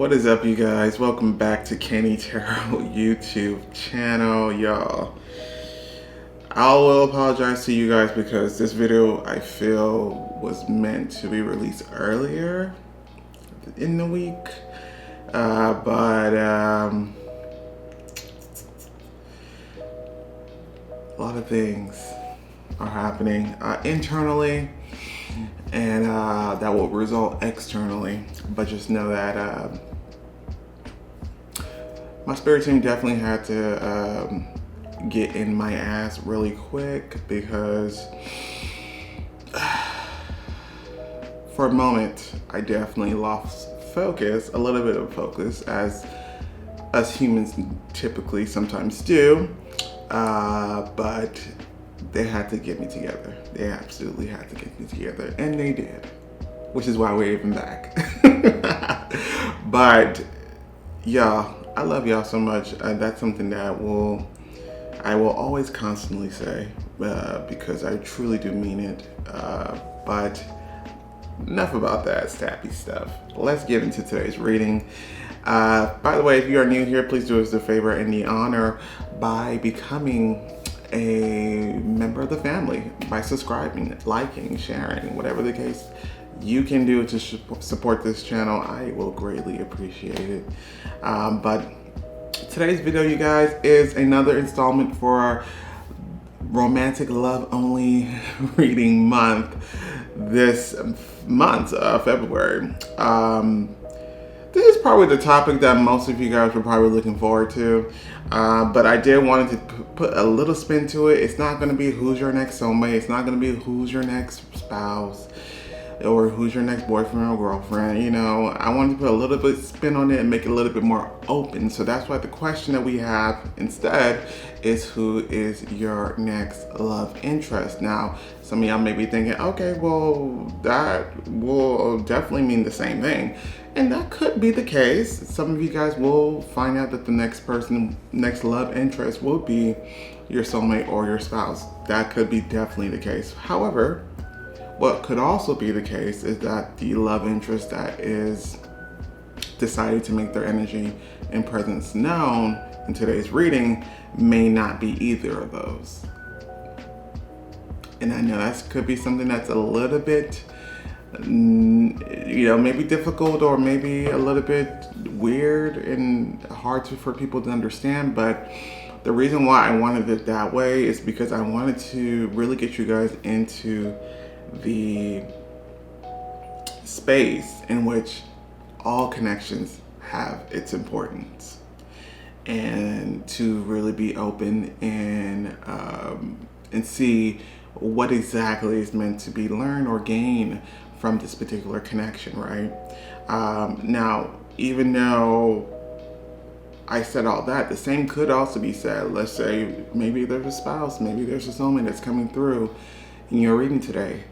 What is up, you guys? Welcome back to Kenny Tarot YouTube channel, y'all. I will apologize to you guys because this video I feel was meant to be released earlier in the week, but a lot of things are happening internally, and that will result externally. But just know that my spirit team definitely had to get in my ass really quick because for a moment I definitely lost focus, a little bit of focus, as us humans typically sometimes do, but they had to get me together. They absolutely had to get me together, and they did, which is why we're even back. But y'all, I love y'all so much. That's something that I will always constantly say, because I truly do mean it. But enough about that sappy stuff. Let's get into today's reading. By the way, if you are new here, please do us a favor and the honor by becoming a member of the family, by subscribing, liking, sharing, whatever the case you can do to support this channel. I will greatly appreciate it. But today's video, you guys, is another installment for our romantic love only reading month. This month, February. This is probably the topic that most of you guys were probably looking forward to, but I did want to put a little spin to it. It's not going to be who's your next soulmate. It's not going to be who's your next spouse or who's your next boyfriend or girlfriend. You know, I wanted to put a little bit spin on it and make it a little bit more open. So that's why the question that we have instead is, who is your next love interest? Now, some of y'all may be thinking, okay, well, that will definitely mean the same thing. And that could be the case. Some of you guys will find out that the next love interest will be your soulmate or your spouse. That could be definitely the case. However, what could also be the case is that the love interest that is decided to make their energy and presence known in today's reading may not be either of those. And I know that could be something that's a little bit, maybe difficult or maybe a little bit weird and hard for people to understand. But the reason why I wanted it that way is because I wanted to really get you guys into the space in which all connections have its importance, and to really be open and see what exactly is meant to be learned or gained from this particular connection, right? Now, even though I said all that, the same could also be said. Let's say maybe there's a spouse, maybe there's a soulmate that's coming through in your reading today.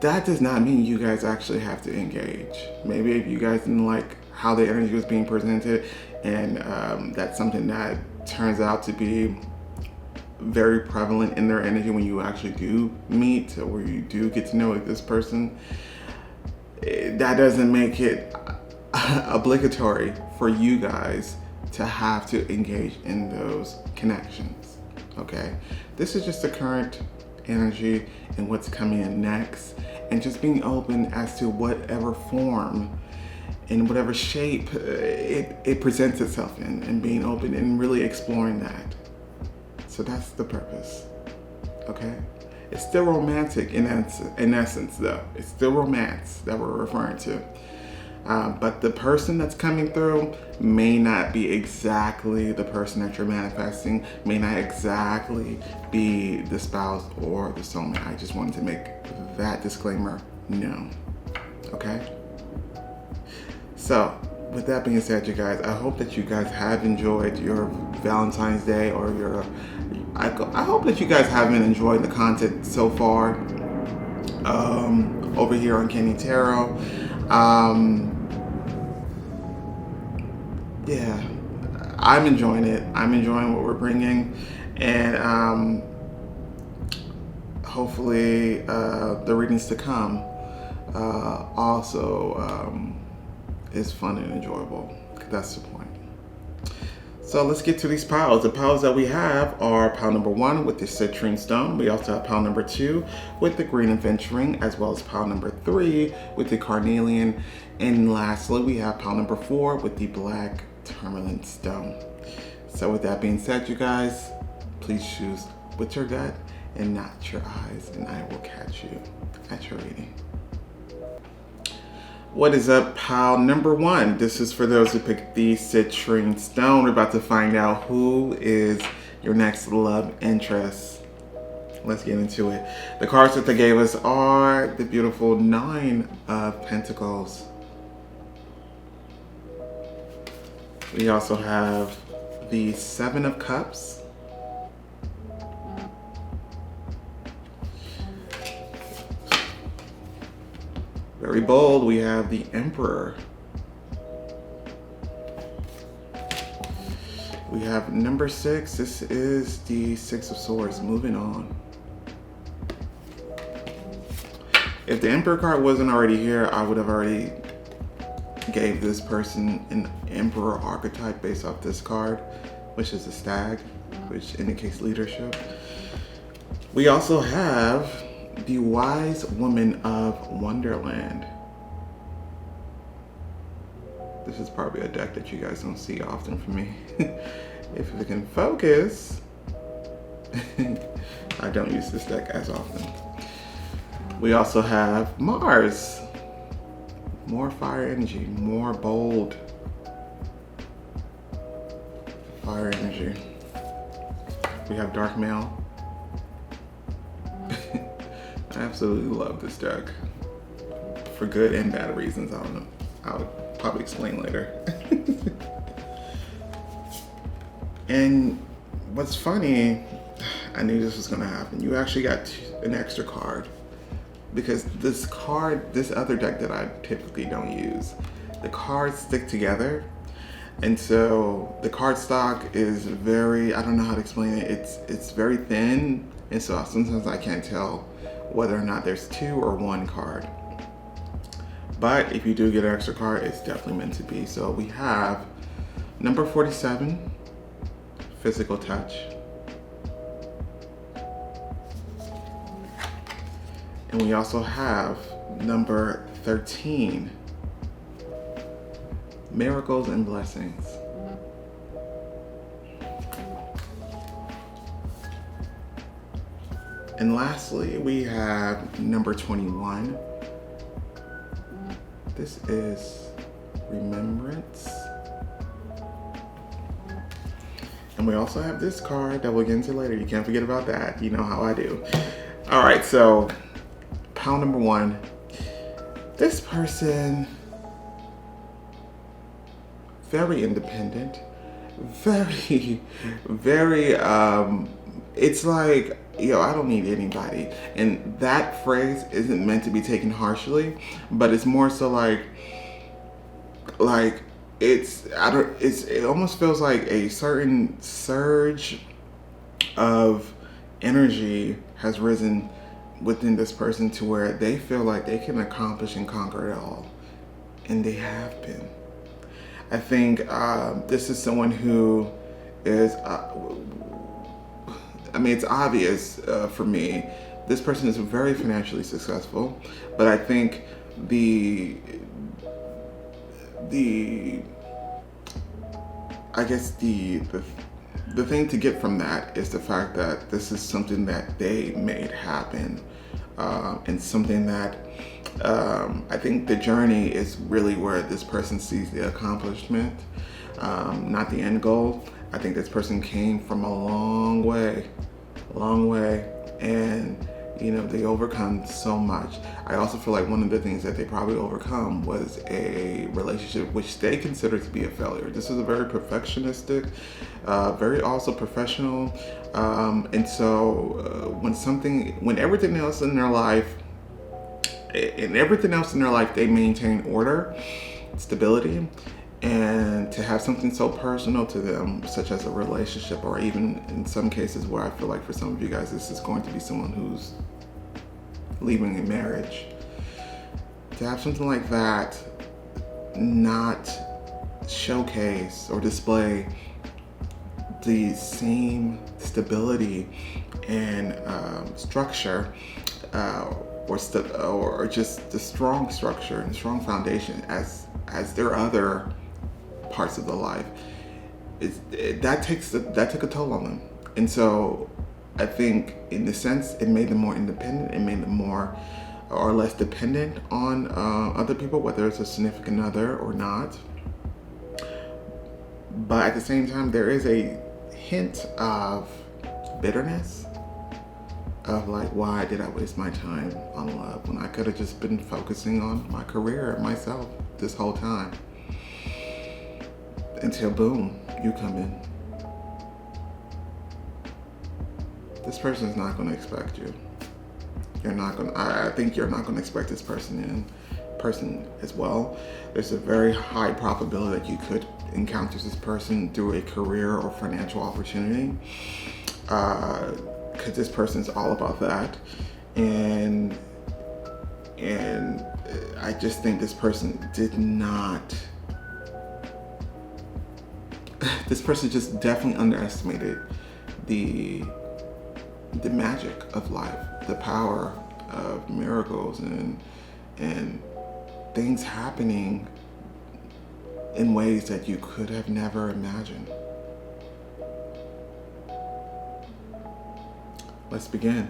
That does not mean you guys actually have to engage. Maybe if you guys didn't like how the energy was being presented, and that's something that turns out to be very prevalent in their energy when you actually do meet or you do get to know this person, that doesn't make it obligatory for you guys to have to engage in those connections. Okay, this is just the current energy and what's coming in next, and just being open as to whatever form in whatever shape it presents itself in, and being open and really exploring that. So that's the purpose. Okay, it's still romantic in essence though. It's still romance that we're referring to, but the person that's coming through may not be exactly the person that you're manifesting, may not exactly be the spouse or the soulmate. I just wanted to make that disclaimer known. Okay? So, with that being said, you guys, I hope that you guys have enjoyed your Valentine's Day, or I hope that you guys have been enjoying the content so far over here on Kenny Tarot. Yeah, I'm enjoying it. I'm enjoying what we're bringing, and hopefully the readings to come also is fun and enjoyable. That's the point. So let's get to these piles. The piles that we have are pile number 1 with the Citrine stone. We also have pile number 2 with the green Aventurine, as well as pile number 3 with the Carnelian. And lastly, we have pile number 4 with the black Tourmaline stone. So with that being said, you guys, please choose with your gut and not your eyes, and I will catch you at your reading. What is up, pile number 1? This is for those who picked the Citrine stone. We're about to find out who is your next love interest. Let's get into it. The cards that they gave us are the beautiful 9 of Pentacles. We also have the 7 of Cups. Very bold, we have the Emperor. We have number 6. This is the 6 of Swords. Moving on. If the Emperor card wasn't already here, I would have already gave this person an Emperor archetype based off this card, which is a stag, which indicates leadership. We also have the Wise Woman of Wonderland. This is probably a deck that you guys don't see often from me. If we can focus. I don't use this deck as often. We also have Mars. More fire energy, more bold fire energy. We have Dark Mail. I absolutely love this deck for good and bad reasons. I don't know. I'll probably explain later. And what's funny, I knew this was gonna happen. You actually got an extra card because this card, this other deck that I typically don't use, the cards stick together. And so the card stock is very, I don't know how to explain it. It's very thin. And so sometimes I can't tell whether or not there's 2 or 1 card. But if you do get an extra card, it's definitely meant to be. So we have number 47, Physical Touch. And we also have number 13, Miracles and Blessings. And lastly, we have number 21. This is Remembrance. And we also have this card that we'll get into later. You can't forget about that. You know how I do. All right, so pile number 1. This person, very independent, very, it's like, yo, I don't need anybody. And that phrase isn't meant to be taken harshly, but it's more so like it almost feels like a certain surge of energy has risen within this person to where they feel like they can accomplish and conquer it all. And they have been. I think this is someone who is, it's obvious for me. This person is very financially successful, but I think the thing to get from that is the fact that this is something that they made happen, and something that I think the journey is really where this person sees the accomplishment, not the end goal. I think this person came from a long way, and they overcome so much. I also feel like one of the things that they probably overcome was a relationship which they consider to be a failure. This is a very perfectionistic, very also professional, and so when everything else in their life, they maintain order, stability, and to have something so personal to them, such as a relationship, or even in some cases where I feel like for some of you guys, this is going to be someone who's leaving a marriage. To have something like that not showcase or display the same stability and structure, or just the strong structure and strong foundation as their other parts of the life. That took a toll on them, and so I think in a sense it made them more independent. It made them more or less dependent on other people, whether it's a significant other or not. But at the same time, there is a hint of bitterness of like, why did I waste my time on love when I could have just been focusing on my career and myself this whole time? Until boom, you come in. This person's not going to expect you. I think you're not going to expect this person as well. There's a very high probability that you could encounter this person through a career or financial opportunity, because this person's all about that, and I just think this person just definitely underestimated the magic of life, the power of miracles and things happening in ways that you could have never imagined. Let's begin.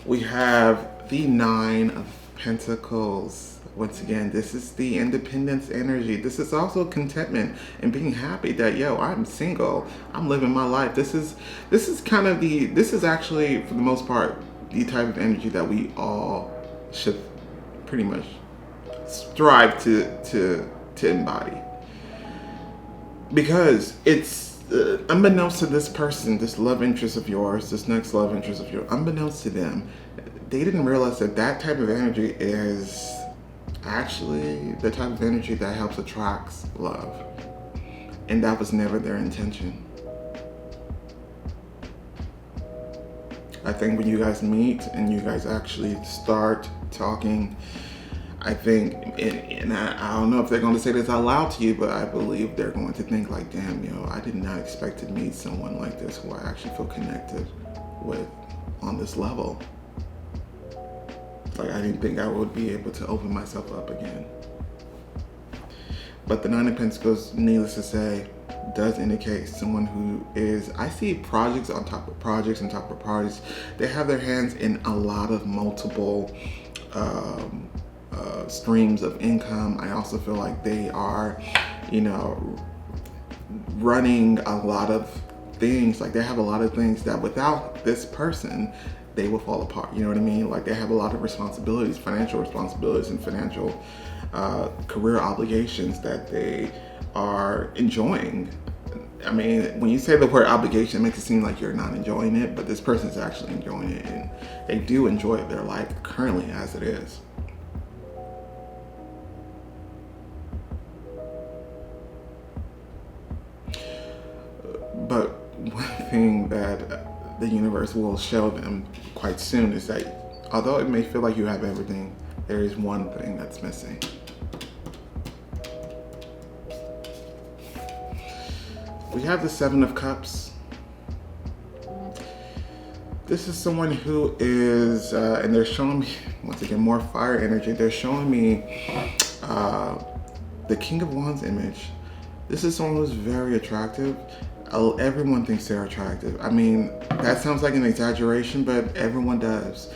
We have the Nine of Pentacles. Once again, this is the independence energy. This is also contentment and being happy that, I'm single. I'm living my life. This is actually, for the most part, the type of energy that we all should pretty much strive to embody. Because it's unbeknownst to this person, this love interest of yours, this next love interest of yours, unbeknownst to them, they didn't realize that type of energy is actually the type of energy that helps attract love. And that was never their intention. I think when you guys meet and you guys actually start talking, I think, and I don't know if they're going to say this out loud to you, but I believe they're going to think like, damn, I did not expect to meet someone like this who I actually feel connected with on this level. Like, I didn't think I would be able to open myself up again. But the Nine of Pentacles, needless to say, does indicate someone who is, I see projects on top of projects on top of projects. They have their hands in a lot of multiple streams of income. I also feel like they are, running a lot of things. Like, they have a lot of things that without this person, they will fall apart. You know what I mean? Like, they have a lot of responsibilities, financial responsibilities and financial career obligations that they are enjoying. I mean, when you say the word obligation, it makes it seem like you're not enjoying it, but this person's actually enjoying it, and they do enjoy their life currently as it is. But one thing that the universe will show them quite soon is that although it may feel like you have everything, there is one thing that's missing. We have the Seven of Cups. This is someone who is, and they're showing me, once again, more fire energy. They're showing me the King of Wands image. This is someone who's very attractive. Everyone thinks they're attractive. I mean, that sounds like an exaggeration, but everyone does.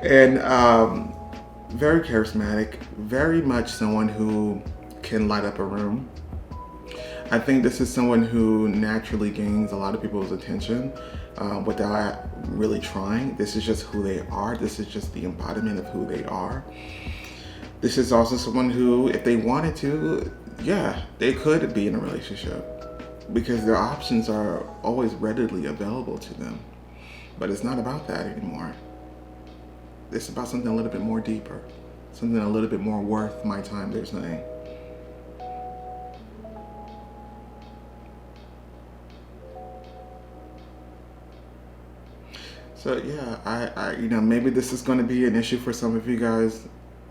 And very charismatic, very much someone who can light up a room. I think this is someone who naturally gains a lot of people's attention without really trying. This is just who they are. This is just the embodiment of who they are. This is also someone who, if they wanted to, they could be in a relationship because their options are always readily available to them. But it's not about that anymore. It's about something a little bit more deeper, something a little bit more worth my time, they're saying. So I maybe this is going to be an issue for some of you guys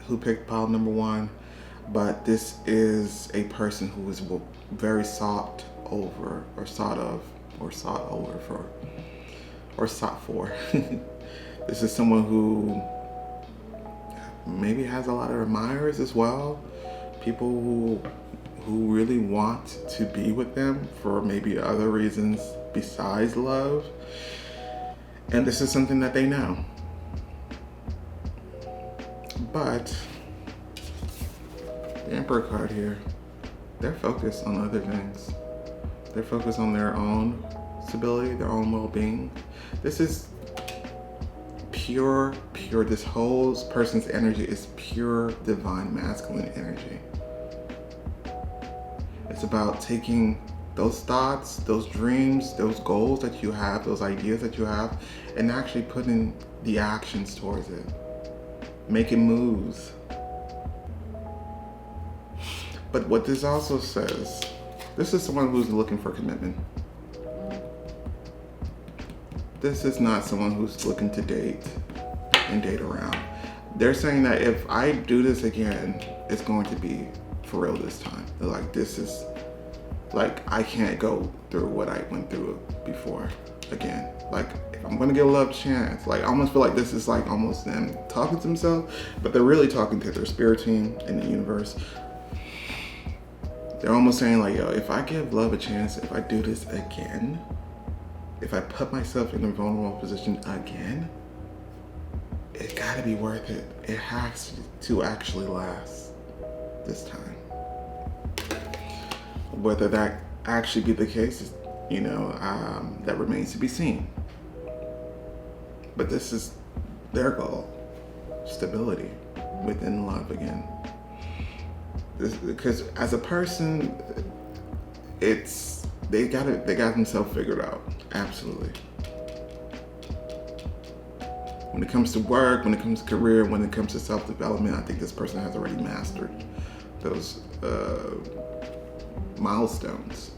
who picked pile number one. but this is a person who is very sought over, or sought of, or sought over for, or sought for. This is someone who maybe has a lot of admirers as well. People who really want to be with them for maybe other reasons besides love. And this is something that they know. But the Emperor card here, they're focused on other things. They're focused on their own stability, their own well-being. This is pure, this whole person's energy is pure divine masculine energy. It's about taking those thoughts, those dreams, those goals that you have, those ideas that you have, and actually putting the actions towards it. Making moves. But what this also says, this is someone who's looking for commitment. This is not someone who's looking to date and date around. They're saying that if I do this again, it's going to be for real this time. They're like, this is, like, I can't go through what I went through before again. Like, if I'm gonna give love a chance, like, I almost feel like this is like almost them talking to themselves, but they're really talking to their spirit team in the universe. They're almost saying like, yo, if I give love a chance, if I do this again, if I put myself in a vulnerable position again, it's gotta be worth it. It has to actually last this time. Whether that actually be the case is, that remains to be seen. But this is their goal, stability within love again. Because as a person, they got themselves figured out, absolutely. When it comes to work, when it comes to career, when it comes to self-development, I think this person has already mastered those milestones.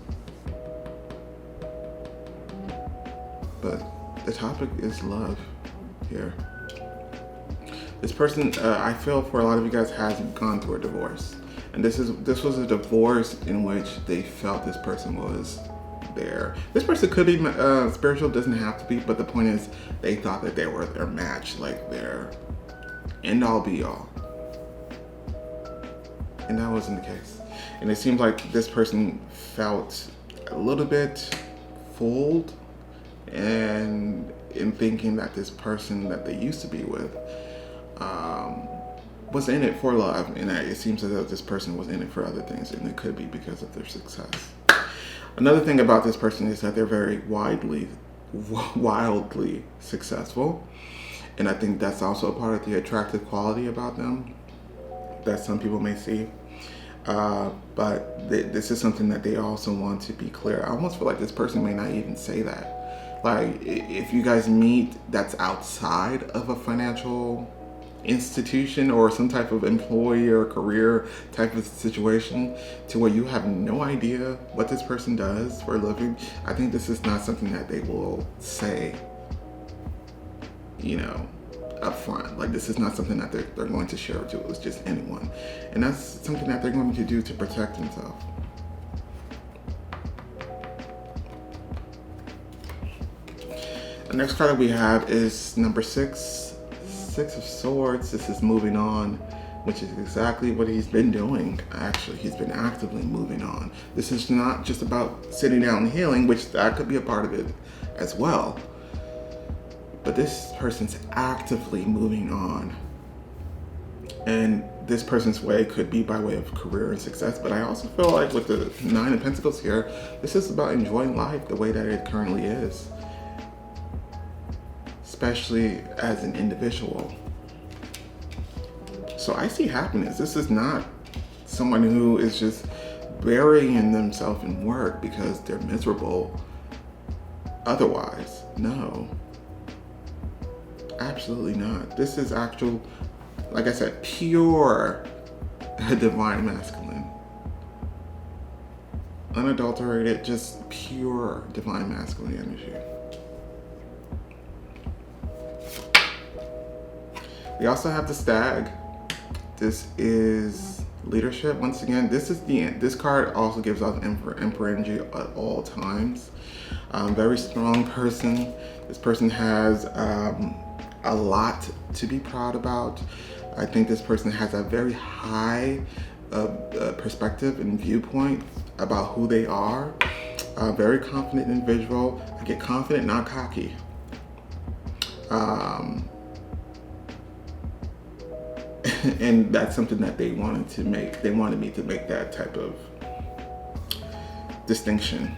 But the topic is love here. This person, I feel for a lot of you guys, has gone through a divorce. And this was a divorce in which they felt this person was there. This person could be spiritual, doesn't have to be, but the point is they thought that they were their match, like their end all be all. And that wasn't the case. And it seems like this person felt a little bit fooled and in thinking that this person that they used to be with was in it for love, and it seems as though this person was in it for other things, and it could be because of their success. Another thing about this person is that they're very wildly successful, and I think that's also a part of the attractive quality about them that some people may see. But this is something that they also want to be clear. I almost feel like this person may not even say that. Like, if you guys meet that's outside of a financial institution or some type of employee or career type of situation to where you have no idea what this person does for a living, I think this is not something that they will say, up front. Like, this is not something that they're going to share with just anyone. And that's something that they're going to do to protect themselves. The next card that we have is number 6. Six of Swords. This is moving on, which is exactly what he's been doing. Actually, he's been actively moving on. This is not just about sitting down and healing, which that could be a part of it as well. But this person's actively moving on. And this person's way could be by way of career and success. But I also feel like with the 9 of Pentacles here, this is about enjoying life the way that it currently is. Especially as an individual. So I see happiness. This is not someone who is just burying themselves in work because they're miserable otherwise. No. Absolutely not. This is actual, like I said, pure divine masculine. Unadulterated, just pure divine masculine energy. We also have the Stag. This is leadership. Once again, this card also gives us Emperor energy at all times. Very strong person. This person has a lot to be proud about. I think this person has a very high perspective and viewpoint about who they are. Very confident individual. I get confident, not cocky. And that's something that they wanted to make. They wanted me to make that type of distinction.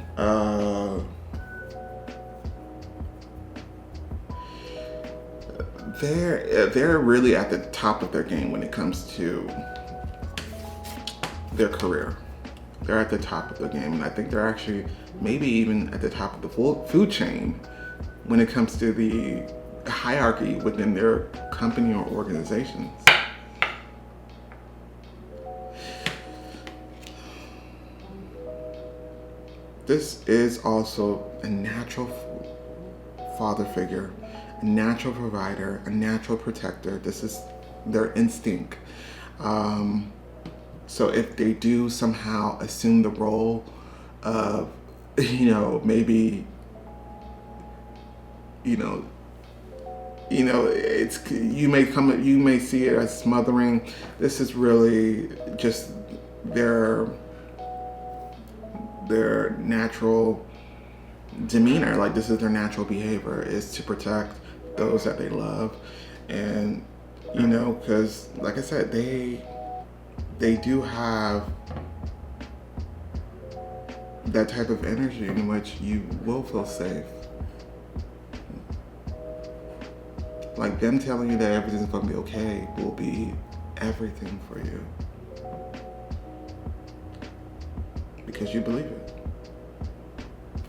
They're really at the top of their game when it comes to their career. They're at the top of the game, and I think they're actually maybe even at the top of the food chain when it comes to the hierarchy within their company or organizations. This is also a natural father figure, a natural provider, a natural protector. This is their instinct. So if they do somehow assume the role of, maybe, it's you may see it as smothering. This is really just their natural demeanor. Like, this is their natural behavior, is to protect those that they love. And because like I said, they do have that type of energy in which you will feel safe. Like, them telling you that everything's gonna be okay will be everything for you, because you believe it.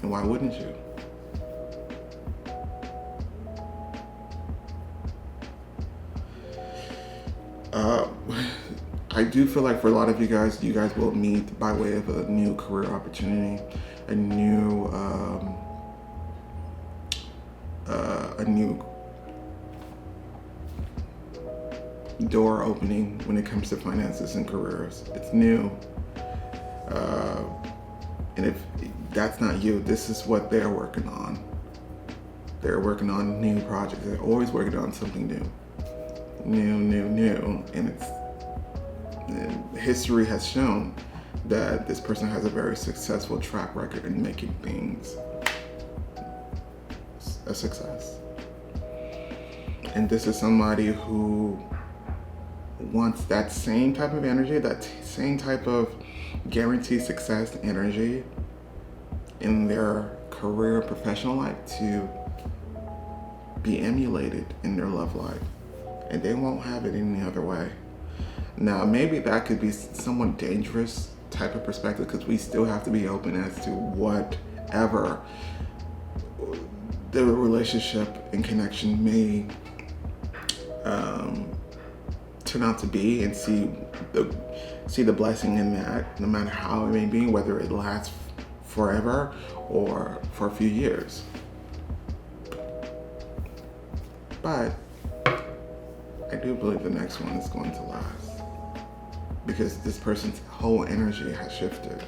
And why wouldn't you? I do feel like for a lot of you guys will meet by way of a new career opportunity, a new door opening when it comes to finances and careers. It's new. And if that's not you, this is what they're working on. They're working on new projects. They're always working on something new. And history has shown that this person has a very successful track record in making things a success. And this is somebody who wants that same type of energy, that same type of guaranteed success energy in their career and professional life to be emulated in their love life. And they won't have it any other way. Now, maybe that could be somewhat dangerous type of perspective, because we still have to be open as to whatever the relationship and connection may turn out to be, and see the blessing in that, no matter how it may be, whether it lasts forever or for a few years. But I do believe the next one is going to last, because this person's whole energy has shifted.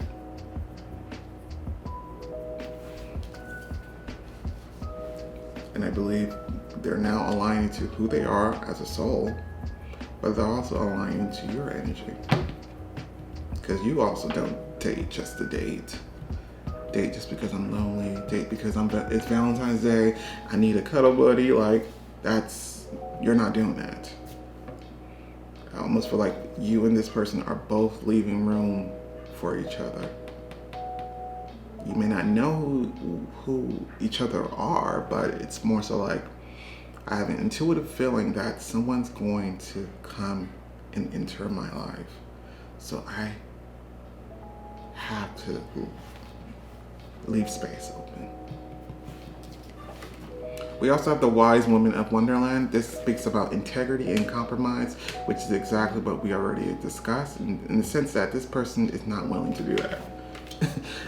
And I believe they're now aligning to who they are as a soul, but they're also aligning to your energy. Because you also don't date just to date. Date just because I'm lonely. Date because it's Valentine's Day, I need a cuddle buddy. Like, you're not doing that. I almost feel like you and this person are both leaving room for each other. You may not know who each other are, but it's more so like, I have an intuitive feeling that someone's going to come and enter my life. So I have to leave space open. We also have the Wise Woman of Wonderland. This speaks about integrity and compromise, which is exactly what we already discussed, in the sense that this person is not willing to do that.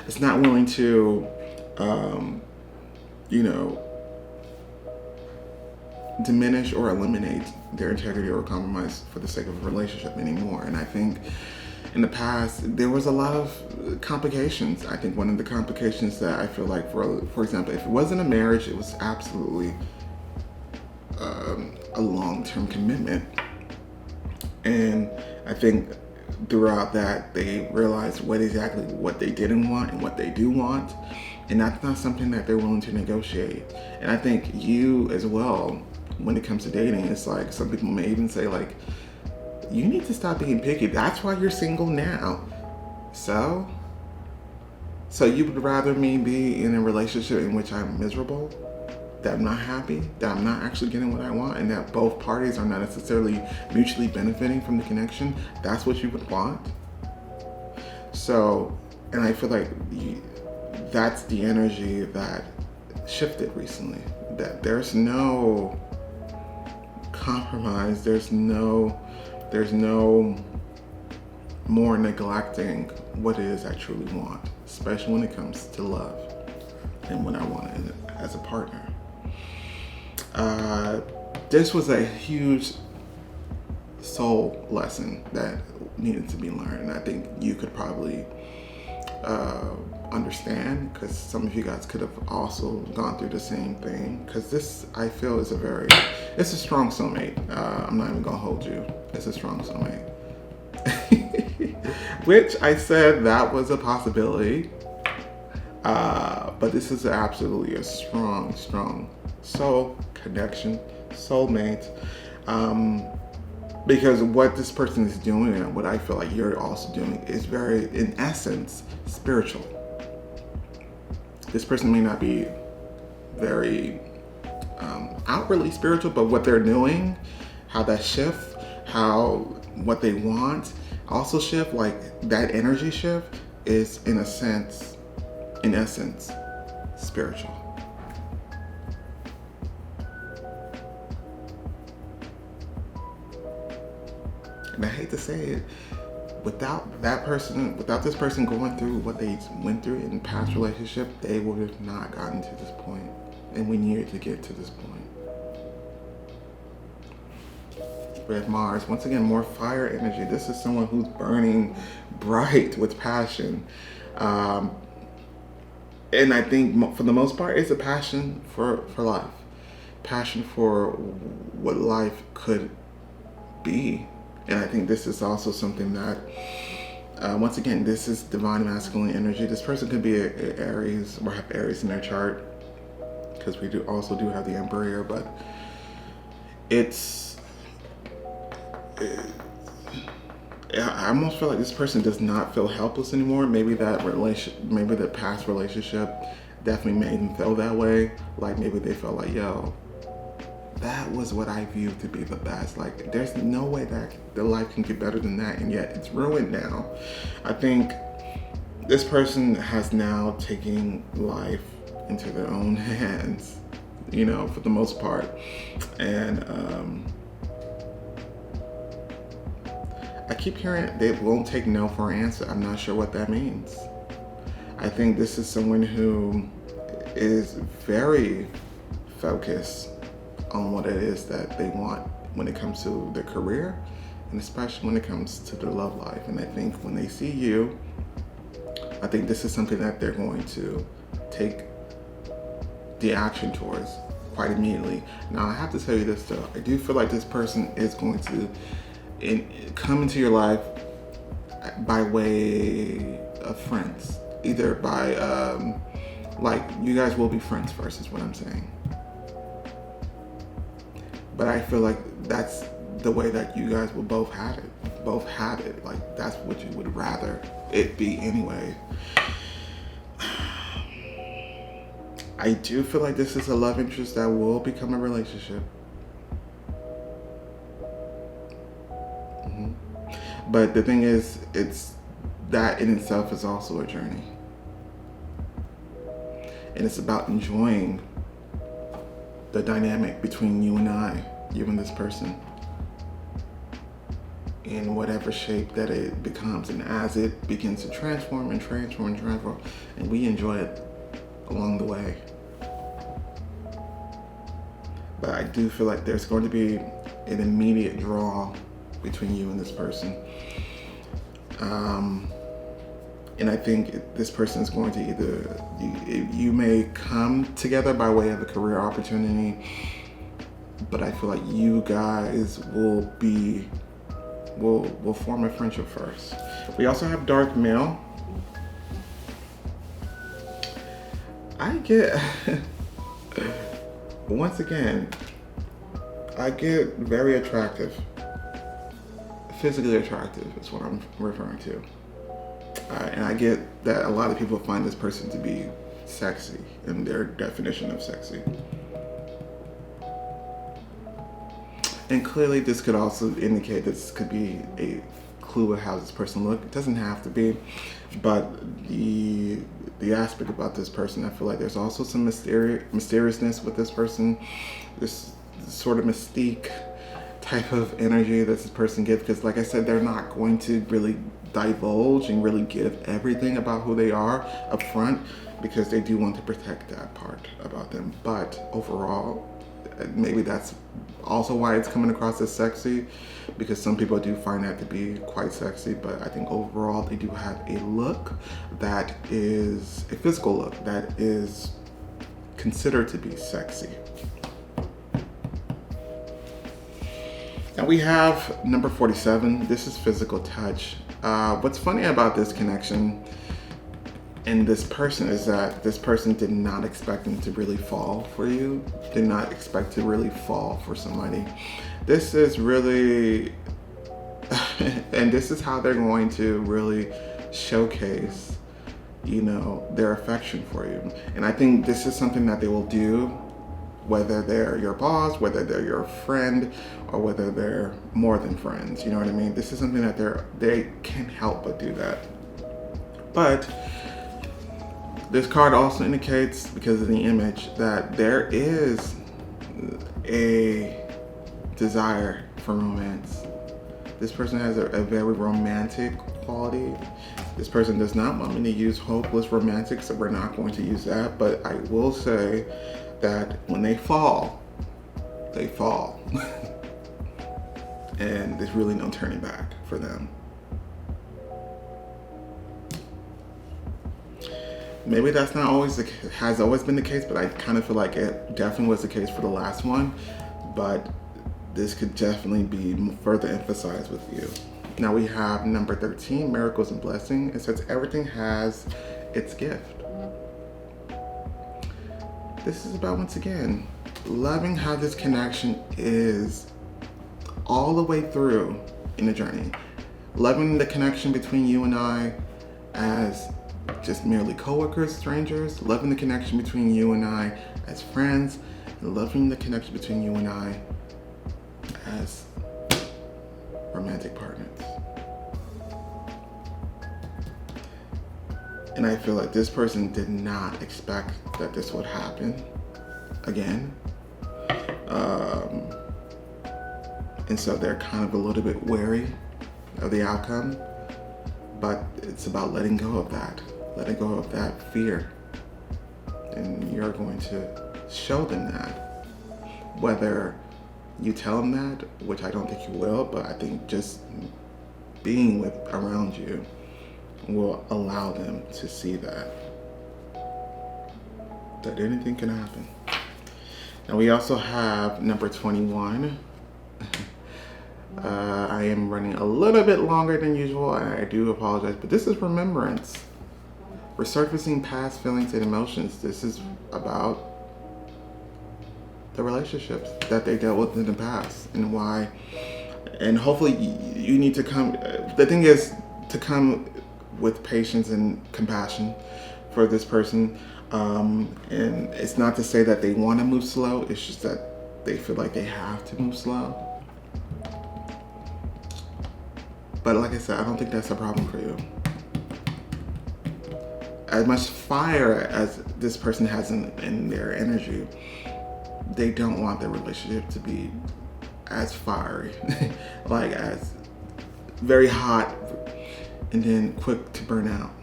It's not willing to, diminish or eliminate their integrity or compromise for the sake of a relationship anymore. And I think in the past, there was a lot of complications. I think one of the complications that I feel like, for example, if it wasn't a marriage, it was absolutely a long-term commitment. And I think throughout that, they realized what they didn't want and what they do want. And that's not something that they're willing to negotiate. And I think you as well, when it comes to dating, it's like some people may even say like, you need to stop being picky. That's why you're single now. So you would rather me be in a relationship in which I'm miserable, that I'm not happy, that I'm not actually getting what I want, and that both parties are not necessarily mutually benefiting from the connection? That's what you would want? So, and I feel like that's the energy that shifted recently. That there's no compromise, there's no more neglecting what it is I truly want, especially when it comes to love and what I want as a partner. This was a huge soul lesson that needed to be learned, and I think you could probably understand, because some of you guys could have also gone through the same thing, because this, I feel, is it's a strong soulmate. I'm not even gonna hold you. It's a strong soulmate. Which I said that was a possibility, but this is absolutely a strong soul connection, soulmate, because what this person is doing and what I feel like you're also doing is very, in essence, spiritual. This person may not be very outwardly spiritual, but what they're doing, how that shift, what they want also shift, like that energy shift is in essence, spiritual. And I hate to say it, without this person going through what they went through in past relationship, they would have not gotten to this point. And we needed to get to this point. Red Mars, once again, more fire energy. This is someone who's burning bright with passion. And I think for the most part, it's a passion for life. Passion for what life could be. And I think this is also something that, once again, this is divine masculine energy. This person could be a Aries or have Aries in their chart, because we also do have the Emperor here, but I almost feel like this person does not feel helpless anymore. Maybe the past relationship definitely made them feel that way. Like maybe they felt like, yo, that was what I viewed to be the best. Like there's no way that the life can get better than that, and yet it's ruined now. I think this person has now taken life into their own hands, for the most part. And I keep hearing they won't take no for an answer. I'm not sure what that means. I think this is someone who is very focused on what it is that they want when it comes to their career, and especially when it comes to their love life. And I think when they see you, I think this is something that they're going to take the action towards quite immediately. Now, I have to tell you this though. I do feel like this person is going to come into your life by way of friends. Either by, you guys will be friends first is what I'm saying. But I feel like that's the way that you guys will both have it. Like that's what you would rather it be anyway. I do feel like this is a love interest that will become a relationship. But the thing is, it's that in itself is also a journey. And it's about enjoying the dynamic between you and this person, in whatever shape that it becomes. And as it begins to transform, and we enjoy it along the way. But I do feel like there's going to be an immediate draw between you and this person. And I think this person is going to either, you may come together by way of a career opportunity, but I feel like you guys will form a friendship first. We also have dark male. I get, once again, I get very attractive. Physically attractive is what I'm referring to. And I get that a lot of people find this person to be sexy in their definition of sexy. And clearly this could also indicate this could be a clue of how this person looks. It doesn't have to be, but the aspect about this person, I feel like there's also some mysteriousness with this person. This sort of mystique type of energy that this person gives, because like I said, they're not going to really divulge and really give everything about who they are up front, because they do want to protect that part about them. But overall, maybe that's also why it's coming across as sexy, because some people do find that to be quite sexy. But I think overall they do have a look that is a physical look that is considered to be sexy. Now we have number 47. This is physical touch. What's funny about this connection and this person is that this person did not expect them to really fall for you. Did not expect to really fall for somebody. This is really, and this is how they're going to really showcase, their affection for you. And I think this is something that they will do, whether they're your boss, whether they're your friend, or whether they're more than friends. You know what I mean? This is something that they can't help but do that. But this card also indicates, because of the image, that there is a desire for romance. This person has a very romantic quality. This person does not want me to use hopeless romantic, so we're not going to use that. But I will say that when they fall, they fall. And there's really no turning back for them. Maybe that's not always has always been the case, but I kind of feel like it definitely was the case for the last one. But this could definitely be further emphasized with you. Now we have number 13, miracles and blessing. It says everything has its gift. This is about, once again, loving how this connection is all the way through in the journey. Loving the connection between you and I as just merely coworkers, strangers. Loving the connection between you and I as friends. And loving the connection between you and I as romantic partners. And I feel like this person did not expect that this would happen again. And so they're kind of a little bit wary of the outcome. But it's about letting go of that fear. And you're going to show them that. Whether you tell them that, which I don't think you will, but I think just being around you will allow them to see that anything can happen. And we also have number 21. I am running a little bit longer than usual, and I do apologize, but this is remembrance. Resurfacing past feelings and emotions. This is about the relationships that they dealt with in the past and why. And hopefully you need to come, the thing is to come with patience and compassion for this person. And it's not to say that they want to move slow, it's just that they feel like they have to move slow. But like I said, I don't think that's a problem for you. As much fire as this person has in their energy, they don't want their relationship to be as fiery, like as very hot and then quick to burn out,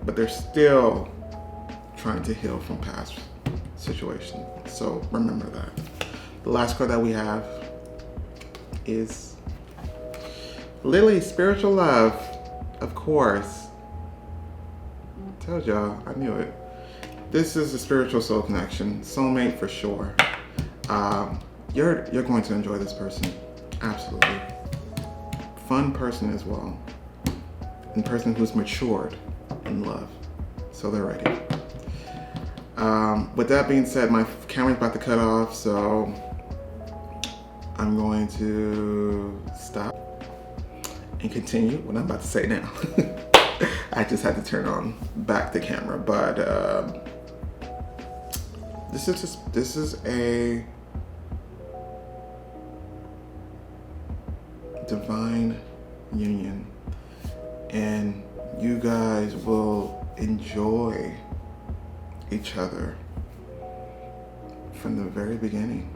but they're still trying to heal from past situations. So remember that. The last card that we have is Lily, spiritual love. Of course. Told y'all, I knew it. This is a spiritual soul connection. Soulmate for sure. You're going to enjoy this person. Absolutely. Fun person as well. And person who's matured in love. So they're ready. With that being said, my camera's about to cut off, so I'm going to stop and continue what I'm about to say now. I just had to turn on back the camera, but this is a divine union, and you guys will enjoy each other from the very beginning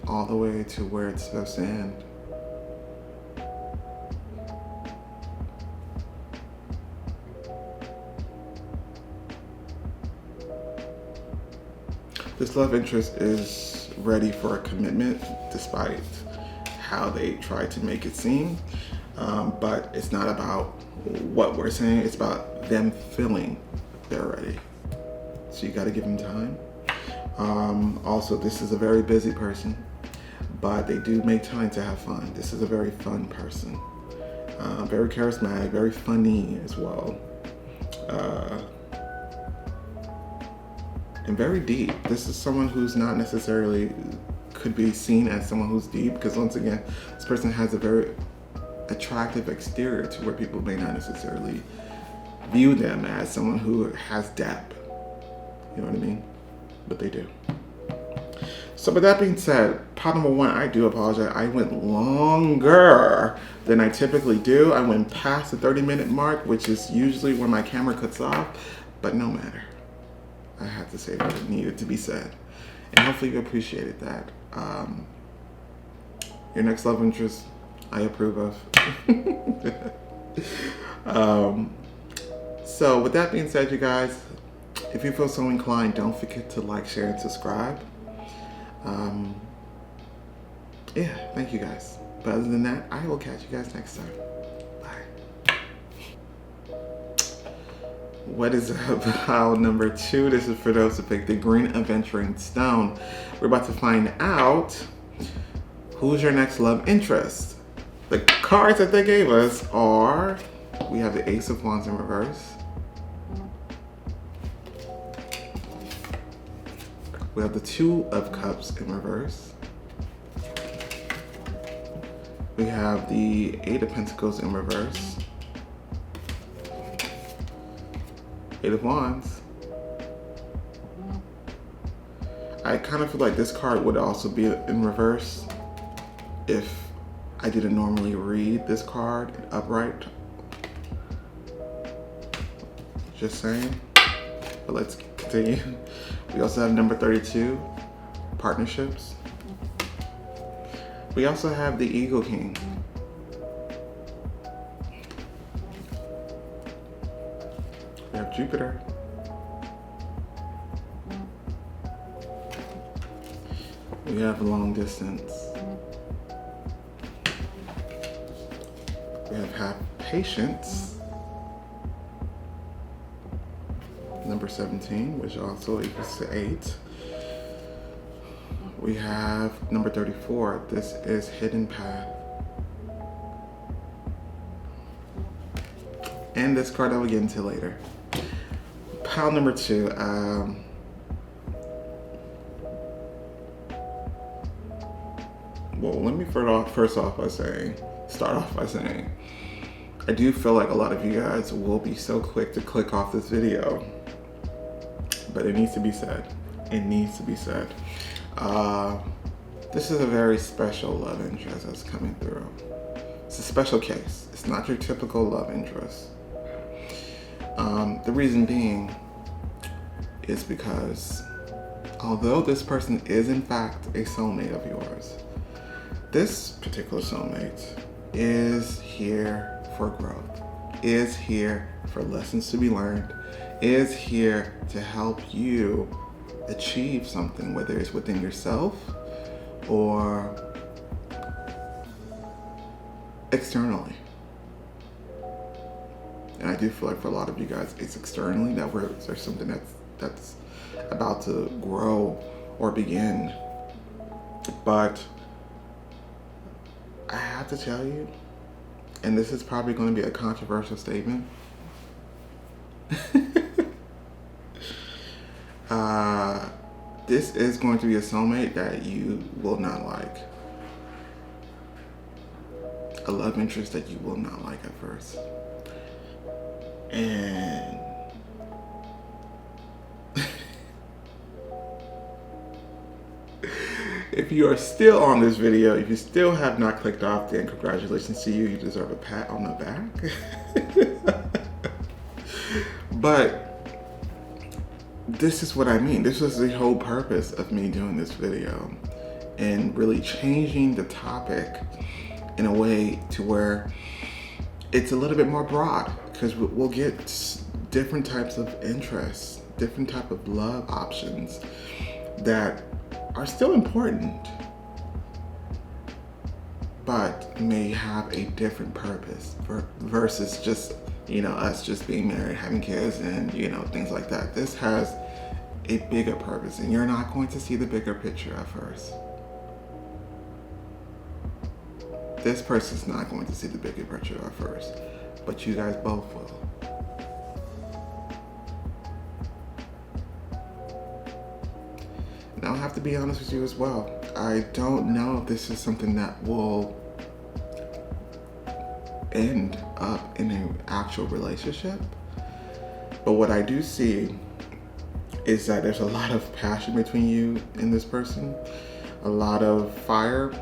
all the way to where it's supposed to end. This love interest is ready for a commitment despite how they try to make it seem, but it's not about what we're saying, it's about them feeling they're ready. So you got to give them time. Also, this is a very busy person, but they do make time to have fun. This is a very fun person, very charismatic, very funny as well, and very deep. This is someone who's not necessarily could be seen as someone who's deep, because once again, this person has a very attractive exterior to where people may not necessarily view them as someone who has depth. You know what I mean? But they do. So with that being said, part number one, I do apologize. I went longer than I typically do. I went past the 30-minute mark, which is usually where my camera cuts off, but no matter. I had to say what it needed to be said. And hopefully you appreciated that. Your next love interest, I approve of. So with that being said, you guys, if you feel so inclined, don't forget to like, share, and subscribe. Yeah, thank you guys. But other than that, I will catch you guys next time. Bye. What is up? Pile number 2. This is for those who picked the green Aventurine stone. We're about to find out who's your next love interest. The cards that they gave us are, we have the Ace of Wands in reverse. We have the Two of Cups in reverse. We have the Eight of Pentacles in reverse. Eight of Wands. I kind of feel like this card would also be in reverse if I didn't normally read this card upright. Just saying. But let's continue. We also have number 32, partnerships. We also have the Eagle King. We have Jupiter. We have long distance. We have patience. Number 17, which also equals to 8. We have number 34. This is hidden path. And this card I will get into later. Pile number 2. Well, let me start off by saying, I do feel like a lot of you guys will be so quick to click off this video. But it needs to be said. It needs to be said. This is a very special love interest that's coming through. It's a special case. It's not your typical love interest. The reason being is because although this person is in fact a soulmate of yours, this particular soulmate is here for growth, is here for lessons to be learned, is here to help you achieve something, whether it's within yourself or externally. And I do feel like for a lot of you guys, it's externally that there's something that's about to grow or begin. But I have to tell you, and this is probably going to be a controversial statement, this is going to be a soulmate that you will not like. A love interest that you will not like at first. And if you are still on this video, if you still have not clicked off, then congratulations to you. You deserve a pat on the back. But this is what I mean. This was the whole purpose of me doing this video and really changing the topic in a way to where it's a little bit more broad, because we'll get different types of interests, different type of love options that are still important, but may have a different purpose versus just, us just being married, having kids, and, things like that. This has a bigger purpose, and you're not going to see the bigger picture at first. This person's not going to see the bigger picture at first, but you guys both will. Now, I have to be honest with you as well. I don't know if this is something that will end up in an actual relationship, but what I do see is that there's a lot of passion between you and this person, a lot of fire,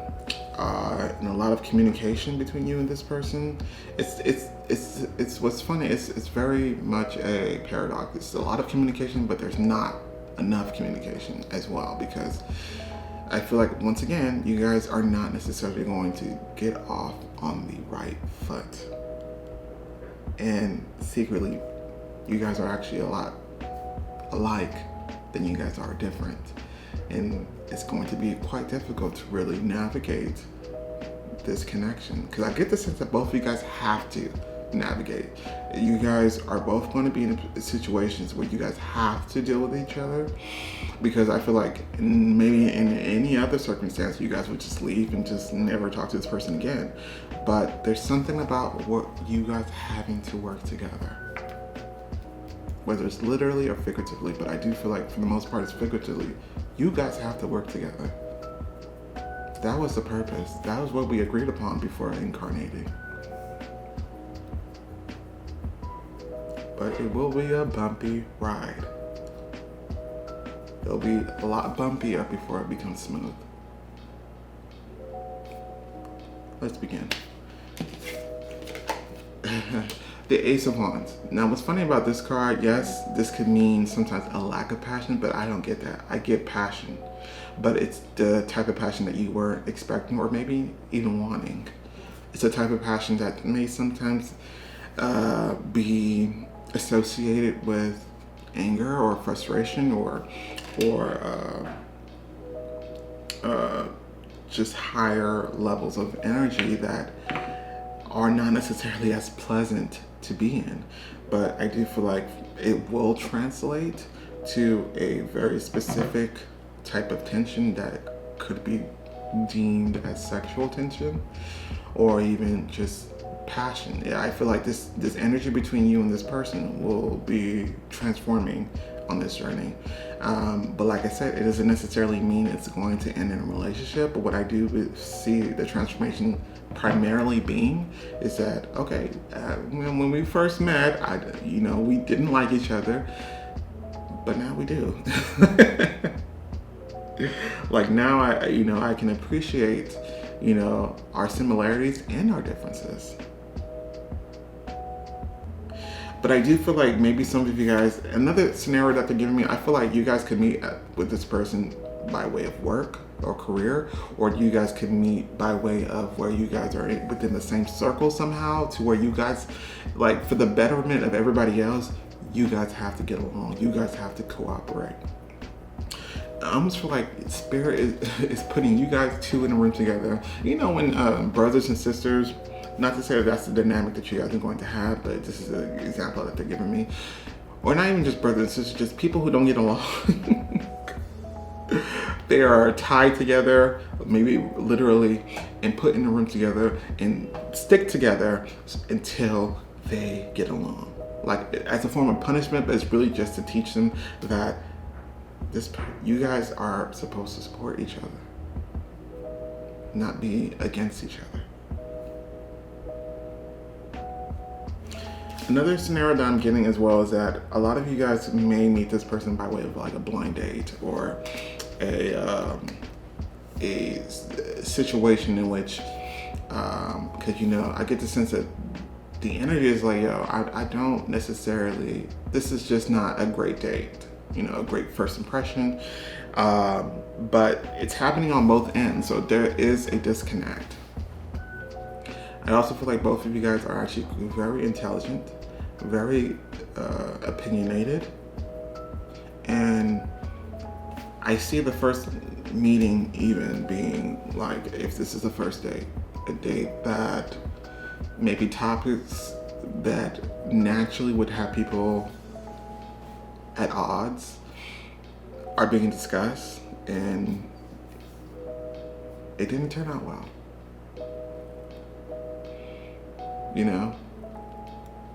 and a lot of communication between you and this person. It's what's funny. It's very much a paradox. It's a lot of communication, but there's not enough communication as well, because I feel like, once again, you guys are not necessarily going to get off on the right foot, and secretly you guys are actually a lot alike than you guys are different, and it's going to be quite difficult to really navigate this connection, because I get the sense that both of you guys have to navigate. You guys are both going to be in situations where you guys have to deal with each other, because I feel like maybe in any other circumstance you guys would just leave and just never talk to this person again, but there's something about what you guys having to work together, whether it's literally or figuratively, but I do feel like for the most part it's figuratively. You guys have to work together. That was the purpose. That was what we agreed upon before incarnating. But it will be a bumpy ride. It'll be a lot bumpier before it becomes smooth. Let's begin. The Ace of Wands. Now, what's funny about this card, yes, this could mean sometimes a lack of passion, but I don't get that. I get passion, but it's the type of passion that you weren't expecting or maybe even wanting. It's a type of passion that may sometimes be associated with anger or frustration or just higher levels of energy that are not necessarily as pleasant to be in. But I do feel like it will translate to a very specific type of tension that could be deemed as sexual tension or even just passion. Yeah, I feel like this energy between you and this person will be transforming on this journey. But like I said, it doesn't necessarily mean it's going to end in a relationship. But what I do see the transformation primarily being is that, okay, when we first met, we didn't like each other, but now we do. Like now I can appreciate, our similarities and our differences. But I do feel like maybe some of you guys, another scenario that they're giving me, I feel like you guys could meet with this person by way of work or career, or you guys could meet by way of where you guys are within the same circle somehow, to where you guys, like, for the betterment of everybody else, you guys have to get along. You guys have to cooperate. I almost feel like Spirit is putting you guys two in a room together. When brothers and sisters Not to say that that's the dynamic that you guys are going to have, but this is an example that they're giving me. Or not even just brothers and sisters, just people who don't get along. They are tied together, maybe literally, and put in a room together and stick together until they get along. Like as a form of punishment, but it's really just to teach them that you guys are supposed to support each other, not be against each other. Another scenario that I'm getting as well is that a lot of you guys may meet this person by way of like a blind date or a situation in which, because I get the sense that the energy is like, I don't necessarily, this is just not a great date, a great first impression, but it's happening on both ends, so there is a disconnect. I also feel like both of you guys are actually very intelligent, very opinionated, and I see the first meeting even being like, if this is a first date, a date that maybe topics that naturally would have people at odds are being discussed, and it didn't turn out well.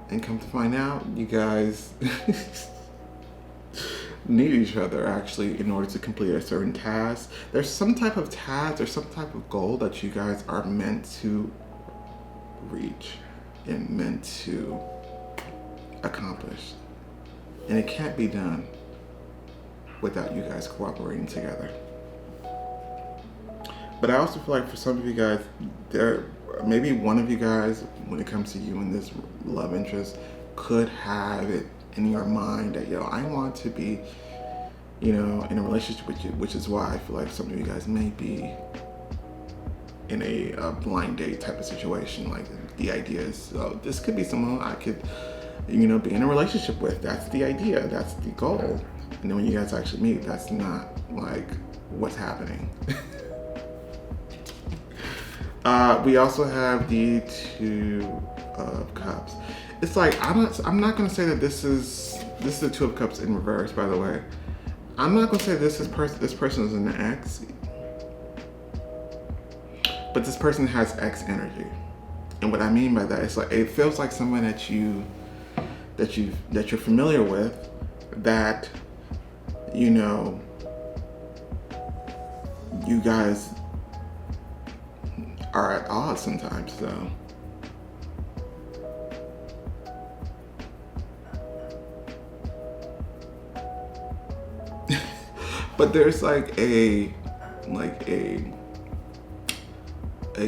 And come to find out, you guys need each other actually in order to complete a certain task. There's some type of task or some type of goal that you guys are meant to reach and meant to accomplish. And it can't be done without you guys cooperating together. But I also feel like for some of you guys, maybe one of you guys, when it comes to you and this love interest, could have it in your mind that, I want to be, in a relationship with you, which is why I feel like some of you guys may be in a blind date type of situation. Like the idea is, this could be someone I could, be in a relationship with. That's the idea. That's the goal. And then when you guys actually meet, that's not like what's happening. We also have the Two of Cups. It's like I'm not gonna say that this is the Two of Cups in reverse. By the way, I'm not gonna say this person is an ex, but this person has ex energy. And what I mean by that is like it feels like someone that you're familiar with, that you guys are at odds sometimes, though. But there's like a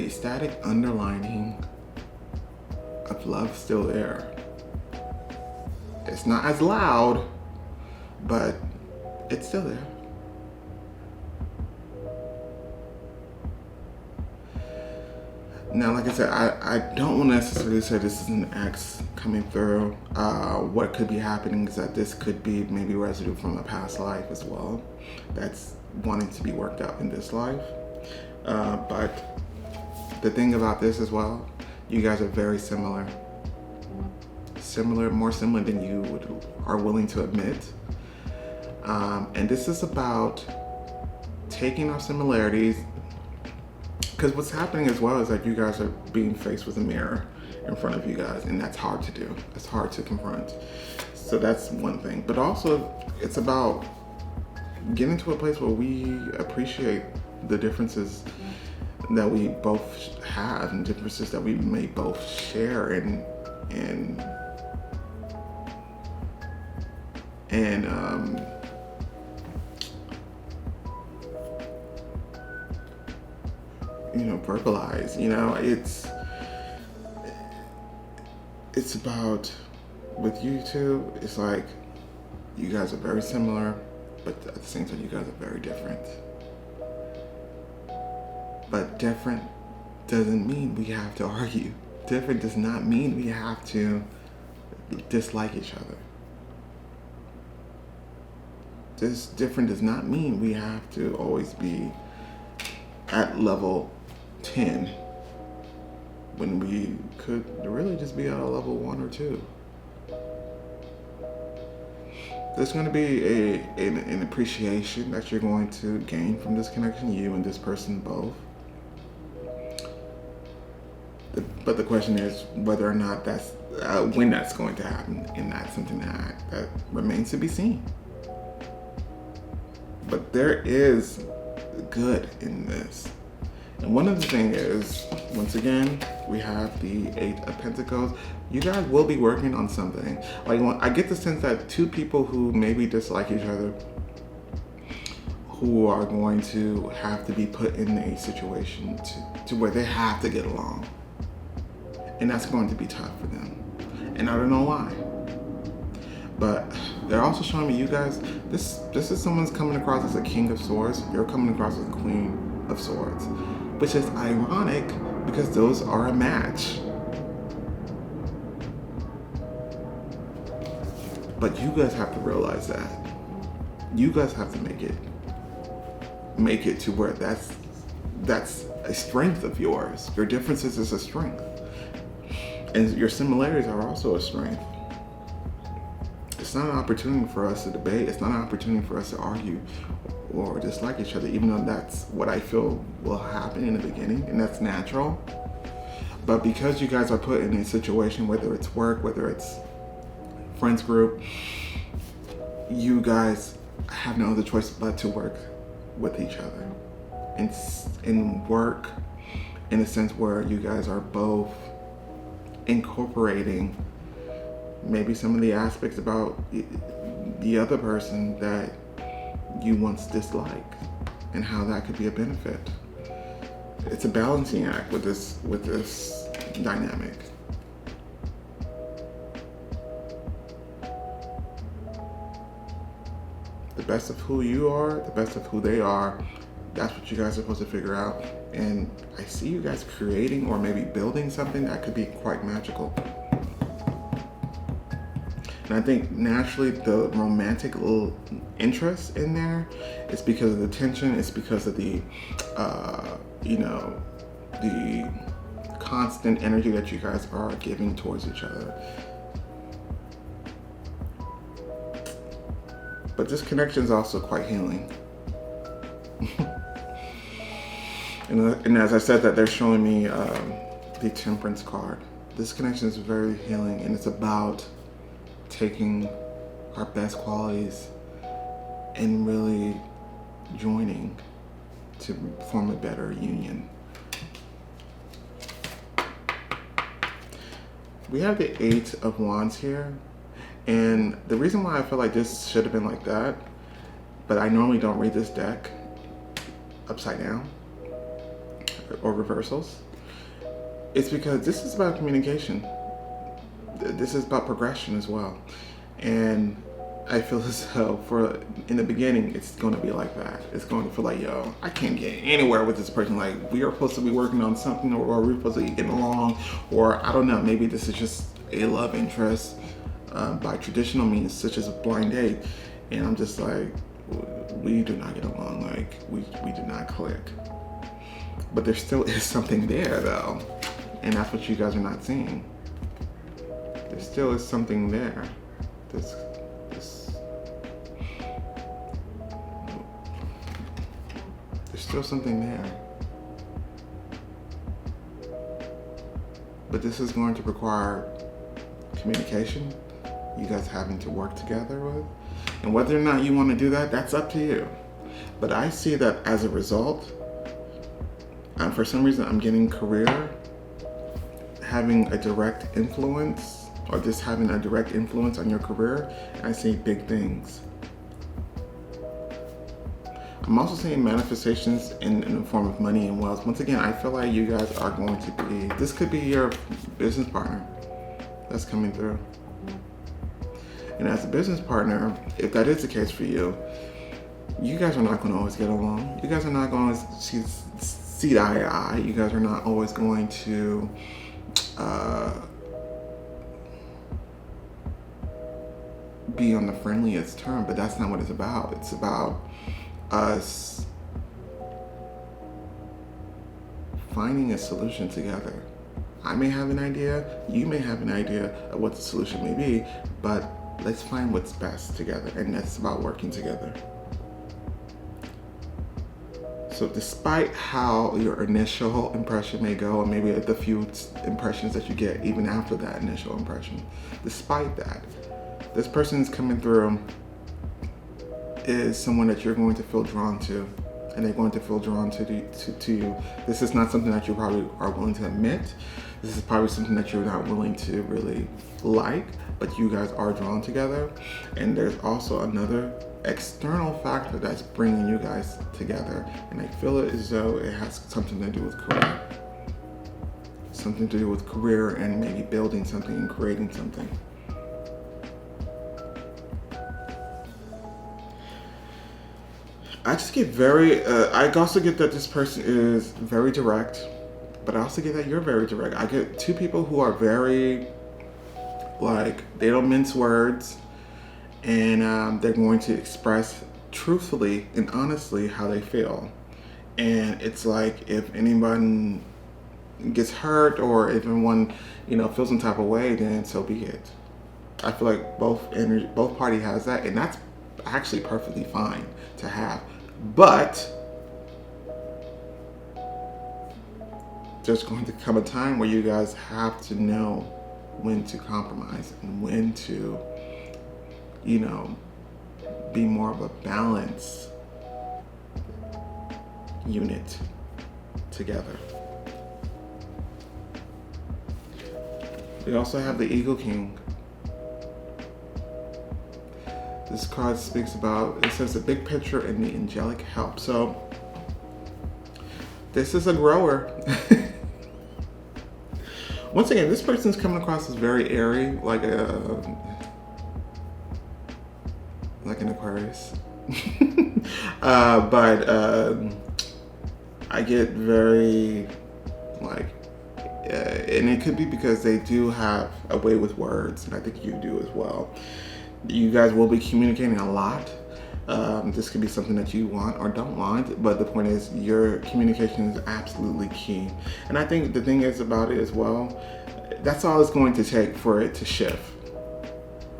static underlining of love still there. It's not as loud, but it's still there. Now, like I said, I don't want to necessarily say this is an ex coming through. What could be happening is that this could be maybe residue from a past life as well, that's wanting to be worked out in this life. But the thing about this as well, you guys are very similar, more similar than you are willing to admit. And this is about taking our similarities, because what's happening as well is that you guys are being faced with a mirror in front of you guys, and that's hard to do. It's hard to confront. So that's one thing. But also, it's about getting to a place where we appreciate the differences that we both have and differences that we may both share, and verbalize. It's about, with you two, it's like you guys are very similar, but at the same time you guys are very different. But different doesn't mean we have to argue. Different does not mean we have to dislike each other. This different does not mean we have to always be at level 10. when we could really just be at a level 1 or 2. There's going to be an appreciation that you're going to gain from this connection, you and this person both. But the question is whether or not that's when that's going to happen, and that's something that remains to be seen. But there is good in this. And one of the things is, once again, we have the Eight of Pentacles. You guys will be working on something. Like, I get the sense that two people who maybe dislike each other, who are going to have to be put in a situation to where they have to get along. And that's going to be tough for them. And I don't know why. But they're also showing me, you guys, this is someone's coming across as a King of Swords. You're coming across as a Queen of Swords. Which is ironic because those are a match. But you guys have to realize that. You guys have to make it to where that's a strength of yours. Your differences is a strength. And your similarities are also a strength. It's not an opportunity for us to debate. It's not an opportunity for us to argue or dislike each other, even though that's what I feel will happen in the beginning, and that's natural. But because you guys are put in a situation, whether it's work, whether it's friends group, you guys have no other choice but to work with each other and work in a sense where you guys are both incorporating maybe some of the aspects about the other person that you once disliked and how that could be a benefit. It's a balancing act with this dynamic. The best of who you are, the best of who they are, that's what you guys are supposed to figure out. And I see you guys creating or maybe building something that could be quite magical. And I think naturally the romantic little interest in there is because of the tension. It's because of the, the constant energy that you guys are giving towards each other. But this connection is also quite healing. and as I said that, they're showing me the Temperance card. This connection is very healing, and it's about taking our best qualities and really joining to form a better union. We have the Eight of Wands here, and the reason why I feel like this should have been like that, but I normally don't read this deck upside down or reversals, it's because this is about communication. This is about progression as well. And I feel as though in the beginning, it's going to be like that. It's going to feel like, yo, I can't get anywhere with this person. Like, we are supposed to be working on something, or we're supposed to be getting along, or I don't know, maybe this is just a love interest by traditional means, such as a blind date. And I'm just like, we do not get along. Like, we do not click. But there still is something there, though. And that's what you guys are not seeing. There still is something there. There's still something there. But this is going to require communication, you guys having to work together with. And whether or not you want to do that, that's up to you. But I see that as a result, for some reason I'm getting career having a direct influence, or just having a direct influence on your career. And I see big things. I'm also seeing manifestations in the form of money and wealth. Once again, I feel like you guys are going to be, this could be your business partner that's coming through. And as a business partner, if that is the case for you, you guys are not going to always get along. You guys are not going to see eye to eye. You guys are not always going to be on the friendliest term, but that's not what it's about. It's about us finding a solution together. I may have an idea, you may have an idea of what the solution may be, but let's find what's best together, and that's about working together. So despite how your initial impression may go, and maybe the few impressions that you get even after that initial impression, despite that, this person is coming through is someone that you're going to feel drawn to, and they're going to feel drawn to you. This is not something that you probably are willing to admit. This is probably something that you're not willing to really like, but you guys are drawn together. And there's also another external factor that's bringing you guys together, and I feel it as though it has something to do with career. Something to do with career and maybe building something and creating something. I just get I also get that this person is very direct, but I also get that you're very direct. I get two people who are very, they don't mince words, and they're going to express truthfully and honestly how they feel. And it's like, if anyone gets hurt or if anyone, feels some type of way, then so be it. I feel like both party has that, and that's actually perfectly fine to have. But there's going to come a time where you guys have to know when to compromise and when to, be more of a balanced unit together. We also have the Eagle King. This card speaks about, it says the big picture and the angelic help. So this is a grower. Once again, this person's coming across as very airy, like an Aquarius. But I get very and it could be because they do have a way with words, and I think you do as well. You guys will be communicating a lot. This could be something that you want or don't want, but the point is your communication is absolutely key. And I think the thing is about it as well, that's all it's going to take for it to shift.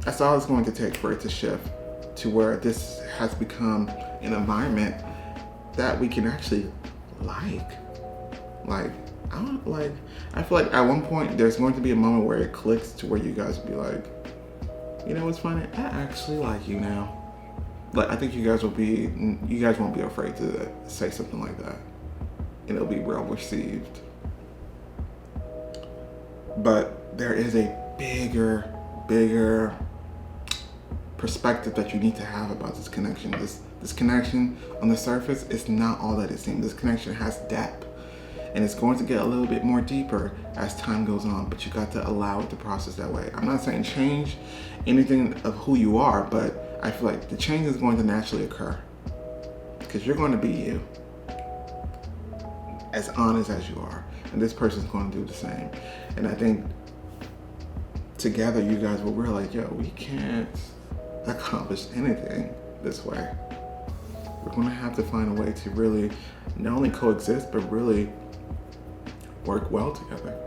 That's all it's going to take for it to shift to where this has become an environment that we can actually I feel like at one point there's going to be a moment where it clicks to where you guys will be like, you know what's funny? I actually like you now. I think you guys won't be afraid to say something like that, and it'll be well received. But there is a bigger perspective that you need to have about this connection. This connection on the surface is not all that it seems. This connection has depth, and it's going to get a little bit more deeper as time goes on, but you got to allow it to process that way. I'm not saying change anything of who you are, but I feel like the change is going to naturally occur because you're going to be you, as honest as you are, and this person's going to do the same. And I think together you guys will realize, we can't accomplish anything this way. We're going to have to find a way to really not only coexist, but really work well together.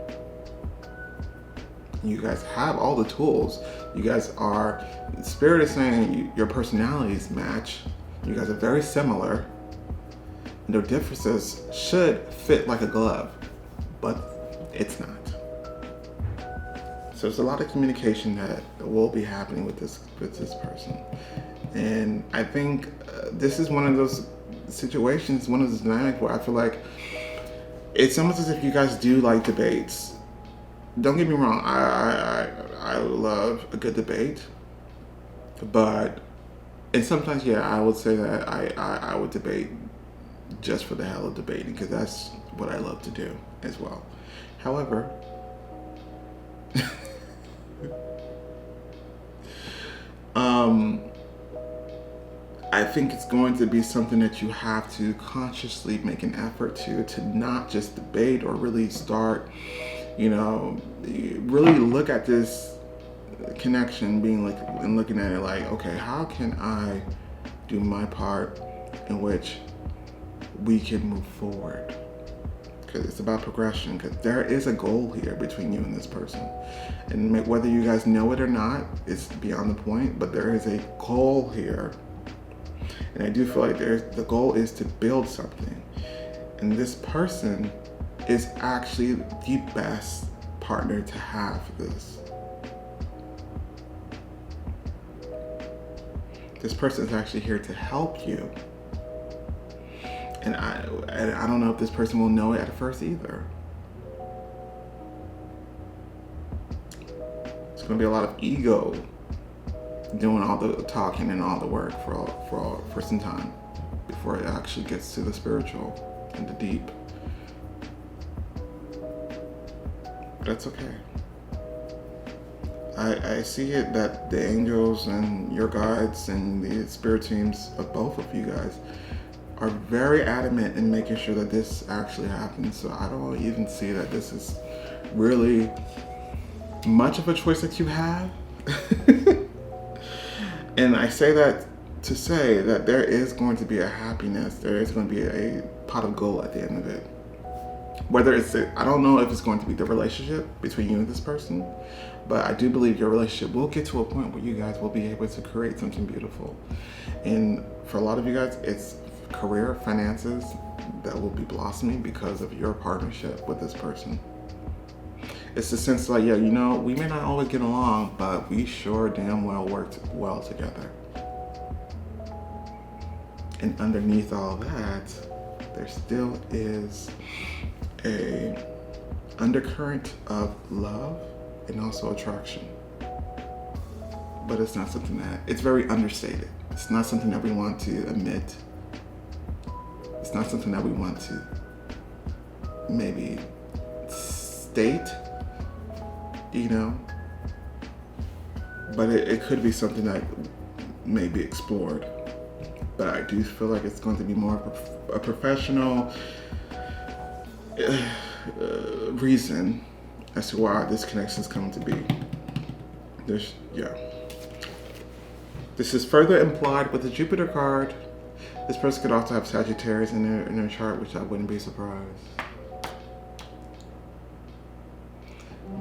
You guys have all the tools. You guys are, Spirit is saying your personalities match. You guys are very similar. No differences should fit like a glove, but it's not. So there's a lot of communication that will be happening with this person. And I think this is one of those situations, one of those dynamics where I feel like it's almost as if you guys do like debates. Don't get me wrong, I love a good debate, and sometimes I would say that I would debate just for the hell of debating, because that's what I love to do as well. However, I think it's going to be something that you have to consciously make an effort to not just debate or really start, really look at this connection and looking at it like, okay, how can I do my part in which we can move forward? because it's about progression, because there is a goal here between you and this person. And whether you guys know it or not, it's beyond the point, but there is a goal here. And I do feel like the goal is to build something. And this person is actually the best partner to have for this. This person is actually here to help you. And I don't know if this person will know it at first either. It's going to be a lot of ego doing all the talking and all the work for some time before it actually gets to the spiritual and the deep. But that's okay. I see it that the angels and your guides and the spirit teams of both of you guys are very adamant in making sure that this actually happens. So I don't even see that this is really much of a choice that you have. And I say that to say that there is going to be a happiness, there is going to be a pot of gold at the end of it. Whether I don't know if it's going to be the relationship between you and this person, but I do believe your relationship will get to a point where you guys will be able to create something beautiful. And for a lot of you guys, it's career, finances that will be blossoming because of your partnership with this person. It's the sense like, yeah, you know, we may not always get along, but we sure damn well worked well together. And underneath all that, there still is a undercurrent of love and also attraction. But it's not something it's very understated. It's not something that we want to admit. It's not something that we want to maybe state, you know, but it could be something that may be explored. But I do feel like it's going to be more a professional reason as to why this connection is coming to be. This is further implied with the Jupiter card. This person could also have Sagittarius in their chart, which I wouldn't be surprised.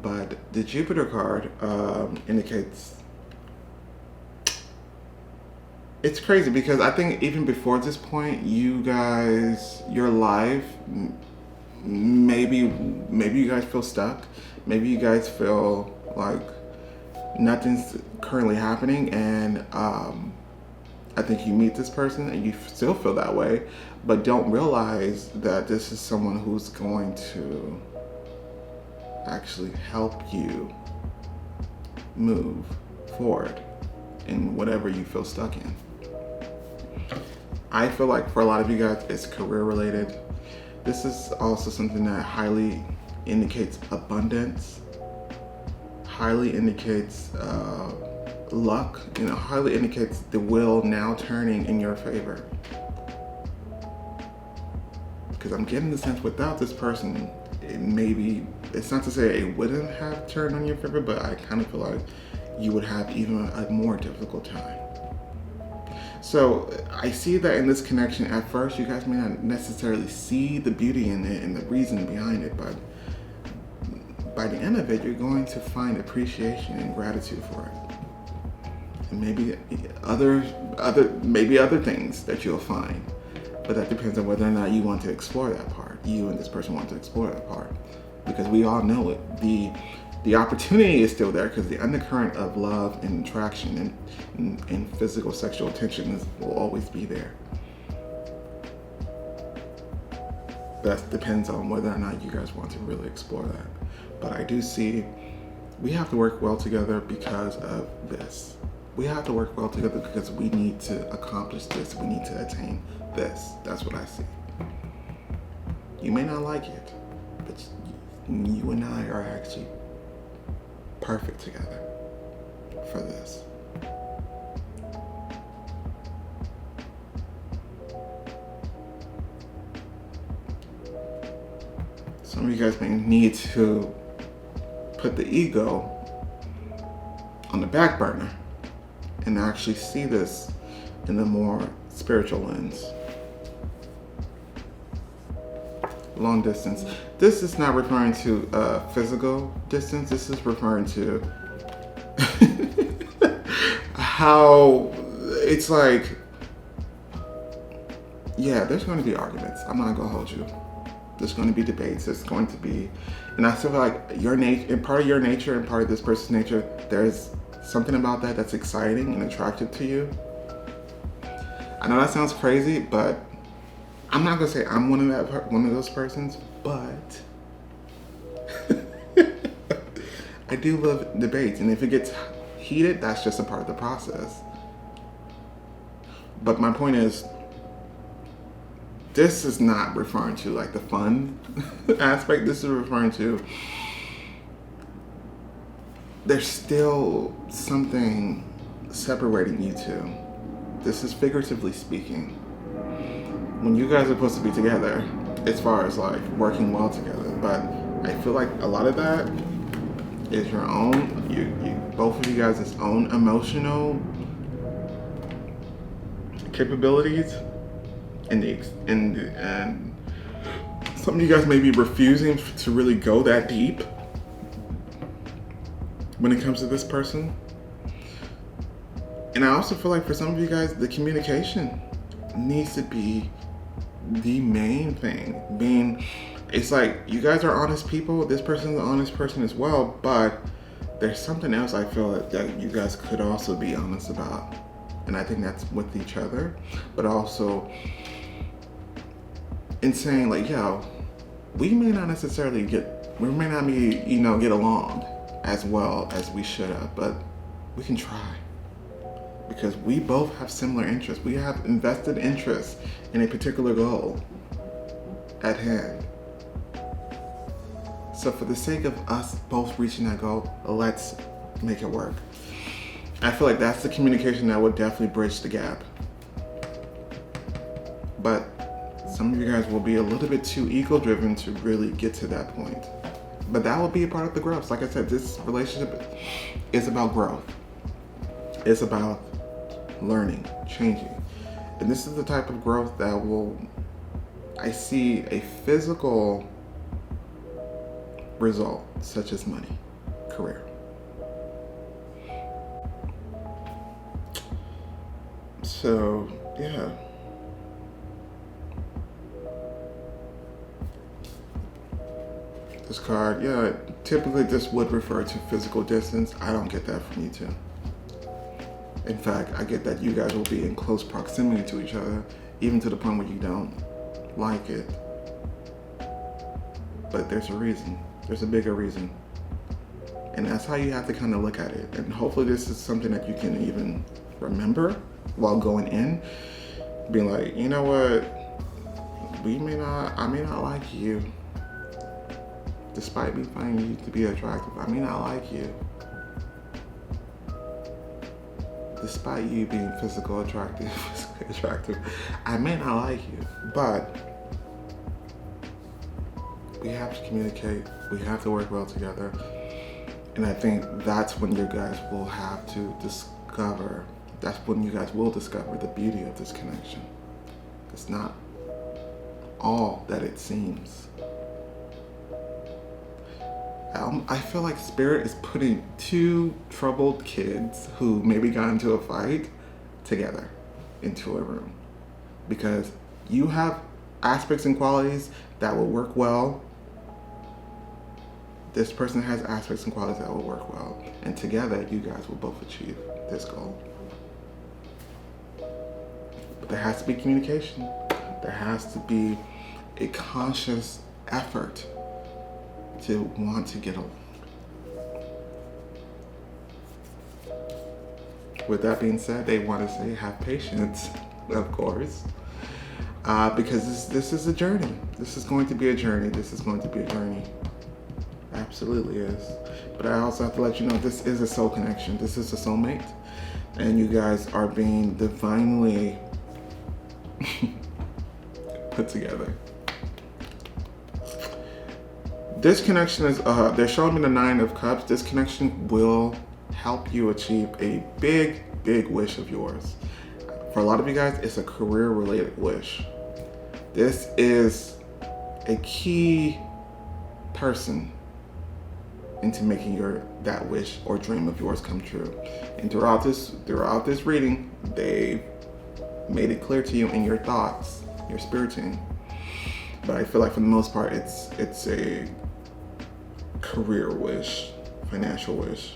But the Jupiter card indicates, it's crazy because I think even before this point, you guys, your life, maybe you guys feel stuck. Maybe you guys feel like nothing's currently happening, and I think you meet this person and you still feel that way, but don't realize that this is someone who's going to actually help you move forward in whatever you feel stuck in. I feel like for a lot of you guys, it's career related. This is also something that highly indicates abundance, highly indicates luck, highly indicates the wheel now turning in your favor. Because I'm getting the sense without this person, it's not to say it wouldn't have turned on your favor, but I kind of feel like you would have even a more difficult time. So I see that in this connection, at first you guys may not necessarily see the beauty in it and the reason behind it, but by the end of it, you're going to find appreciation and gratitude for it. And maybe other things that you'll find, but that depends on whether or not you want to explore that part. You and this person want to explore that part, because we all know it. The opportunity is still there because the undercurrent of love and attraction and physical sexual tension will always be there. That depends on whether or not you guys want to really explore that. But I do see we have to work well together because of this. We have to work well together because we need to accomplish this. We need to attain this. That's what I see. You may not like it, but you and I are actually perfect together for this. Some of you guys may need to put the ego on the back burner and actually see this in a more spiritual lens. long distance. This is not referring to physical distance. This is referring to how it's like, yeah, there's going to be arguments. I'm not going to hold you. There's going to be debates. There's going to be, and I feel like your nature, and part of your nature and part of this person's nature, there's something about that that's exciting and attractive to you. I know that sounds crazy, but I'm not gonna say I'm one of those persons, but I do love debates, and if it gets heated, that's just a part of the process. But my point is, this is not referring to like the fun aspect. This is referring to there's still something separating you two. This is figuratively speaking. When you guys are supposed to be together, as far as like working well together, but I feel like a lot of that is your own, you both of you guys' own emotional capabilities, and some of you guys may be refusing to really go that deep when it comes to this person. And I also feel like for some of you guys, the communication needs to be the main thing. It's like you guys are honest people. This person's an honest person as well, but there's something else I feel that you guys could also be honest about. And I think that's with each other, but also in saying like, yo, we may not be, get along as well as we should have, but we can try. Because we both have similar interests. We have invested interest in a particular goal at hand. So for the sake of us both reaching that goal, let's make it work. I feel like that's the communication that would definitely bridge the gap. But some of you guys will be a little bit too ego-driven to really get to that point. But that will be a part of the growth. Like I said, this relationship is about growth. It's about learning, changing. And this is the type of growth that I see a physical result, such as money, career. So, yeah. This card, yeah, typically this would refer to physical distance. I don't get that from you two. In fact, I get that you guys will be in close proximity to each other, even to the point where you don't like it. But there's a reason. There's a bigger reason. And that's how you have to kind of look at it. And hopefully this is something that you can even remember while going in. Being like, you know what? I may not like you. Despite me finding you to be attractive, I may not like you. Despite you being physically attractive, I may not like you, but we have to communicate. We have to work well together. And I think that's when you guys will have to discover, that's when you guys will discover the beauty of this connection. It's not all that it seems. I feel like Spirit is putting two troubled kids who maybe got into a fight together into a room. Because you have aspects and qualities that will work well. This person has aspects and qualities that will work well. And together, you guys will both achieve this goal. But there has to be communication. There has to be a conscious effort to want to get along. With that being said, they want to say have patience, of course, because this is a journey. This is going to be a journey. This is going to be a journey. Absolutely is. But I also have to let you know this is a soul connection. This is a soulmate, and you guys are being divinely put together. This connection is, they're showing me the 9 of Cups. This connection will help you achieve a big, big wish of yours. For a lot of you guys, it's a career-related wish. This is a key person into making that wish or dream of yours come true. And throughout this reading, they made it clear to you in your thoughts, your spirit team. But I feel like for the most part, it's a career wish, financial wish.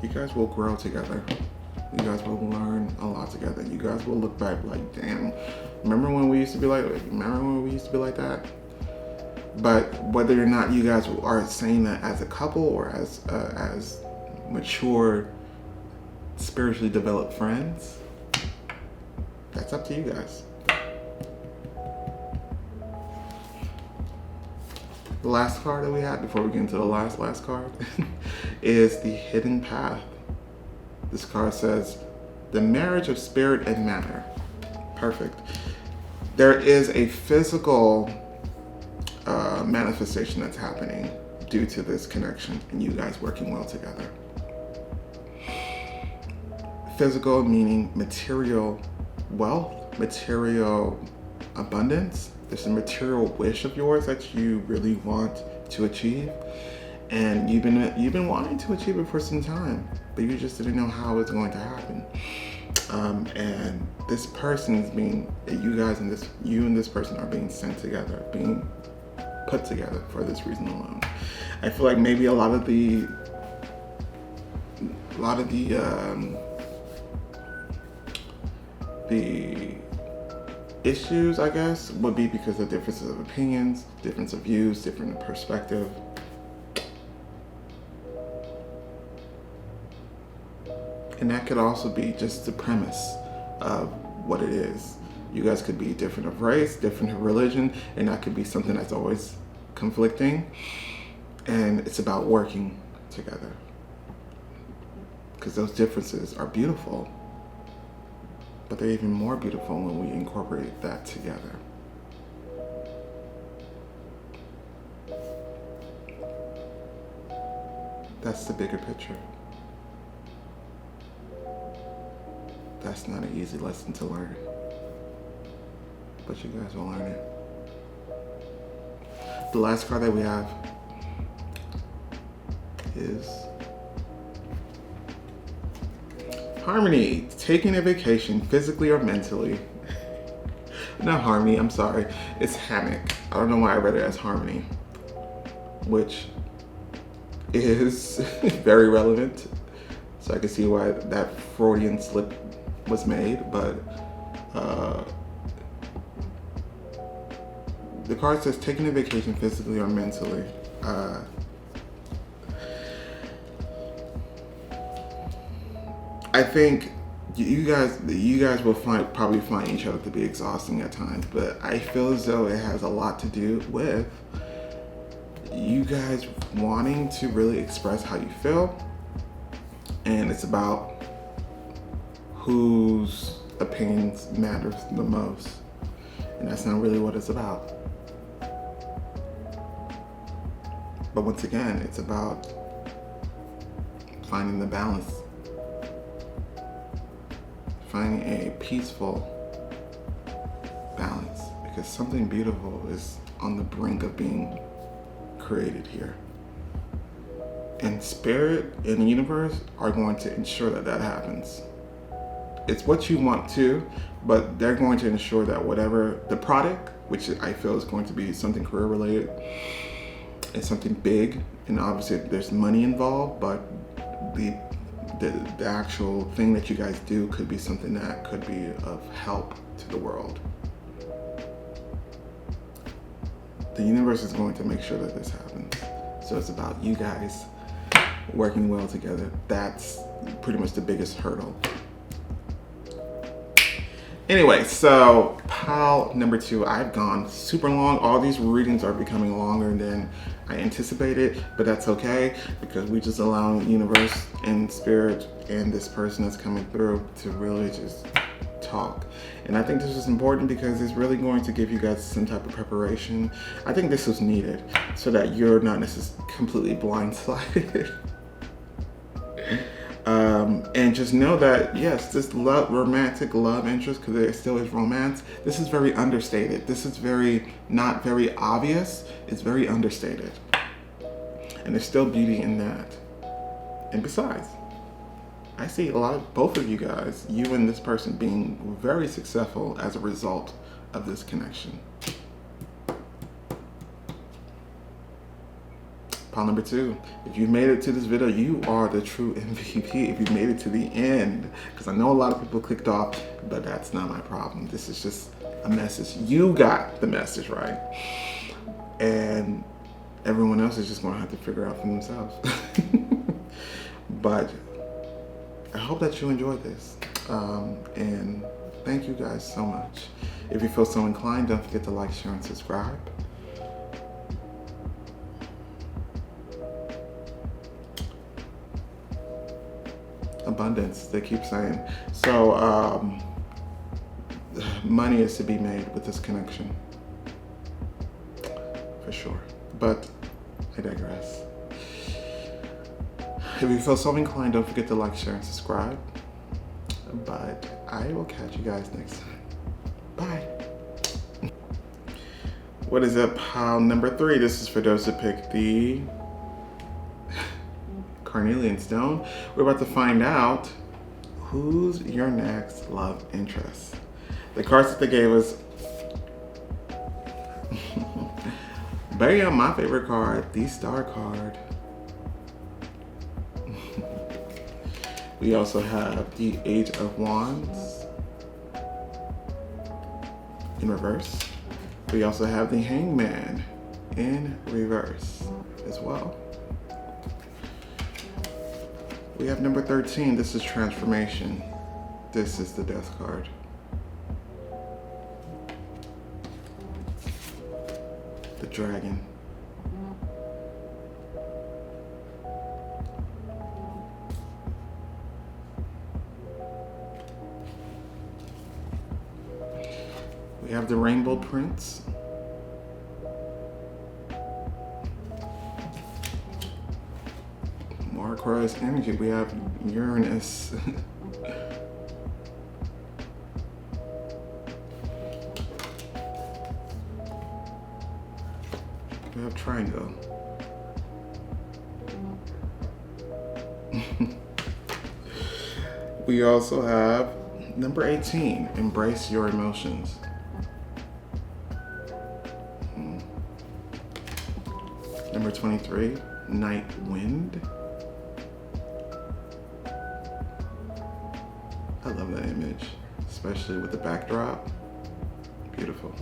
You guys will grow together. You guys will learn a lot together. You guys will look back like, damn, remember when we used to be like that? But whether or not you guys are saying that as a couple or as mature, spiritually developed friends, that's up to you guys. The last card that we had before we get into the last card is the Hidden Path. This card says, the marriage of spirit and matter. Perfect. There is a physical manifestation that's happening due to this connection and you guys working well together. Physical meaning material wealth, material abundance. There's a material wish of yours that you really want to achieve, and you've been wanting to achieve it for some time, but you just didn't know how it's going to happen. And this person is being, you and this person are being sent together, being put together for this reason alone. I feel like maybe a lot of the issues, I guess, would be because of differences of opinions, difference of views, different perspective. And that could also be just the premise of what it is. You guys could be different of race, different of religion, and that could be something that's always conflicting. And it's about working together. Because those differences are beautiful. But they're even more beautiful when we incorporate that together. That's the bigger picture. That's not an easy lesson to learn. But you guys will learn it. The last card that we have is Harmony, taking a vacation physically or mentally. Not harmony, I'm sorry. It's hammock. I don't know why I read it as harmony, which is very relevant. So I can see why that Freudian slip was made, but the card says taking a vacation physically or mentally. I think you guys will probably find each other to be exhausting at times, but I feel as though it has a lot to do with you guys wanting to really express how you feel, and it's about whose opinions matters the most, and that's not really what it's about. But once again, it's about finding the balance. Finding a peaceful balance, because something beautiful is on the brink of being created here. And spirit and the universe are going to ensure that that happens. It's what you want to, but they're going to ensure that whatever the product, which I feel is going to be something career related, is something big, and obviously there's money involved, but the actual thing that you guys do could be something that could be of help to the world. The universe is going to make sure that this happens. So it's about you guys working well together. That's pretty much the biggest hurdle. Anyway, so pile number 2, I've gone super long. All these readings are becoming longer than I anticipated, but that's okay, because we just allow the universe and spirit and this person that's coming through to really just talk. And I think this is important because it's really going to give you guys some type of preparation. I think this was needed so that you're not necessarily completely blindsided. And just know that, yes, this romantic love interest, because there still is romance, this is very understated. This is not very obvious. It's very understated. And there's still beauty in that. And besides, I see a lot of both of you guys, you and this person, being very successful as a result of this connection. Pile number 2, if you made it to this video, you are the true MVP. If you made it to the end, because I know a lot of people clicked off, but that's not my problem. This is just a message. You got the message, right? And everyone else is just going to have to figure out for themselves. But I hope that you enjoyed this. And thank you guys so much. If you feel so inclined, don't forget to like, share, and subscribe. Abundance, they keep saying. So money is to be made with this connection, for sure. But I digress. If you feel so inclined, don't forget to like, share, and subscribe. But I will catch you guys next time. Bye. What is up, pile number 3? This is for those that picked the Carnelian stone. We're about to find out who's your next love interest. The cards that they gave us. Bam, my favorite card, the star card. We also have the Eight of Wands in reverse. We also have the Hangman in reverse as well. We have number 13. This is transformation. This is the Death card. The Dragon. We have the Rainbow Prince. More Aquarius energy. We have Uranus. We have Triangle. We also have number 18, Embrace Your Emotions. Number 23, Night Wind. I love that image, especially with the backdrop. Beautiful.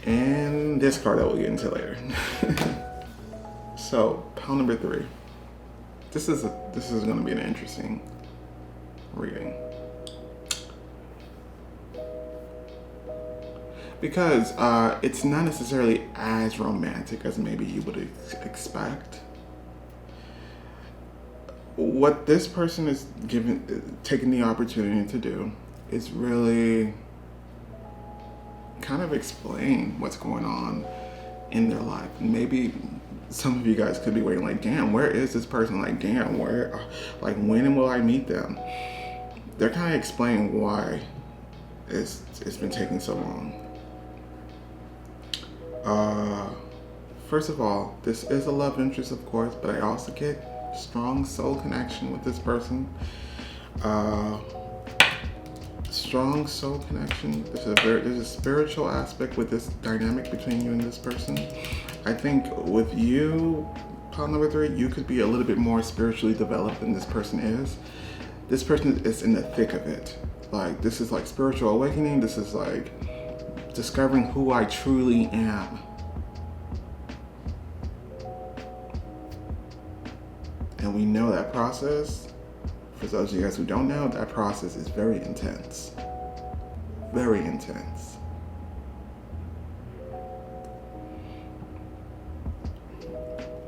And this card that we'll get into later. So, pile number 3. This is going to be an interesting reading. Because it's not necessarily as romantic as maybe you would expect. What this person is taking the opportunity to do is really kind of explain what's going on in their life. Maybe some of you guys could be waiting like, damn, where is this person? Like, damn, when will I meet them? They're kind of explaining why it's been taking so long. First of all, this is a love interest, of course, but I also get strong soul connection with this person. Strong soul connection. There's a spiritual aspect with this dynamic between you and this person. I think with you, pile number 3, you could be a little bit more spiritually developed than this person is. This person is in the thick of it. Like, this is like spiritual awakening. This is like discovering who I truly am. And we know that process, for those of you guys who don't know, that process is very intense. Very intense.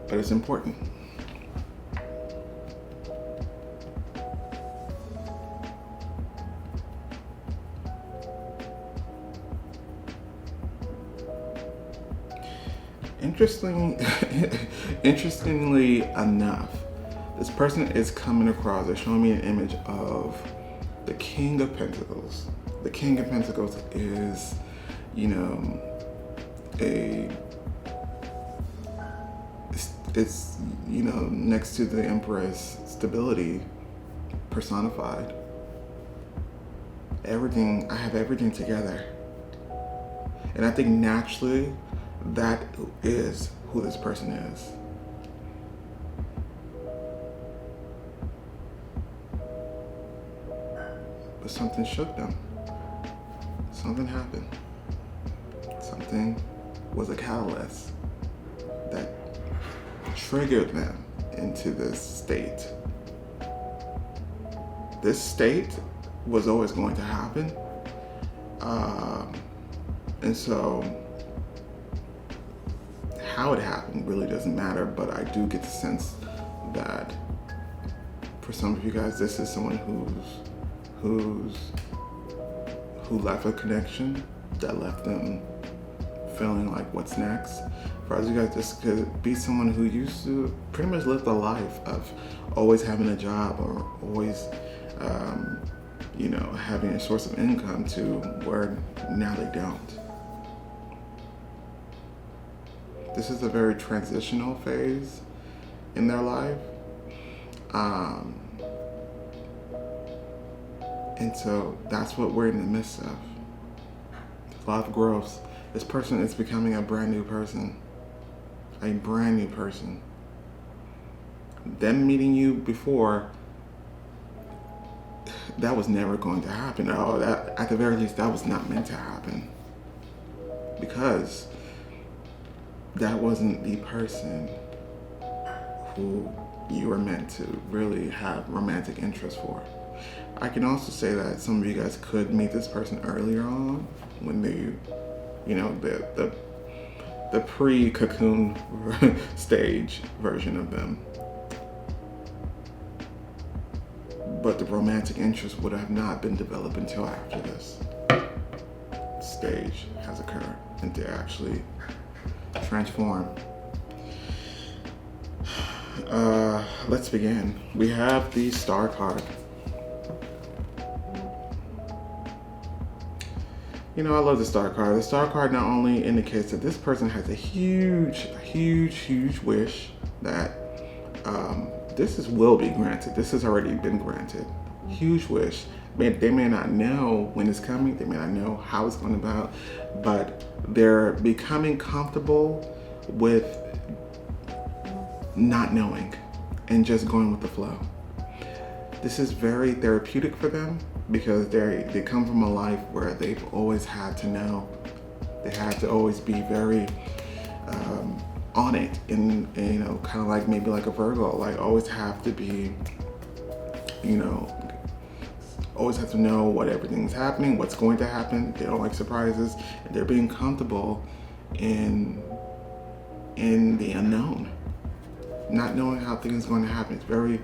But it's important. Interestingly enough, This person is coming across, they're showing me an image of the King of Pentacles. The King of Pentacles is, you know, it's you know, next to the Empress, stability personified. Everything, I have everything together. And I think naturally that is who this person is. But something shook them. Something happened. Something was a catalyst that triggered them into this state. This state was always going to happen. And so how it happened really doesn't matter, but I do get the sense that for some of you guys, this is someone who left a connection that left them feeling like, what's next? For others of you guys, this could be someone who used to pretty much live the life of always having a job or always, you know, having a source of income to where now they don't. This is a very transitional phase in their life. And so that's what we're in the midst of. A lot of growth. This person is becoming a brand new person. A brand new person. Them meeting you before, that was never going to happen. Oh, that, at the very least, that was not meant to happen. Because that wasn't the person who you were meant to really have romantic interest for. I can also say that some of you guys could meet this person earlier on when they, you know, the pre-cocoon stage version of them. But the romantic interest would have not been developed until after this stage has occurred and to actually transform. Let's begin. We have the Star card. You know, I love the Star card. The Star card not only indicates that this person has a huge wish that this will be granted. This has already been granted. Huge wish. They may not know when it's coming. They may not know how it's going about, but they're becoming comfortable with not knowing and just going with the flow. This is very therapeutic for them because they come from a life where they've always had to know. They had to always be very on it, and you know, kind of like maybe like a Virgo, like always have to be, you know, always have to know what everything's happening, what's going to happen. They don't like surprises, and they're being comfortable in the unknown, not knowing how things are going to happen. It's very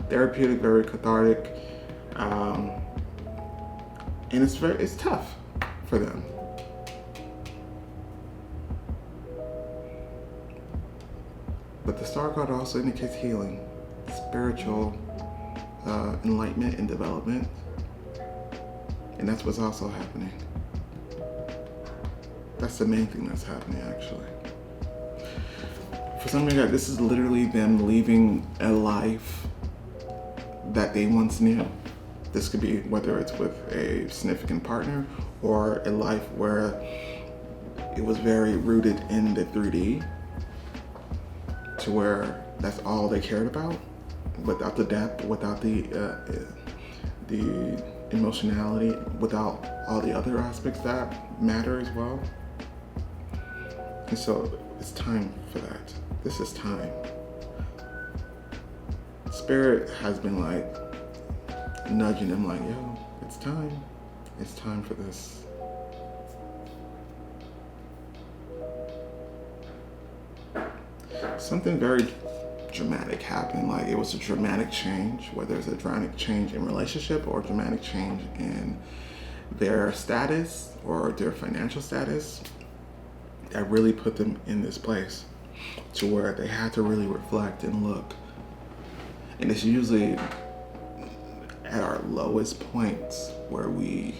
therapeutic, very cathartic, and it's tough for them. But the Star card also indicates healing, spiritual enlightenment and development. And that's what's also happening. That's the main thing that's happening, actually. For some of you guys, this is literally them leaving a life that they once knew. This could be whether it's with a significant partner or a life where it was very rooted in the 3D, to where that's all they cared about, without the depth, without the emotionality, without all the other aspects that matter as well. And so it's time for that. This is time. Spirit has been like nudging them like, yo, it's time. It's time for this. Something very dramatic happened. Like it was a dramatic change, whether it's a dramatic change in relationship or a dramatic change in their status or their financial status, that really put them in this place to where they had to really reflect and look And it's usually at our lowest points where we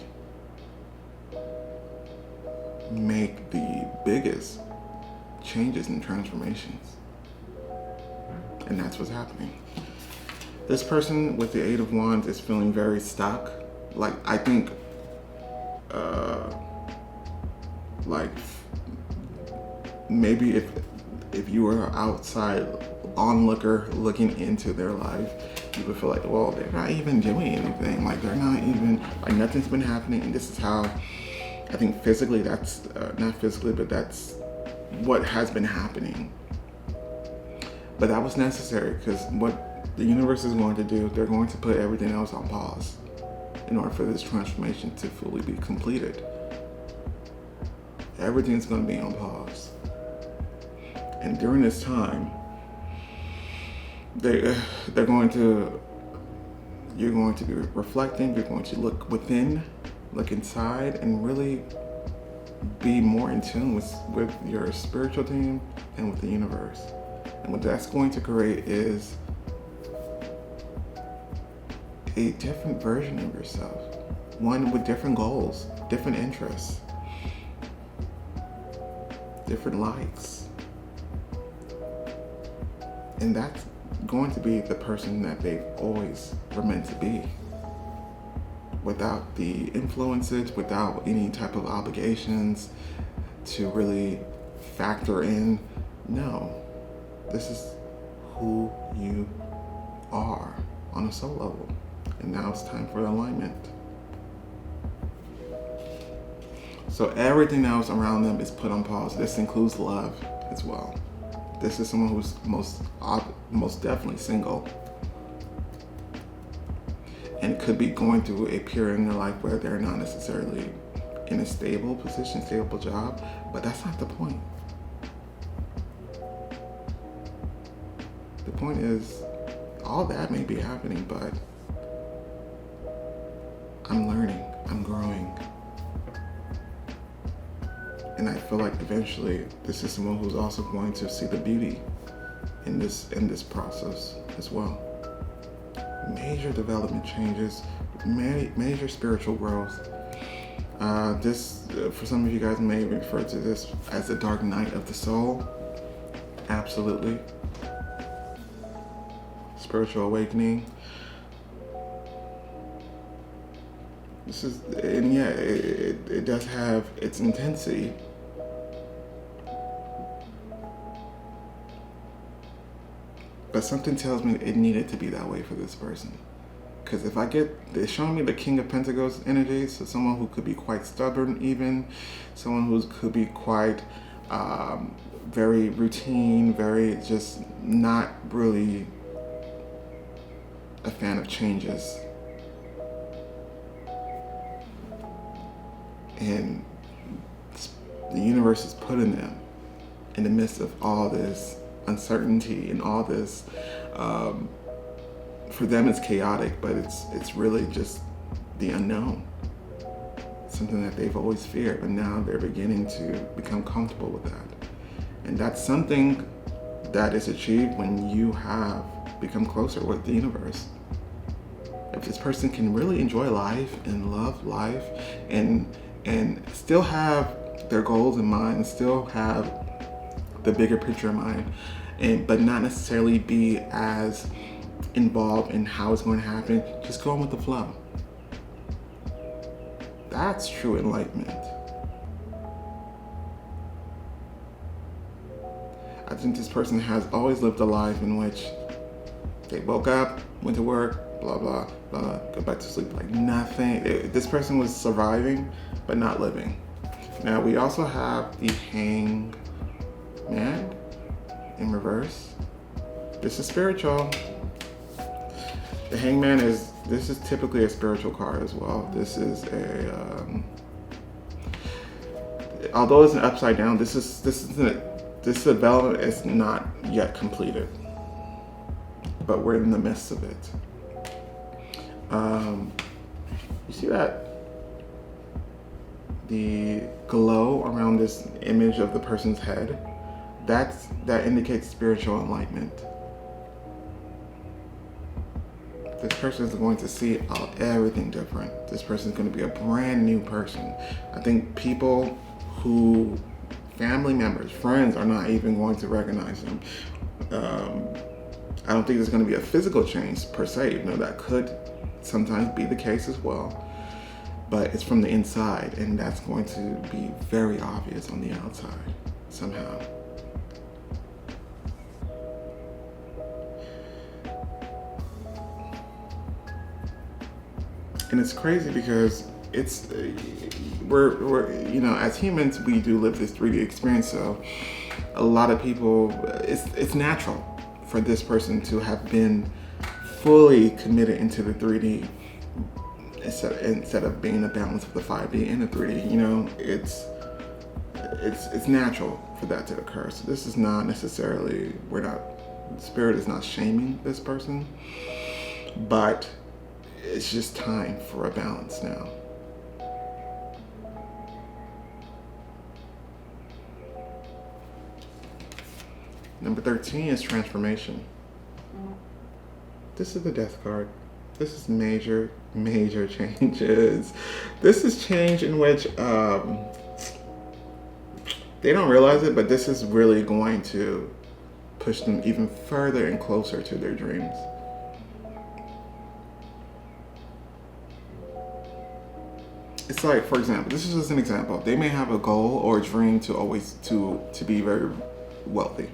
make the biggest changes and transformations. And that's what's happening. This person with the Eight of Wands is feeling very stuck. Like, I think, like, maybe if you were outside onlooker looking into their life, you would feel like, well, they're not even doing anything. Like, they're not even, like, nothing's been happening. And this is how, I think physically, that's, not physically, but that's what has been happening. But that was necessary, because what the universe is going to do, they're going to put everything else on pause in order for this transformation to fully be completed. Everything's going to be on pause. And during this time, you're going to be reflecting, you're going to look within, look inside, and really be more in tune with your spiritual team and with the universe. And what that's going to create is a different version of yourself, one with different goals, different interests, different likes. And that's going to be the person that they always were meant to be, without the influences, without any type of obligations to really factor in. No, this is who you are on a soul level. And now it's time for alignment. So everything else around them is put on pause. This includes love as well. This is someone who's most definitely single, and could be going through a period in their life where they're not necessarily in a stable position, stable job, but that's not the point. The point is, all that may be happening, but I'm learning, I'm growing. And I feel like eventually this is someone who's also going to see the beauty in this process as well. Major development changes, major spiritual growth. This, for some of you guys, may refer to this as the dark night of the soul. Absolutely. Spiritual awakening. This is, and yeah, it does have its intensity. But something tells me it needed to be that way for this person. Because if they're showing me the King of Pentacles energy, so someone who could be quite stubborn even, someone who could be quite very routine, very just not really a fan of changes. And the universe is putting them in the midst of all this uncertainty and all this, for them it's chaotic, but it's really just the unknown. Something that they've always feared, but now they're beginning to become comfortable with that. And that's something that is achieved when you have become closer with the universe. If this person can really enjoy life and love life and still have their goals in mind, still have the bigger picture in mind, but not necessarily be as involved in how it's going to happen, just going with the flow. That's true enlightenment. I think this person has always lived a life in which they woke up, went to work, blah, blah, blah, go back to sleep like nothing. This person was surviving, but not living. Now, we also have the Hangman in reverse. This is spiritual. The Hangman this is typically a spiritual card as well. This is although it's an upside down, this development is not yet completed, but we're in the midst of it. You see that? The glow around this image of the person's head, that indicates spiritual enlightenment. This person is going to see everything different. This person is going to be a brand new person. I think people who, family members, friends, are not even going to recognize them. I don't think there's going to be a physical change per se. That could sometimes be the case as well. But it's from the inside, and that's going to be very obvious on the outside somehow. And it's crazy because we're as humans, we do live this 3D experience. So a lot of people, it's natural for this person to have been fully committed into the 3D instead of being a balance of the 5D and the 3D. It's natural for that to occur. So this is not necessarily, Spirit is not shaming this person, but it's just time for a balance now. Number 13 is transformation. This is the Death card. This is major changes. This is change in which they don't realize it, but this is really going to push them even further and closer to their dreams. It's like, for example, this is just an example. They may have a goal or a dream to be very wealthy.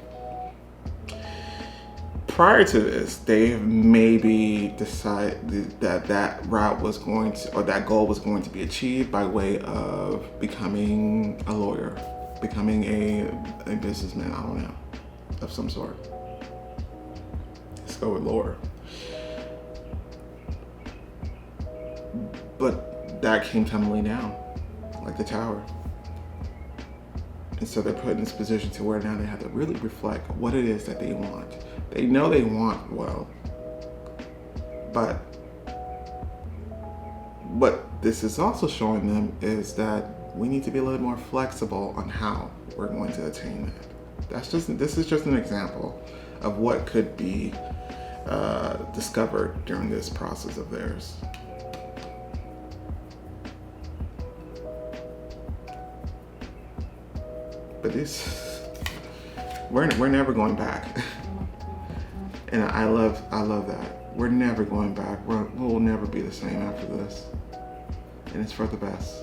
Prior to this, they maybe decided that route was going to, or that goal was going to be achieved by way of becoming a lawyer, becoming a businessman, I don't know, of some sort. Let's go with lawyer. But that came tumbling down, like the tower. And so they're put in this position to where now they have to really reflect what it is that they want. They know they want wealth, but what this is also showing them is that we need to be a little more flexible on how we're going to attain that. This is just an example of what could be discovered during this process of theirs. But we're never going back. And I love that. We're never going back. We'll never be the same after this. And it's for the best.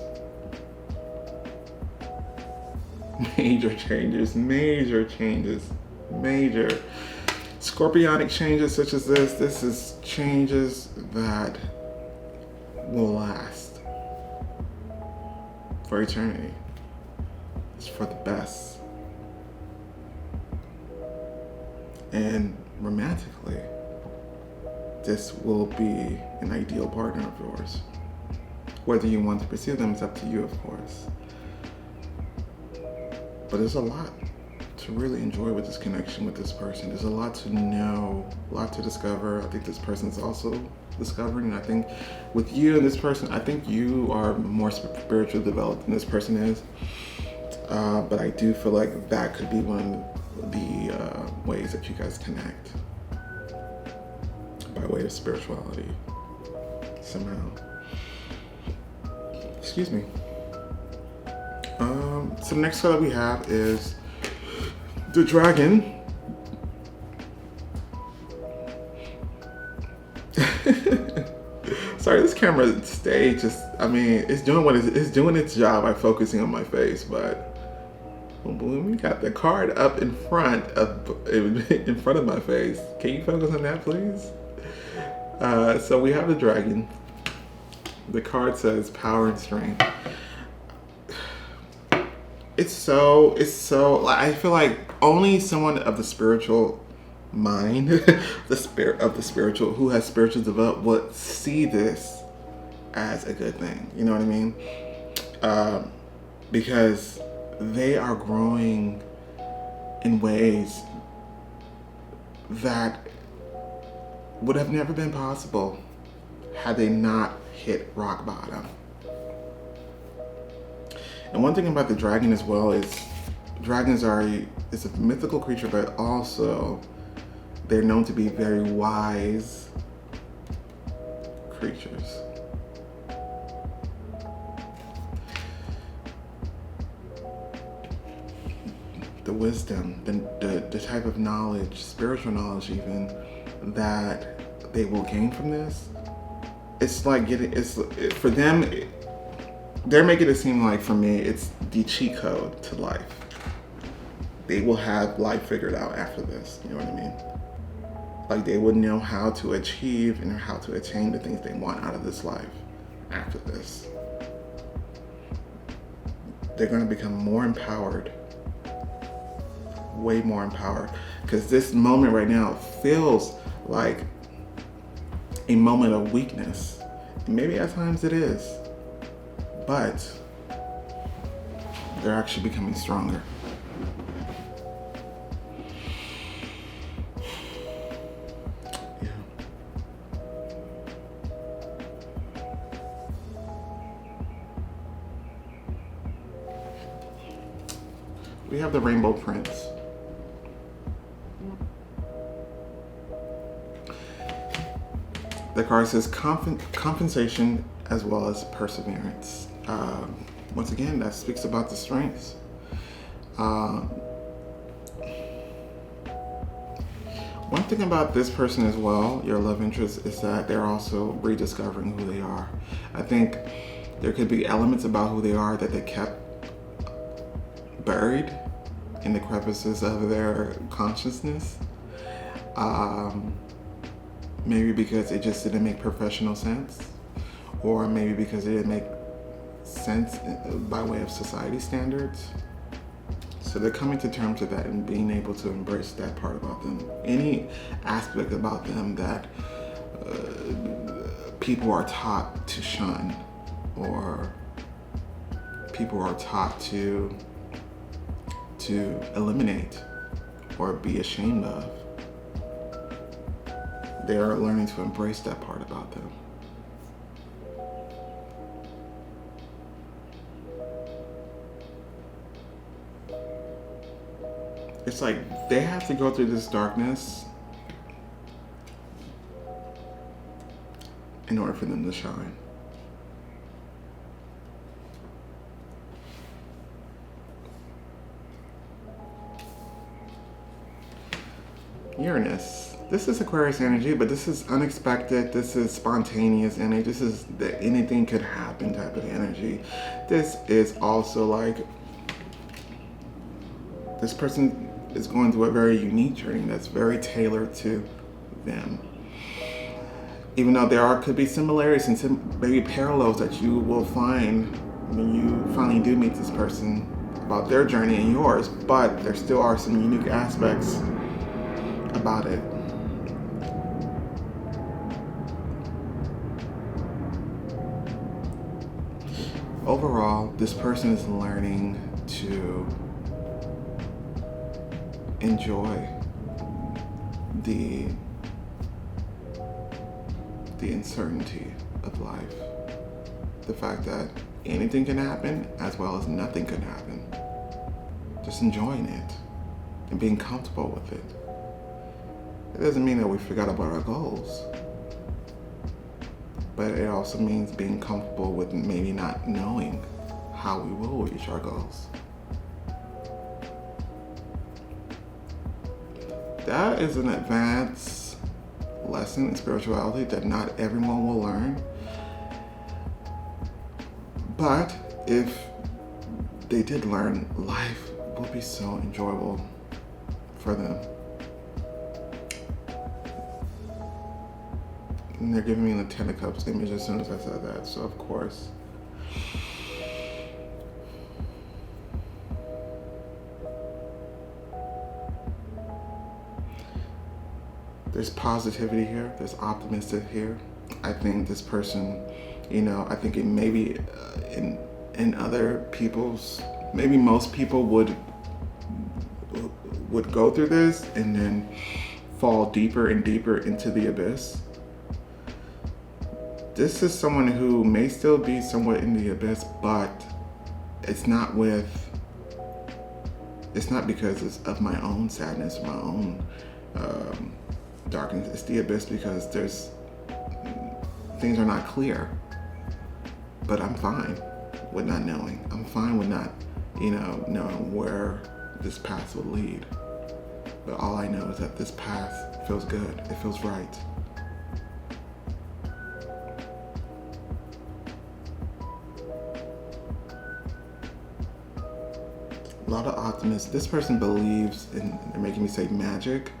Major changes, major scorpionic changes such as this. This is changes that will last for eternity. It's for the best. And romantically, this will be an ideal partner of yours. Whether you want to pursue them is up to you, of course. But there's a lot to really enjoy with this connection with this person. There's a lot to know, a lot to discover. I think this person's also discovering. And I think with you and this person, I think you are more spiritually developed than this person is. But I do feel like that could be one of the ways that you guys connect, by way of spirituality, somehow. Excuse me. So the next color we have is the dragon. Sorry, this camera stage it's doing its job by focusing on my face, but we got the card up in front of my face. Can you focus on that, please? So we have the dragon. The card says power and strength. It's so I feel like only someone of the spiritual mind, the spirit of the spiritual, who has spiritual development, would see this as a good thing. You know what I mean? Because they are growing in ways that would have never been possible had they not hit rock bottom. And one thing about the dragon as well is dragons is a mythical creature, but also they're known to be very wise creatures. The wisdom, the type of knowledge, spiritual knowledge even, that they will gain from this, it's like for them, they're making it seem like, for me, it's the cheat code to life. They will have life figured out after this, you know what I mean? Like, they would know how to achieve and how to attain the things they want out of this life after this. They're going to become more empowered, way more empowered, because this moment right now feels like a moment of weakness. Maybe at times it is, but they're actually becoming stronger. We have the Rainbow Prince. The card says compensation as well as perseverance. Once again, that speaks about the strengths. One thing about this person as well, your love interest, is that they're also rediscovering who they are. I think there could be elements about who they are that they kept buried in the crevices of their consciousness. Maybe because it just didn't make professional sense, or maybe because it didn't make sense by way of society standards. So they're coming to terms with that and being able to embrace that part about them. Any aspect about them that people are taught to shun, or people are taught to eliminate or be ashamed of. They are learning to embrace that part about them. It's like they have to go through this darkness in order for them to shine. Uranus. This is Aquarius energy, but this is unexpected. This is spontaneous energy. This is the anything could happen type of energy. This is also like, this person is going through a very unique journey that's very tailored to them. Even though there could be similarities and maybe parallels that you will find when you finally do meet this person about their journey and yours, but there still are some unique aspects about it. Overall, this person is learning to enjoy the uncertainty of life. The fact that anything can happen as well as nothing can happen. Just enjoying it and being comfortable with it. It doesn't mean that we forgot about our goals, but it also means being comfortable with maybe not knowing how we will reach our goals. That is an advanced lesson in spirituality that not everyone will learn. But if they did learn, life will be so enjoyable for them. And they're giving me the Ten of Cups image as soon as I said that, so of course. There's positivity here, there's optimism here. I think this person, I think it maybe in other people's, maybe most people would go through this and then fall deeper and deeper into the abyss. This is someone who may still be somewhat in the abyss, but it's not because it's of my own sadness, my own darkness. It's the abyss because there's things are not clear. But I'm fine with not knowing. I'm fine with not, knowing where this path will lead. But all I know is that this path feels good. It feels right. A lot of optimists. This person believes in, they're making me say magic.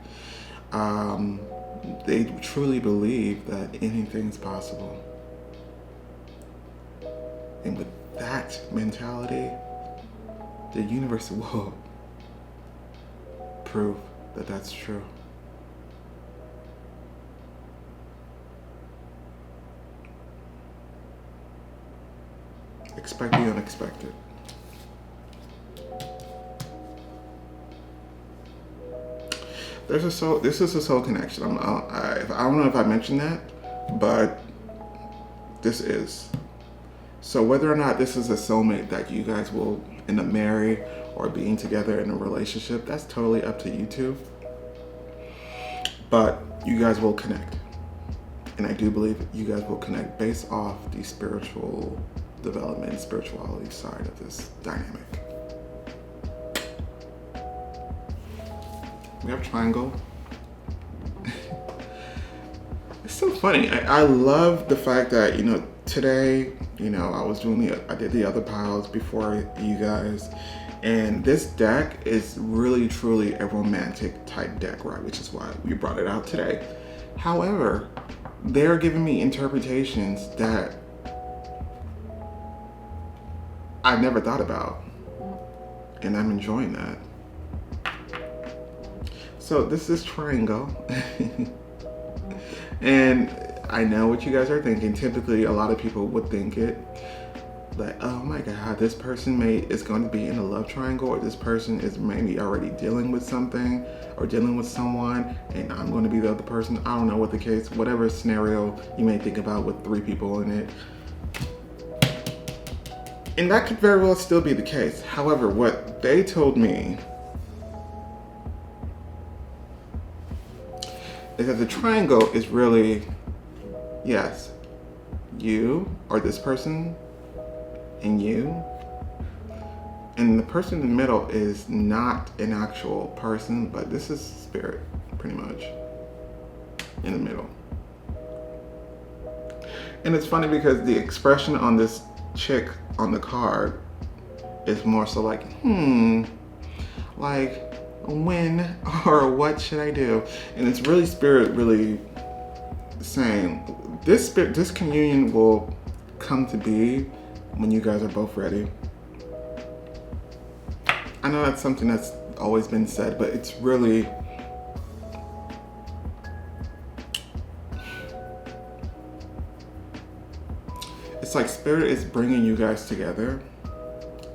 They truly believe that anything's possible. And with that mentality, the universe will prove that that's true. Expect the unexpected. This is a soul connection. I don't know if I mentioned that, but this is. So whether or not this is a soulmate that you guys will end up marry or being together in a relationship, that's totally up to you two. But you guys will connect. And I do believe you guys will connect based off the spiritual development, spirituality side of this dynamic. We have triangle. It's so funny. I love the fact that, today, I did the other piles before you guys. And this deck is really, truly a romantic type deck, right? Which is why we brought it out today. However, they're giving me interpretations that I've never thought about. And I'm enjoying that. So this is triangle. And I know what you guys are thinking. Typically, a lot of people would think it like, oh my God, this person is going to be in a love triangle, or this person is maybe already dealing with something or dealing with someone, and I'm going to be the other person. I don't know what the case, whatever scenario you may think about with 3 people in it. And that could very well still be the case. However, what they told me is that the triangle is really, yes, you or this person and you. And the person in the middle is not an actual person, but this is spirit, pretty much, in the middle. And it's funny because the expression on this chick on the card is more so like, like, when or what should I do? And it's really spirit really saying this communion will come to be when you guys are both ready. I know that's something that's always been said, but it's really, it's like spirit is bringing you guys together.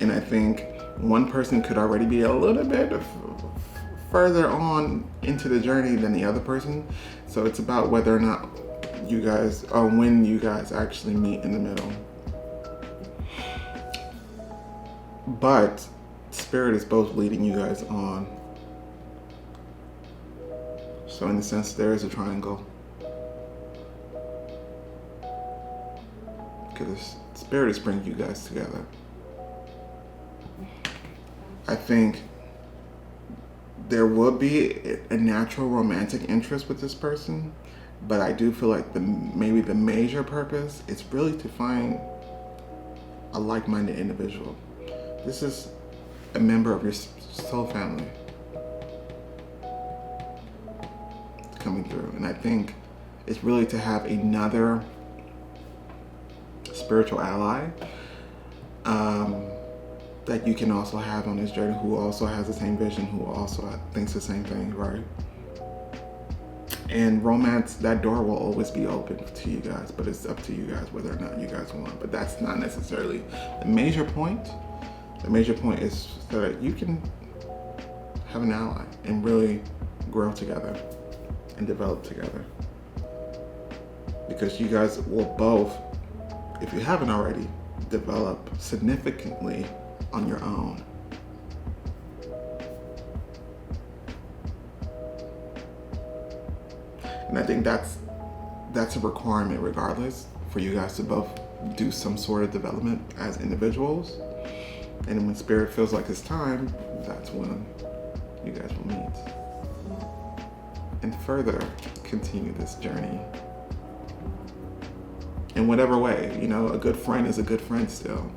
And I think one person could already be a little bit further on into the journey than the other person. So it's about whether or not you guys, or when you guys actually meet in the middle. But spirit is both leading you guys on. So in the sense, there is a triangle. Because spirit is bringing you guys together. I think there will be a natural romantic interest with this person, but I do feel like maybe the major purpose is really to find a like-minded individual. This is a member of your soul family coming through, and I think it's really to have another spiritual ally that you can also have on this journey, who also has the same vision, who also thinks the same thing, right? And romance, that door will always be open to you guys, but it's up to you guys whether or not you guys want. But that's not necessarily the major point. The major point is so that you can have an ally and really grow together and develop together. Because you guys will both, if you haven't already, develop significantly on your own. And I think that's a requirement regardless. for you guys to both do some sort of development as individuals. And when spirit feels like it's time, that's when you guys will meet and further continue this journey. In whatever way, you know, a good friend is a good friend still.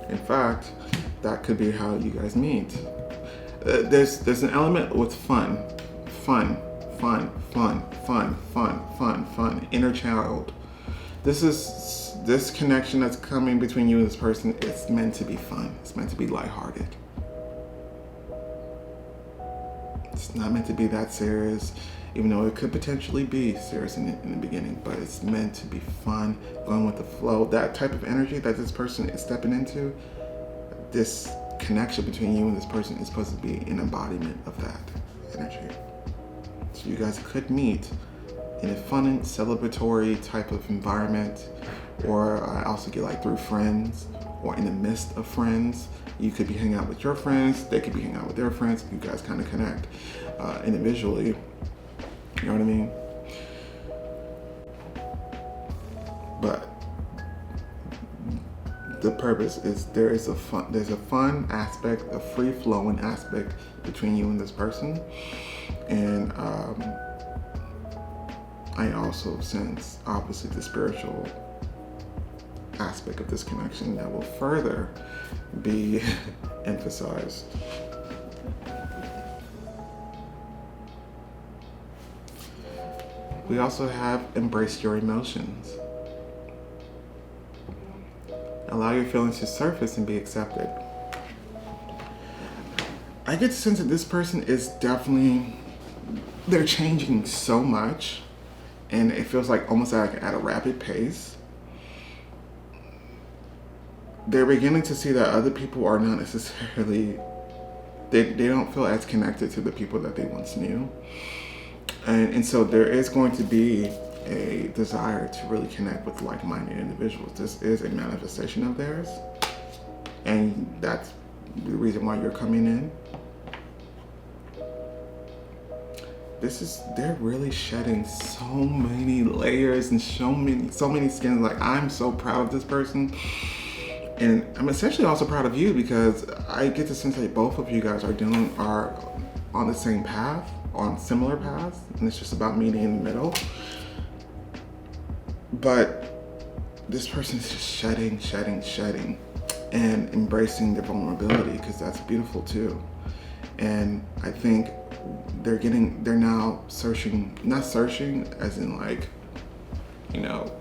In fact, that could be how you guys meet. There's an element with fun, inner child. This connection that's coming between you and this person, it's meant to be fun. It's meant to be lighthearted. It's not meant to be that serious, even though it could potentially be serious in the beginning, but it's meant to be fun, going with the flow. That type of energy that this person is stepping into, this connection between you and this person is supposed to be an embodiment of that energy. So you guys could meet in a fun and celebratory type of environment, or I also get like through friends, or in the midst of friends. You could be hanging out with your friends, they could be hanging out with their friends, you guys kind of connect individually, you know what I mean? But the purpose is there's a fun aspect, a free-flowing aspect between you and this person. And I also sense, obviously, the spiritual aspect of this connection that will further be emphasized. We also have embraced your emotions. Allow your feelings to surface and be accepted. I get the sense that this person is definitely, they're changing so much, and it feels like almost like at a rapid pace. They're beginning to see that other people are not necessarily, they don't feel as connected to the people that they once knew. And so there is going to be a desire to really connect with like-minded individuals. This is a manifestation of theirs, and that's the reason why you're coming in. They're really shedding so many layers and so many skins. Like, I'm so proud of this person, and I'm essentially also proud of you, because I get the sense that both of you guys are on the same path, on similar paths, and it's just about meeting in the middle. But this person is just shedding, and embracing their vulnerability, because that's beautiful too. And I think they're now searching, not searching as in like, you know,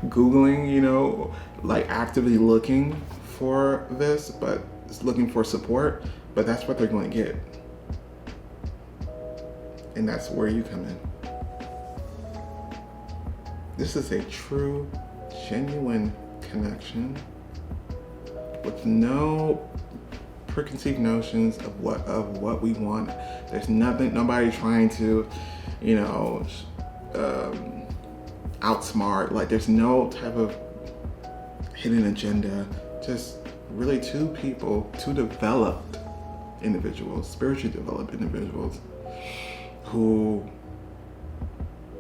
Googling, you know, like actively looking for this, but it's looking for support, but that's what they're going to get. And that's where you come in. This is a true, genuine connection with no preconceived notions of what we want. There's nobody trying to, you know, outsmart. Like, there's no type of hidden agenda. Just really two developed individuals, spiritually developed individuals, who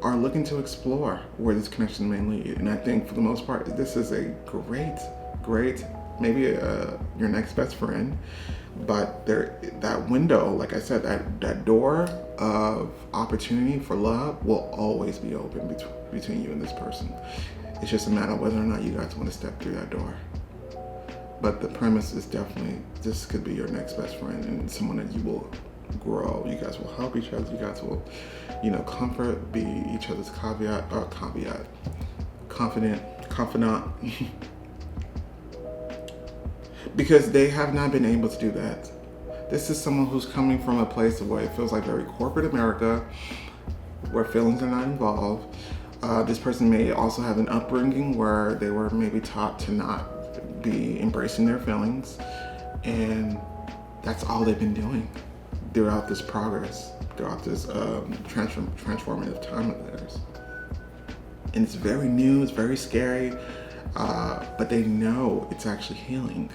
are looking to explore where this connection may lead. And I think for the most part, this is a great, maybe your next best friend, but that window, like I said, that door of opportunity for love will always be open between you and this person. It's just a matter of whether or not you guys want to step through that door. But the premise is definitely, this could be your next best friend, and someone that you will grow. You guys will help each other. You guys will, you know, comfort, be each other's confidant, because they have not been able to do that. This is someone who's coming from a place where it feels like very corporate America, where feelings are not involved. This person may also have an upbringing where they were maybe taught to not be embracing their feelings, and that's all they've been doing throughout this progress, throughout this transformative time of theirs. And it's very new, it's very scary, but they know it's actually healing.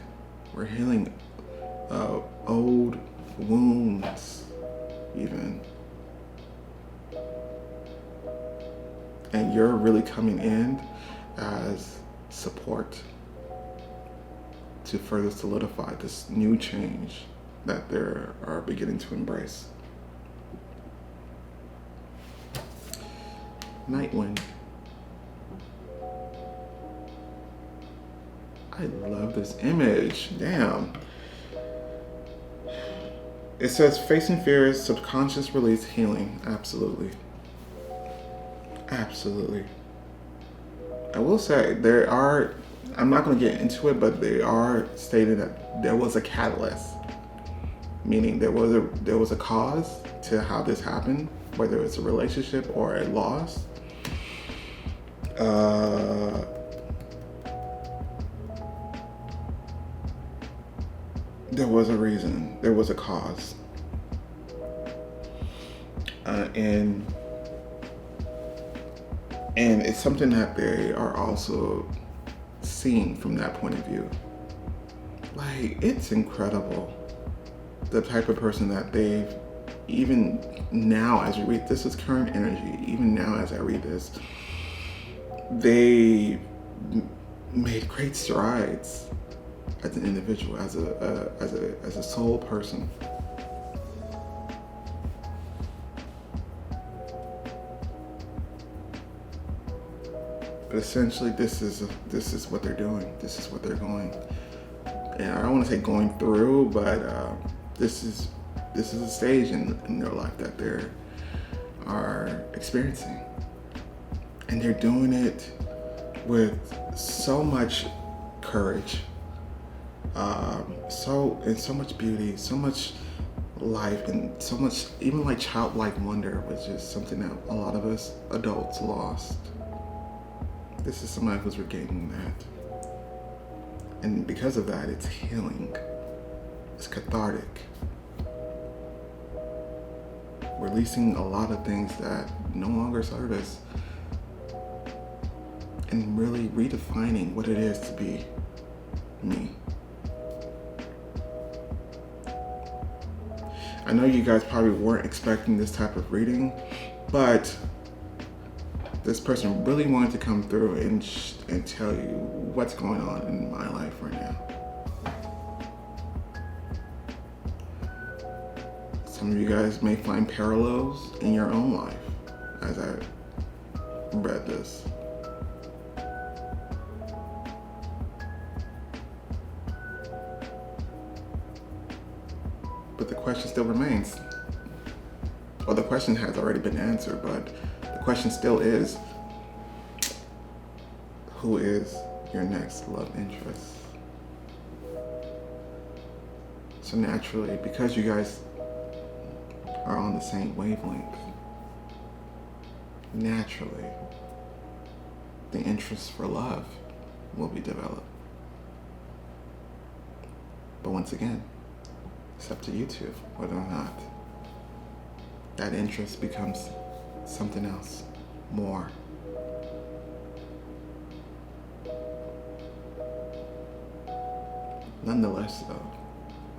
We're healing old wounds, even. And you're really coming in as support to further solidify this new change that they are beginning to embrace. Nightwind. I love this image. Damn. It says facing fears, subconscious release, healing. Absolutely. Absolutely. I will say I'm not going to get into it, but they are stating that there was a catalyst, meaning there was a cause to how this happened, whether it's a relationship or a loss. There was a reason, there was a cause. And it's something that they are also seeing from that point of view. Like, it's incredible the type of person that they've, even now as we read, this is current energy, even now as I read this, they made great strides as an individual, as a soul person. But essentially, this is what they're doing. This is what they're going. And I don't want to say going through, but this is a stage in their life that they are experiencing, and they're doing it with so much courage, so much beauty, so much life, and so much even like childlike wonder, which is something that a lot of us adults lost. This is somebody who's regaining that. And because of that, it's healing. It's cathartic. Releasing a lot of things that no longer serve us. And really redefining what it is to be me. I know you guys probably weren't expecting this type of reading, but this person really wanted to come through and tell you what's going on in my life right now. Some of you guys may find parallels in your own life as I read this. But the question still remains. Or the question has already been answered, but the question still is, who is your next love interest? So naturally, because you guys are on the same wavelength, naturally, the interest for love will be developed. But once again, it's up to you two, whether or not that interest becomes something else, more. Nonetheless, though,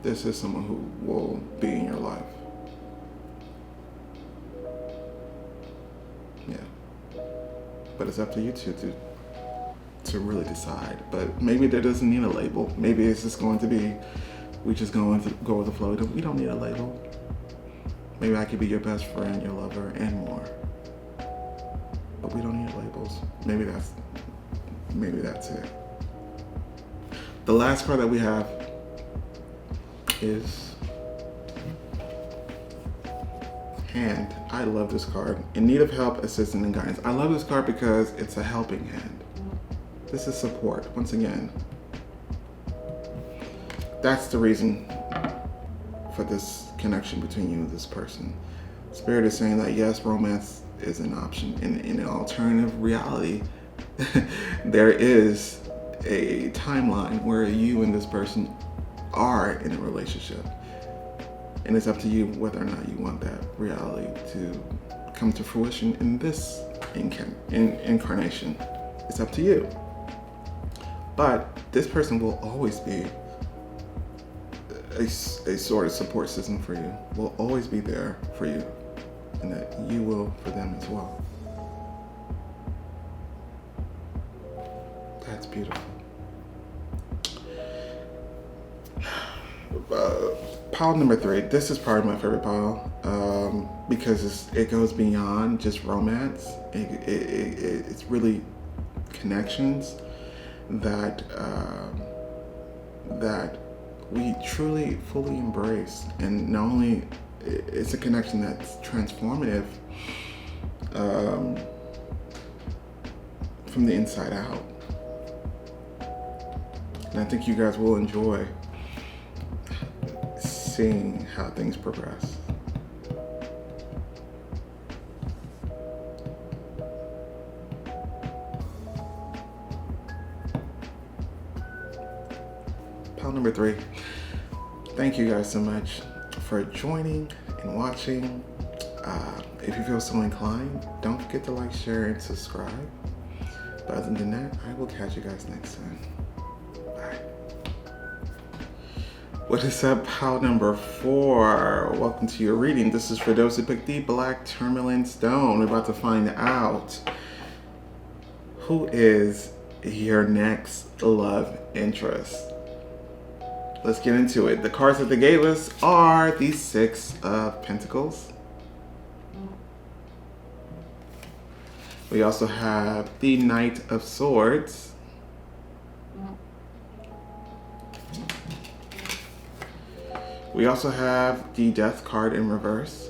this is someone who will be in your life. Yeah. But it's up to you two to really decide. But maybe there doesn't need a label. Maybe it's just going to be, we just go with the flow. We don't need a label. Maybe I could be your best friend, your lover, and more. But we don't need labels. Maybe that's it. The last card that we have is Hand. I love this card. In need of help, assistance, and guidance. I love this card because it's a helping hand. This is support. Once again, that's the reason for this connection between you and this person. Spirit is saying that yes, romance is an option. In an alternative reality, there is a timeline where you and this person are in a relationship. And it's up to you whether or not you want that reality to come to fruition in this incarnation. It's up to you. But this person will always be a sort of support system for you, will always be there for you, and that you will for them as well. That's beautiful. Pile number 3. This is probably my favorite pile because it goes beyond just romance. It's really connections that that we truly fully embrace, and not only it's a connection that's transformative from the inside out, and I think you guys will enjoy seeing how things progress. Pile number 3. Thank you guys so much for joining and watching. If you feel so inclined, don't forget to like, share, and subscribe. But other than that, I will catch you guys next time. Bye. What is up, pile number 4? Welcome to your reading. This is for those who picked the Black Tourmaline Stone. We're about to find out who is your next love interest. Let's get into it. The cards that they gave us are the 6 of Pentacles. We also have the Knight of Swords. We also have the Death card in reverse.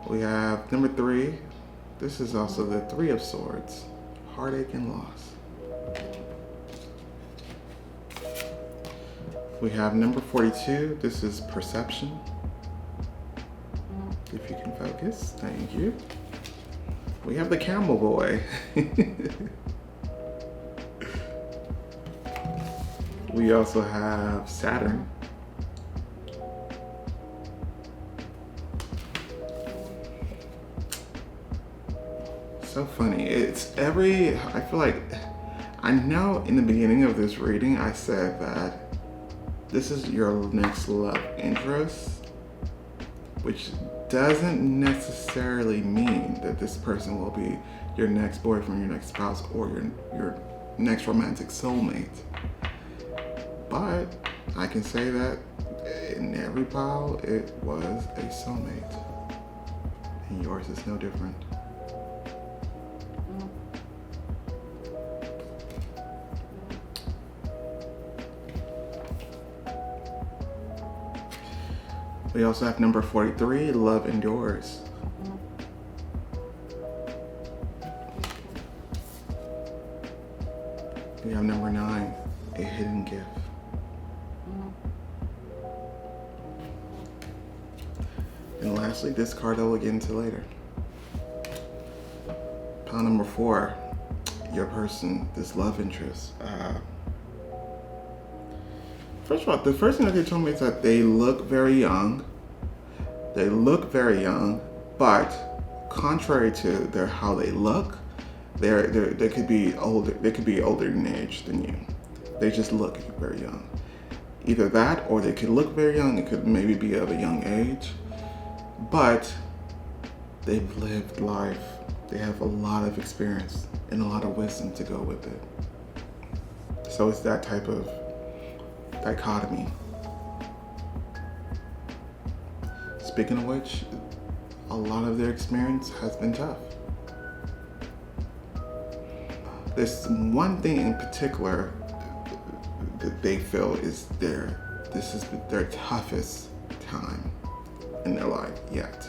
We have number 3. This is also the 3 of Swords. Heartache and loss. We have number 42. This is perception. If you can focus, thank you. We have the Camel Boy. We also have Saturn. So funny. I feel like, I know in the beginning of this reading I said that this is your next love interest, which doesn't necessarily mean that this person will be your next boyfriend, your next spouse, or your next romantic soulmate. But I can say that in every pile, it was a soulmate. And yours is no different. We also have number 43, love endures. We have number 9, a hidden gift. And lastly, this card I will get into later. Pile number 4, your person, this love interest. First of all, the first thing that they told me is that they look very young. They look very young, but contrary to how they look, they could be older. They could be older in age than you. They just look very young. Either that, or they could look very young. It could maybe be of a young age, but they've lived life. They have a lot of experience and a lot of wisdom to go with it. So it's that type of dichotomy. Speaking of which, a lot of their experience has been tough. There's one thing in particular that they feel is this is their toughest time in their life yet.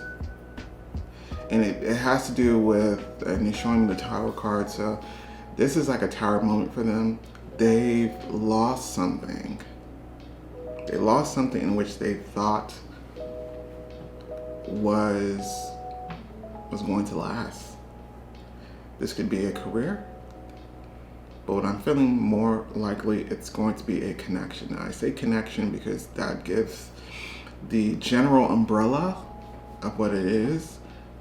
And it has to do with, and they're showing me the Tower card, so this is like a Tower moment for them. They've lost something. They lost something in which they thought was going to last. This could be a career, but what I'm feeling more likely, it's going to be a connection. Now, I say connection because that gives the general umbrella of what it is,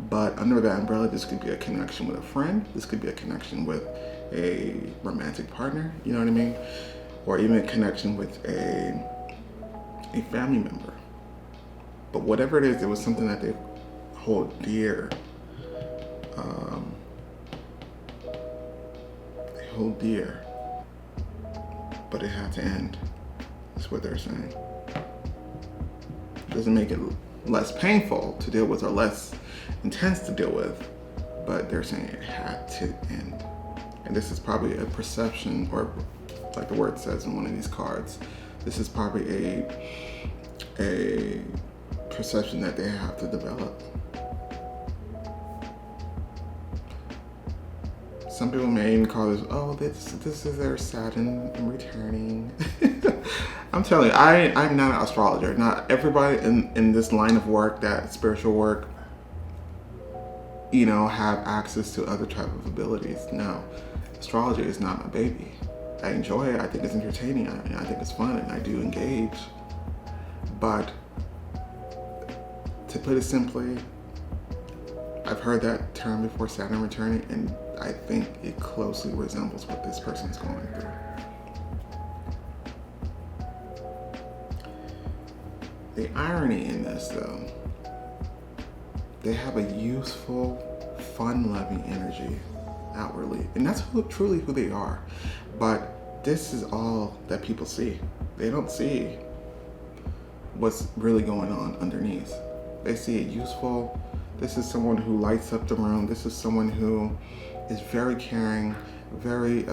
but under that umbrella, this could be a connection with a friend. This could be a connection with a romantic partner, you know what I mean? Or even a connection with a family member. But whatever it is, it was something that they hold dear. They hold dear. But it had to end, is what they're saying. Doesn't make it less painful to deal with or less intense to deal with, but they're saying it had to end. And this is probably a perception, or like the word says in one of these cards, this is probably a perception that they have to develop. Some people may even call this, oh, this is their Saturn returning. I'm telling you, I'm not an astrologer. Not everybody in this line of work, that spiritual work, have access to other type of abilities. No, astrology is not my baby. I enjoy it. I think it's entertaining. I think it's fun, and I do engage. But to put it simply, I've heard that term before, Saturn returning, and I think it closely resembles what this person's going through. The irony in this, though, they have a youthful, fun-loving energy outwardly, and that's truly who they are. But this is all that people see. They don't see what's really going on underneath. They see it useful. This is someone who lights up the room. This is someone who is very caring, very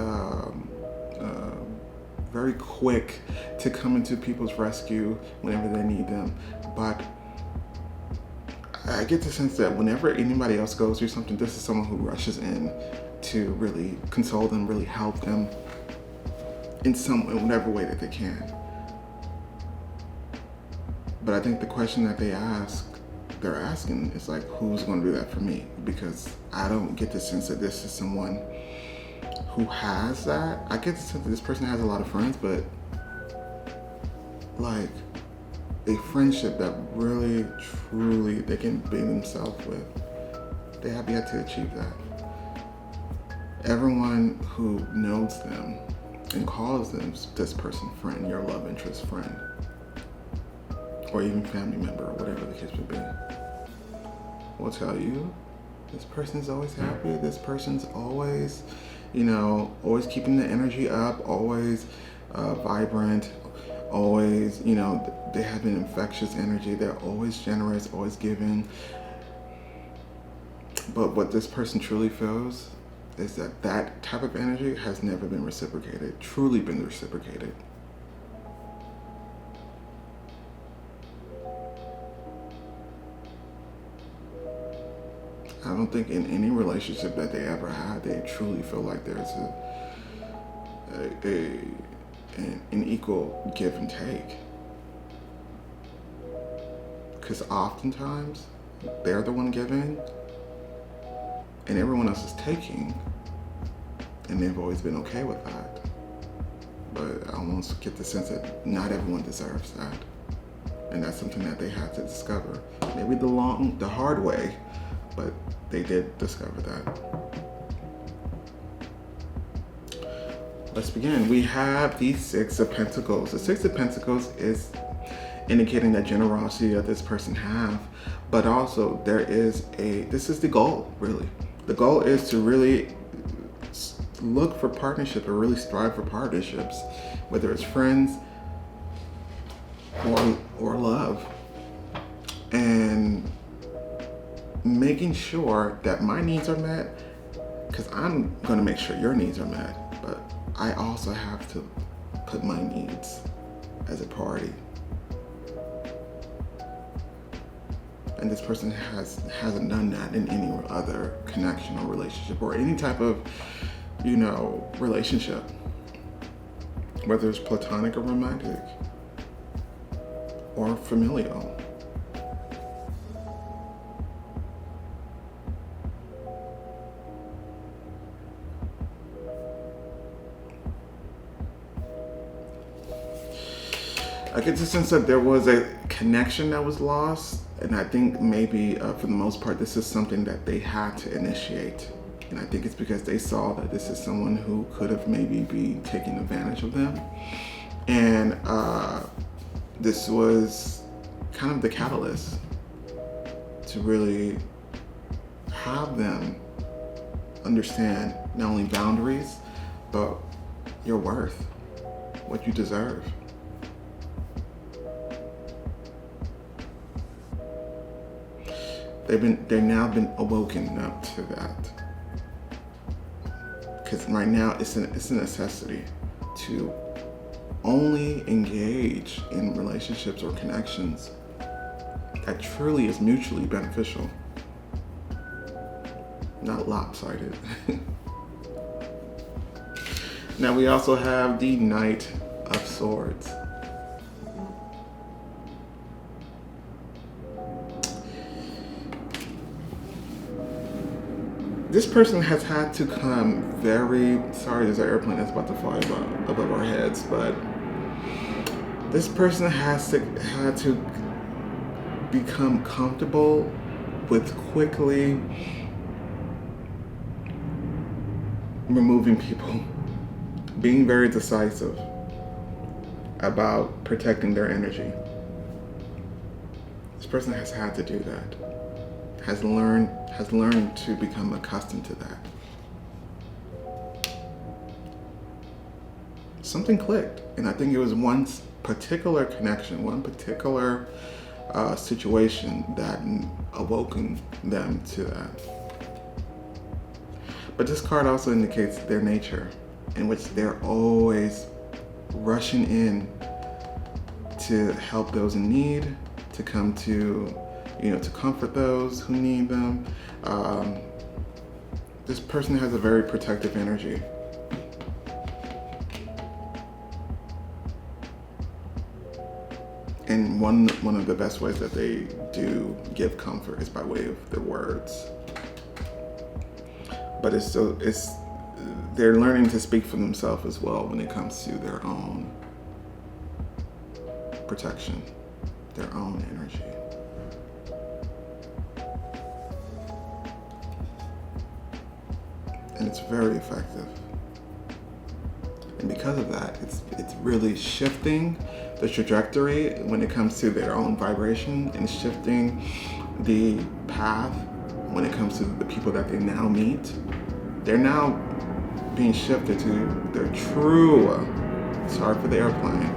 quick to come into people's rescue whenever they need them. But I get the sense that whenever anybody else goes through something, this is someone who rushes in to really console them, really help them in whatever way that they can. But I think the question that they're asking is like, who's going to do that for me? Because I don't get the sense that this is someone who has that. I get the sense that this person has a lot of friends, but like a friendship that really, truly they can be themselves with, they have yet to achieve that. Everyone who knows them and calls them this person friend, your love interest friend, or even family member, or whatever the case would be, will tell you this person's always happy, this person's always, always keeping the energy up, always vibrant, always, they have an infectious energy, they're always generous, always giving. But what this person truly feels is that type of energy has never been reciprocated, truly been reciprocated. I don't think in any relationship that they ever had, they truly feel like there's an equal give and take. Because oftentimes, they're the one giving, and everyone else is taking, and they've always been okay with that. But I almost get the sense that not everyone deserves that. And that's something that they have to discover. Maybe the hard way, but they did discover that. Let's begin. We have the Six of Pentacles. The Six of Pentacles is indicating the generosity that this person have, but also this is the goal, really. The goal is to really look for partnership or really strive for partnerships, whether it's friends or love. And making sure that my needs are met, because I'm going to make sure your needs are met, but I also have to put my needs as a priority. And this person hasn't done that in any other connection or relationship or any type of, relationship, whether it's platonic or romantic or familial. I get the sense that there was a connection that was lost, and I think maybe for the most part, this is something that they had to initiate. And I think it's because they saw that this is someone who could have maybe been taking advantage of them. And this was kind of the catalyst to really have them understand not only boundaries, but your worth, what you deserve. They've now been awoken up to that. Because right now it's a necessity to only engage in relationships or connections that truly is mutually beneficial, not lopsided. Now we also have the Knight of Swords. This person has had to come very, sorry, there's an airplane that's about to fly above our heads, but this person had to become comfortable with quickly removing people, being very decisive about protecting their energy. This person has had to do that, has learned to become accustomed to that. Something clicked, and I think it was one particular connection, one particular situation that awoken them to that. But this card also indicates their nature, in which they're always rushing in to help those in need, to come to, to comfort those who need them. This person has a very protective energy. And one of the best ways that they do give comfort is by way of their words. But they're learning to speak for themselves as well when it comes to their own protection, their own energy. And it's very effective. And because of that, it's really shifting the trajectory when it comes to their own vibration, and shifting the path when it comes to the people that they now meet. They're now being shifted to their true, sorry for the airplane,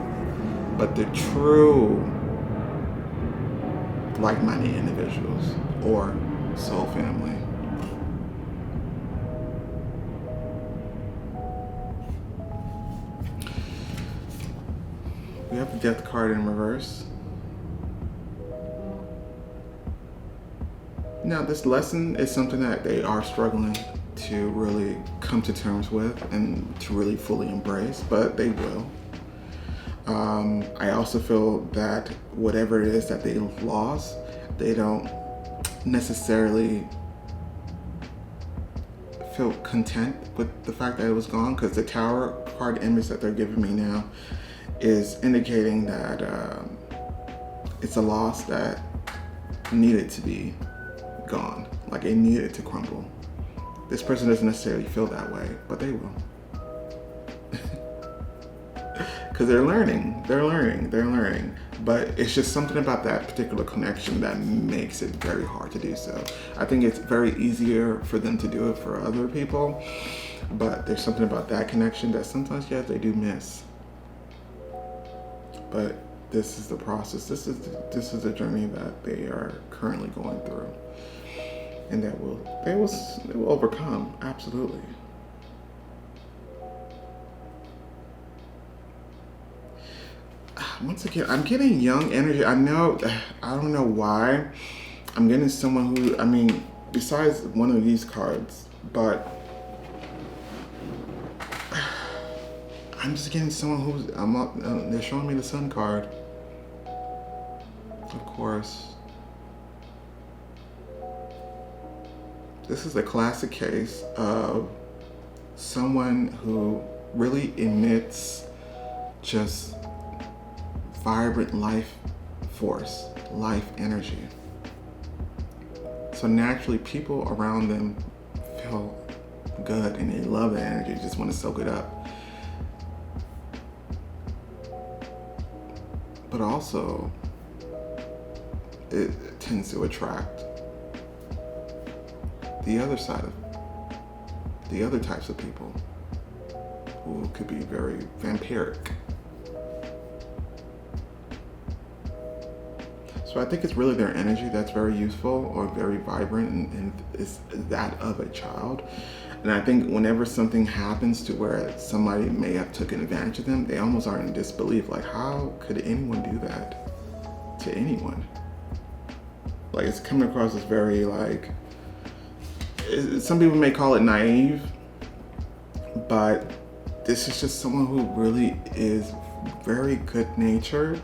but the true like-minded individuals or soul family. We have the Death card in reverse. Now, this lesson is something that they are struggling to really come to terms with and to really fully embrace, but they will. I also feel that whatever it is that they've lost, they don't necessarily feel content with the fact that it was gone, because the Tower card image that they're giving me now is indicating that it's a loss that needed to be gone, like it needed to crumble. This person doesn't necessarily feel that way, but they will. Because they're learning. But it's just something about that particular connection that makes it very hard to do so. I think it's very easier for them to do it for other people, but there's something about that connection that sometimes, yes, they do miss. But this is the process. This is the journey that they are currently going through, and that they will overcome, absolutely. Once again, I'm getting young energy. I don't know why. I'm getting someone who, besides one of these cards, but I'm just getting someone who's, they're showing me the Sun card. Of course. This is a classic case of someone who really emits just vibrant life force, life energy. So naturally, people around them feel good and they love that energy, just want to soak it up. But also, it tends to attract the other side of the other types of people who could be very vampiric. So I think it's really their energy that's very useful or very vibrant, and is that of a child. And I think whenever something happens to where somebody may have taken advantage of them, they almost are in disbelief. Like, how could anyone do that to anyone? Like, it's coming across as very, like, some people may call it naive, but this is just someone who really is very good-natured.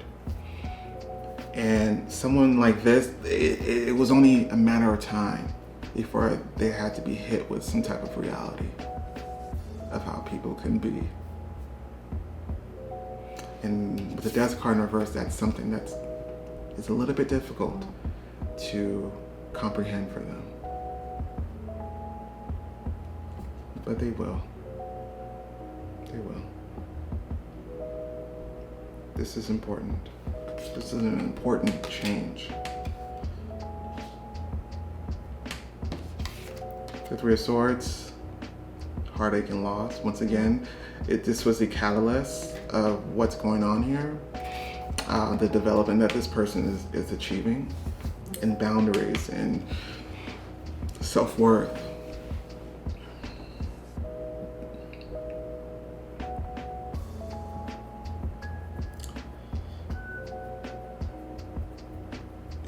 And someone like this, it was only a matter of time before they had to be hit with some type of reality of how people can be. And with the Death card in reverse, that's something that's a little bit difficult to comprehend for them. But they will. They will. This is important. This is an important change. The Three of Swords, heartache and loss. Once again, this was the catalyst of what's going on here. The development that this person is achieving, and boundaries and self-worth.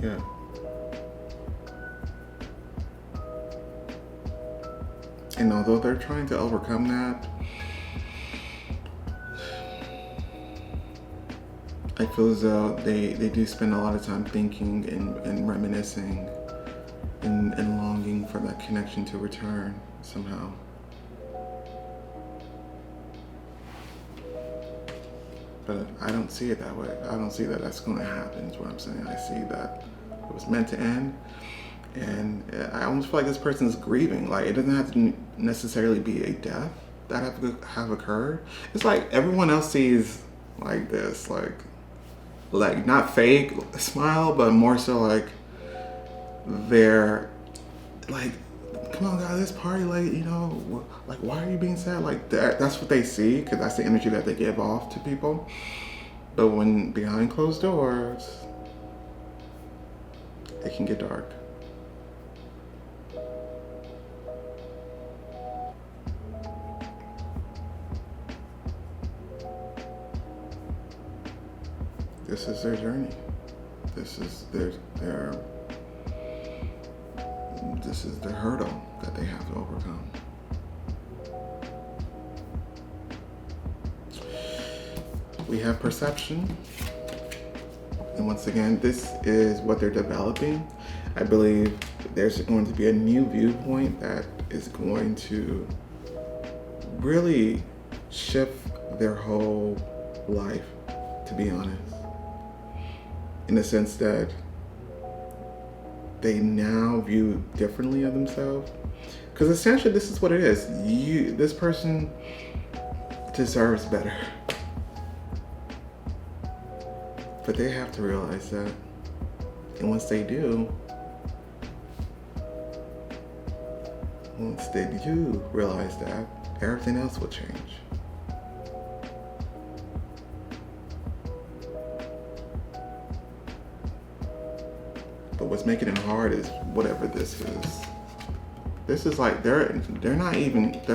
Yeah. And although they're trying to overcome that, I feel as though they do spend a lot of time thinking and reminiscing and longing for that connection to return somehow. But I don't see it that way. I don't see that that's going to happen, is what I'm saying. I see that it was meant to end. And I almost feel like this person is grieving. Like, it doesn't have to necessarily be a death that have occurred. It's like everyone else sees like this, like not fake smile, but more so like they're like, come on guys, let's party, like, you know, like, why are you being sad? Like, that's what they see, because that's the energy that they give off to people. But when behind closed doors, it can get dark. This is their journey. This is their this is the hurdle that they have to overcome. We have perception. And once again, this is what they're developing. I believe there's going to be a new viewpoint that is going to really shift their whole life, to be honest. In the sense that they now view differently of themselves. Because essentially this is what it is. This person deserves better. But they have to realize that. And once they do realize that, everything else will change. But what's making it hard is whatever this is. This is like, they're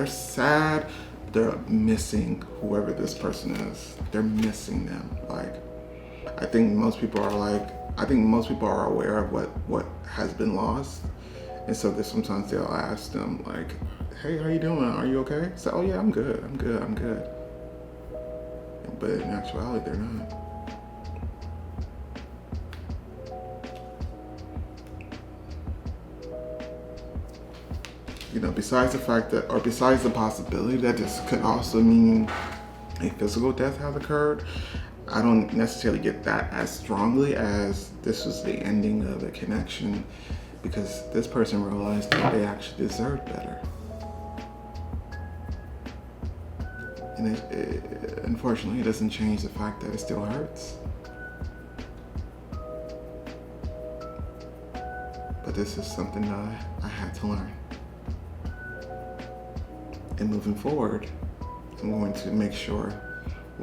sad, they're missing whoever this person is. They're missing them. Like, I think most people are aware of what has been lost. And so sometimes they'll ask them like, hey, how you doing? Are you okay? So, oh yeah, I'm good. But in actuality, they're not. You know, besides the possibility that this could also mean a physical death has occurred, I don't necessarily get that as strongly as this was the ending of a connection, because this person realized that they actually deserved better. And unfortunately, it doesn't change the fact that it still hurts. But this is something that I had to learn. And moving forward, I'm going to make sure,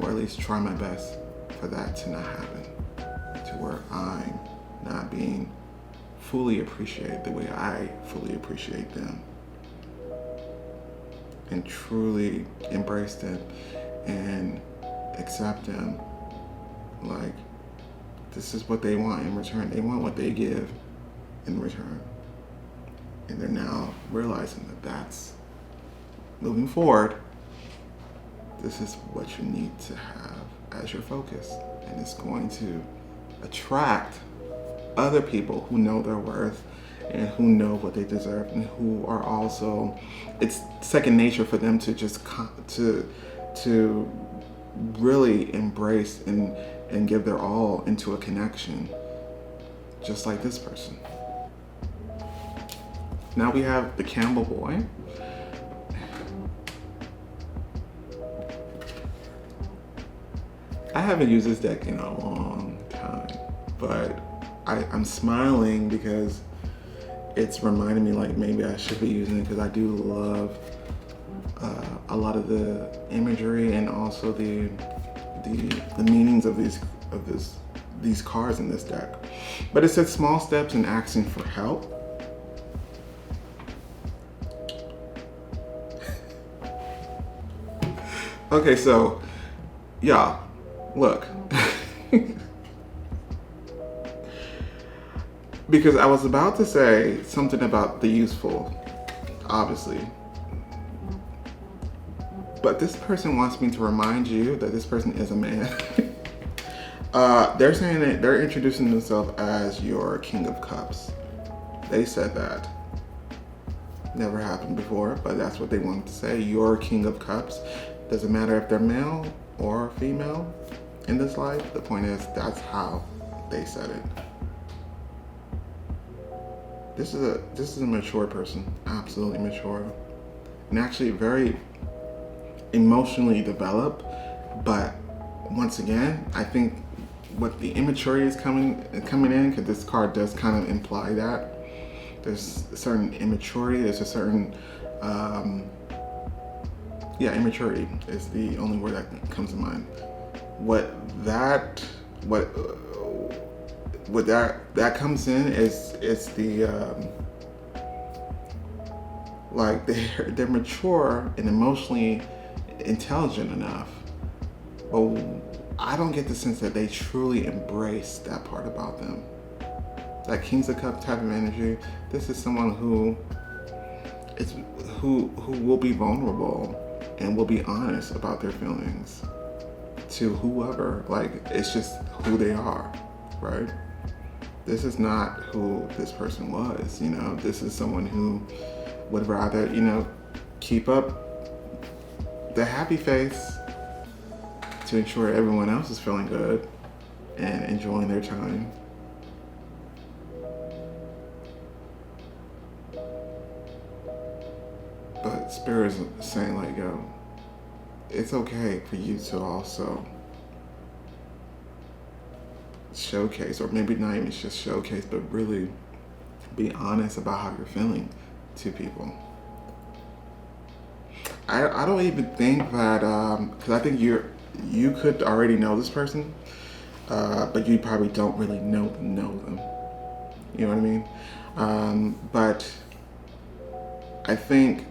or at least try my best, for that to not happen. To where I'm not being fully appreciated the way I fully appreciate them. And truly embrace them and accept them. Like, this is what they want in return. They want what they give in return. And they're now realizing that that's, moving forward, this is what you need to have as your focus. And it's going to attract other people who know their worth and who know what they deserve, and who are also, it's second nature for them to just to really embrace and give their all into a connection, just like this person. Now we have the Campbell boy. I haven't used this deck in a long time, but I'm smiling because it's reminding me like maybe I should be using it, because I do love a lot of the imagery and also the meanings of these cards in this deck. But it says small steps and asking for help. Okay, so y'all, look. Because I was about to say something about the useful, obviously. But this person wants me to remind you that this person is a man. They're saying that they're introducing themselves as your King of Cups. They said that. Never happened before, but that's what they wanted to say. Your King of Cups. Doesn't matter if they're male or female in this life. The point is, that's how they said it. This is a mature person, absolutely mature, and actually very emotionally developed. But once again, I think what the immaturity is coming in, because this card does kind of imply that there's a certain immaturity. There's a certain immaturity is the only word that comes to mind. What that comes in is the like they're mature and emotionally intelligent enough, but I don't get the sense that they truly embrace that part about them. That Kings of Cups type of energy. This is someone who will be vulnerable and will be honest about their feelings to whoever. Like, it's just who they are, right? This is not who this person was, you know. This is someone who would rather, you know, keep up the happy face to ensure everyone else is feeling good and enjoying their time. But Spirit is saying, like, yo, it's okay for you to also showcase, or maybe not even just showcase, but really be honest about how you're feeling to people. I don't even think that, because I think you could already know this person, but you probably don't really know them. You know what I mean? But I think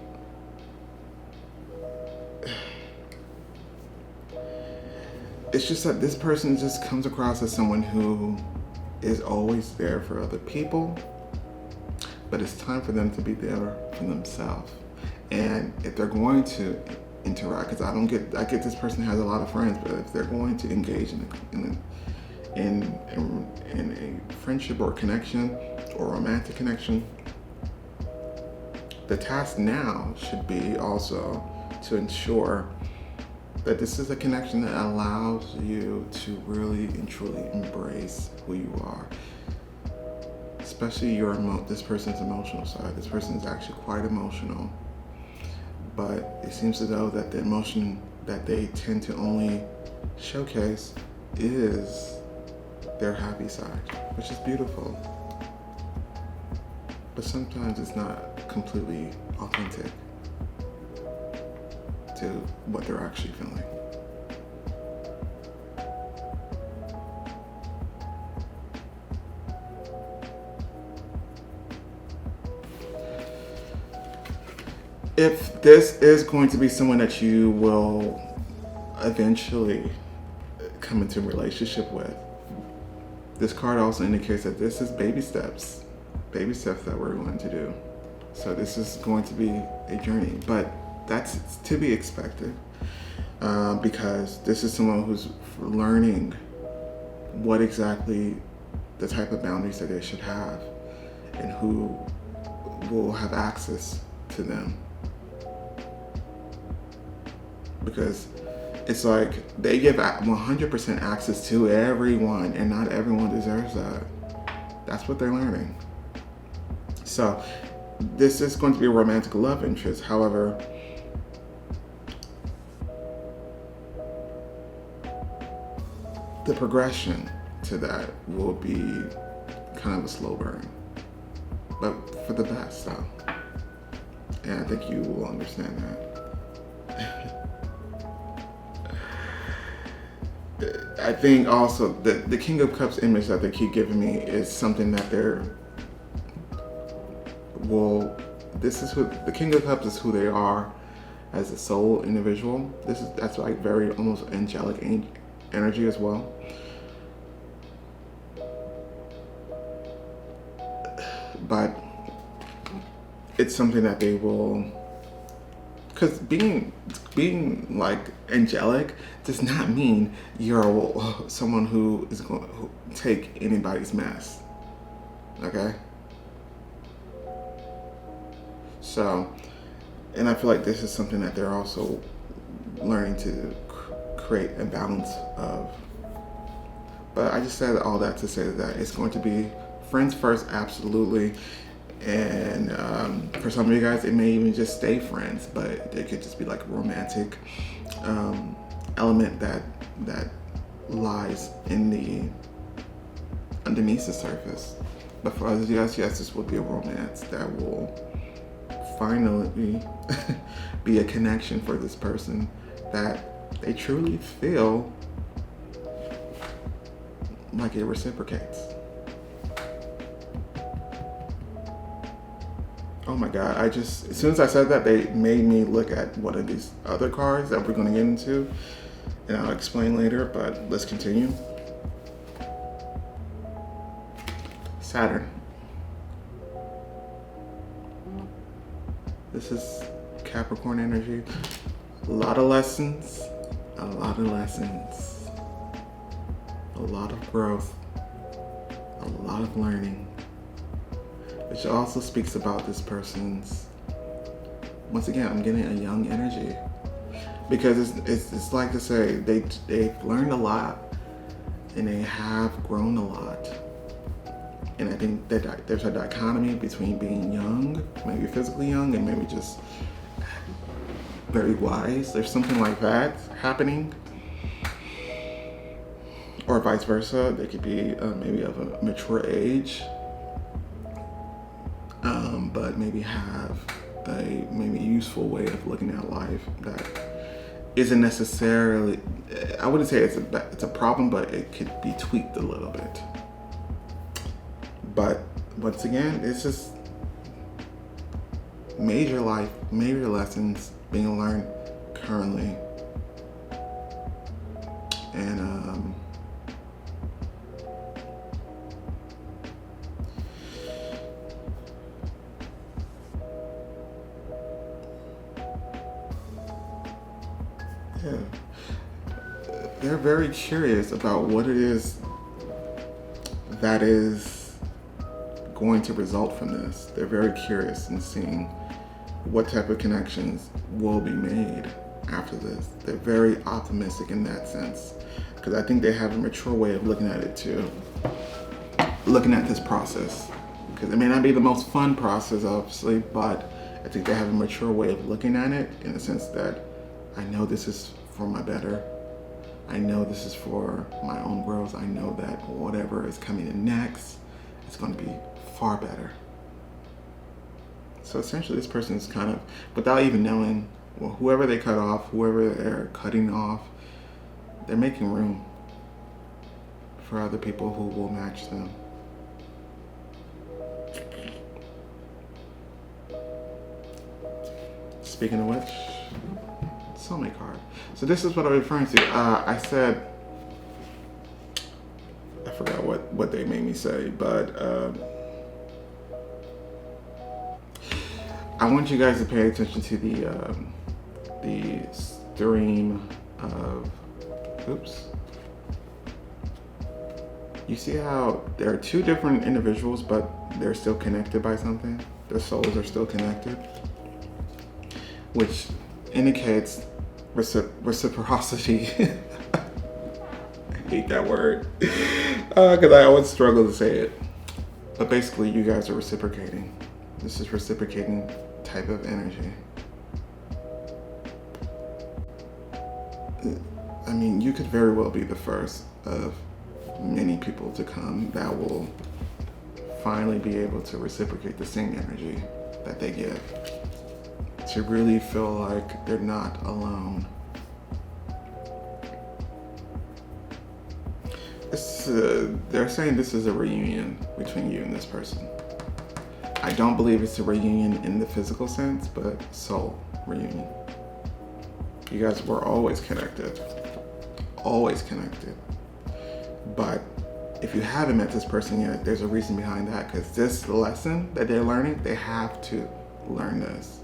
it's just that this person just comes across as someone who is always there for other people, but it's time for them to be there for themselves. And if they're going to interact, because I get this person has a lot of friends, but if they're going to engage in a friendship or connection or romantic connection, the task now should be also to ensure that this is a connection that allows you to really and truly embrace who you are. Especially this person's emotional side. This person is actually quite emotional, but it seems as though that the emotion that they tend to only showcase is their happy side, which is beautiful. But sometimes it's not completely authentic to what they're actually feeling. If this is going to be someone that you will eventually come into a relationship with, this card also indicates that this is baby steps that we're going to do. So this is going to be a journey, but that's to be expected because this is someone who's learning what exactly the type of boundaries that they should have and who will have access to them. Because it's like they give 100% access to everyone, and not everyone deserves that. That's what they're learning. So this is going to be a romantic love interest. However, the progression to that will be kind of a slow burn, but for the best though. And I think you will understand that. I think also the King of Cups image that they keep giving me is something that this is who the King of Cups is, who they are as a soul individual. That's like very almost angelic energy as well. But it's something that they will, because being like angelic does not mean you're someone who is going to take anybody's mess. Okay? So, and I feel like this is something that they're also learning to create a balance of. But I just said all that to say that it's going to be friends first, absolutely. And for some of you guys, it may even just stay friends, but it could just be like a romantic element that lies underneath the surface. But for others of you guys, yes, this will be a romance that will finally be a connection for this person that they truly feel like it reciprocates. Oh my God, as soon as I said that, they made me look at one of these other cards that we're going to get into, and I'll explain later, but let's continue. Saturn. This is Capricorn energy. A lot of lessons, a lot of growth, a lot of learning. Which also speaks about this person's, once again, I'm getting a young energy. Because it's like to say, they've learned a lot and they have grown a lot. And I think that there's a dichotomy between being young, maybe physically young, and maybe just very wise. There's something like that happening. Or vice versa. They could be maybe of a mature age, but maybe have a useful way of looking at life that isn't necessarily, I wouldn't say it's a problem, but it could be tweaked a little bit. But once again, it's just major lessons being learned currently. And they're very curious about what it is that is going to result from this. They're very curious in seeing what type of connections will be made after this. They're very optimistic in that sense, because I think they have a mature way of looking at it too. Looking at this process, because it may not be the most fun process, obviously, but I think they have a mature way of looking at it in the sense that I know this is for my better. I know this is for my own growth. I know that whatever is coming in next is going to be far better. So essentially this person is kind of, without even knowing, well, whoever they cut off, whoever they're cutting off, they're making room for other people who will match them. Speaking of which, soulmate card. So this is what I'm referring to. I said, I forgot what they made me say, but I want you guys to pay attention to the stream of, oops. You see how there are two different individuals, but they're still connected by something? Their souls are still connected, which indicates reciprocity. I hate that word because I always struggle to say it. But basically, you guys are reciprocating. This is reciprocating type of energy. I mean, you could very well be the first of many people to come that will finally be able to reciprocate the same energy that they give, to really feel like they're not alone. They're saying this is a reunion between you and this person. I don't believe it's a reunion in the physical sense, but soul reunion. You guys were always connected. Always connected. But if you haven't met this person yet, there's a reason behind that, because this lesson that they're learning, they have to learn this.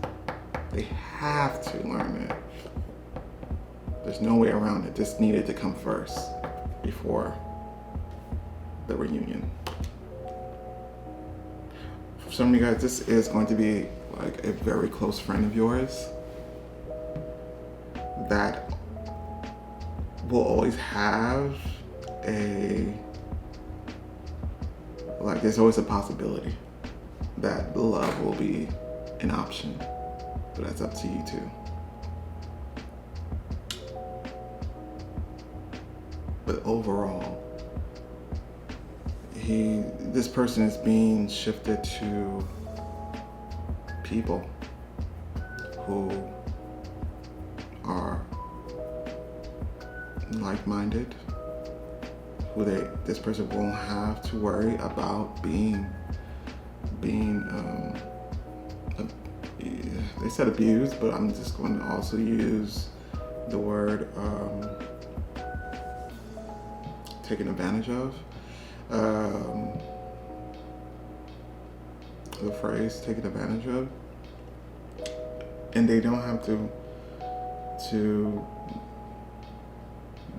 They have to learn it. There's no way around it. This needed to come first before the reunion. For some of you guys, this is going to be like a very close friend of yours that will always have there's always a possibility that love will be an option, but that's up to you too. But overall, this person is being shifted to people who are like-minded, who this person won't have to worry about being they said abused, but I'm just going to also use the word taken advantage of. The phrase taken advantage of, and they don't have to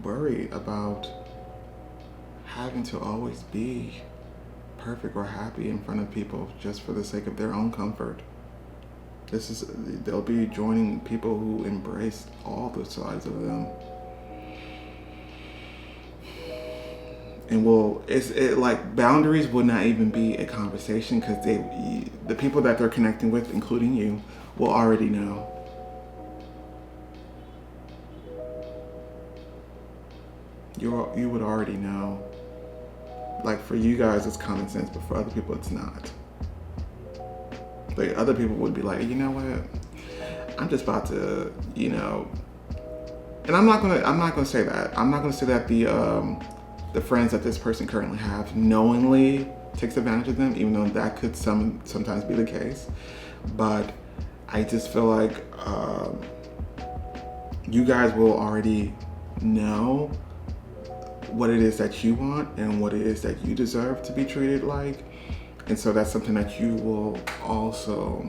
worry about having to always be perfect or happy in front of people just for the sake of their own comfort. They'll be joining people who embrace all the sides of them. And like boundaries would not even be a conversation, because the people that they're connecting with, including you, will already know. You would already know. Like for you guys, it's common sense, but for other people, it's not. Like other people would be like, you know what? I'm just about to, and I'm not gonna say that. I'm not gonna say that the friends that this person currently have knowingly takes advantage of them, even though that could sometimes be the case. But I just feel like you guys will already know what it is that you want and what it is that you deserve to be treated like. And so that's something that you will also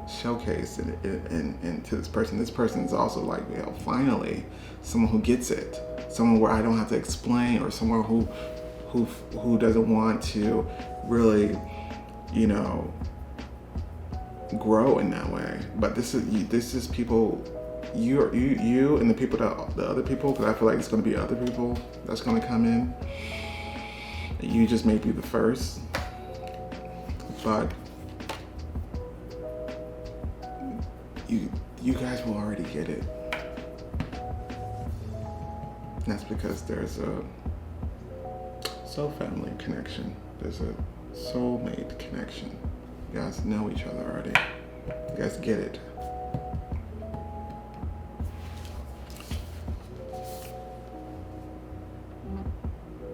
showcase and to this person. This person is also like, finally, someone who gets it. Someone where I don't have to explain, or someone who doesn't want to really, grow in that way. But this is people, you and the other people, because I feel like it's going to be other people that's going to come in. You just may be the first, but you guys will already get it. That's because there's a soul family connection. There's a soulmate connection. You guys know each other already. You guys get it.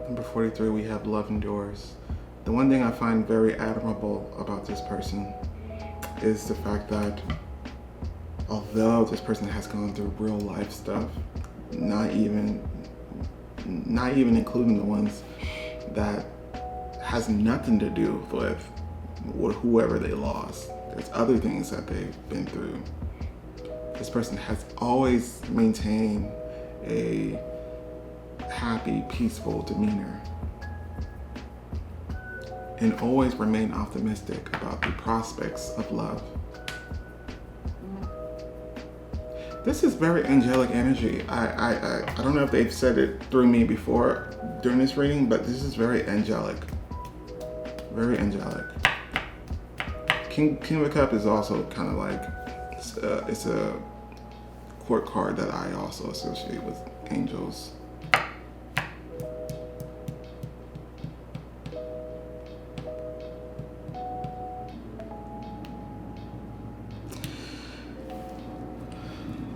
Number 43, we have love endures. The one thing I find very admirable about this person is the fact that although this person has gone through real life stuff, not even including the ones that has nothing to do with whoever they lost. There's other things that they've been through. This person has always maintained a happy, peaceful demeanor and always remain optimistic about the prospects of love. This is very angelic energy. I don't know if they've said it through me before during this reading, but this is very angelic. Very angelic. King of the Cup is also kind of like, it's a court card that I also associate with angels.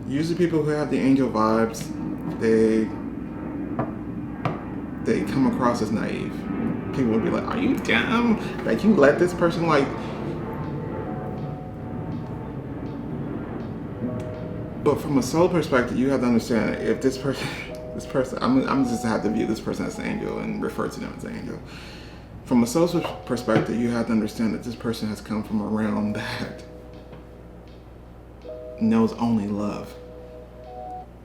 Usually people who have the angel vibes, they come across as naive. People will be like, are you dumb? Like, you let this person like... But from a soul perspective, you have to understand if this person, I'm just have to view this person as an angel and refer to them as an angel. From a soul perspective, you have to understand that this person has come from a realm that knows only love.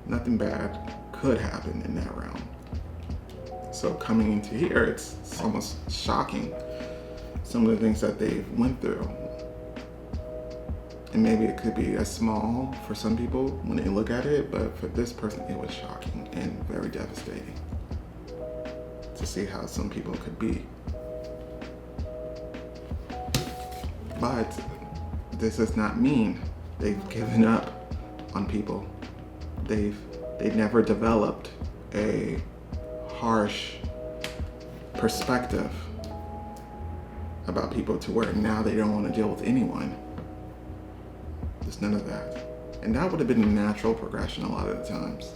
Nothing bad could happen in that realm. So coming into here, it's almost shocking, some of the things that they went through. And maybe it could be as small for some people when they look at it, but for this person, it was shocking and very devastating to see how some people could be. But this does not mean they've given up on people. They never developed a harsh perspective about people to where now they don't want to deal with anyone. There's none of that. And that would have been a natural progression a lot of the times.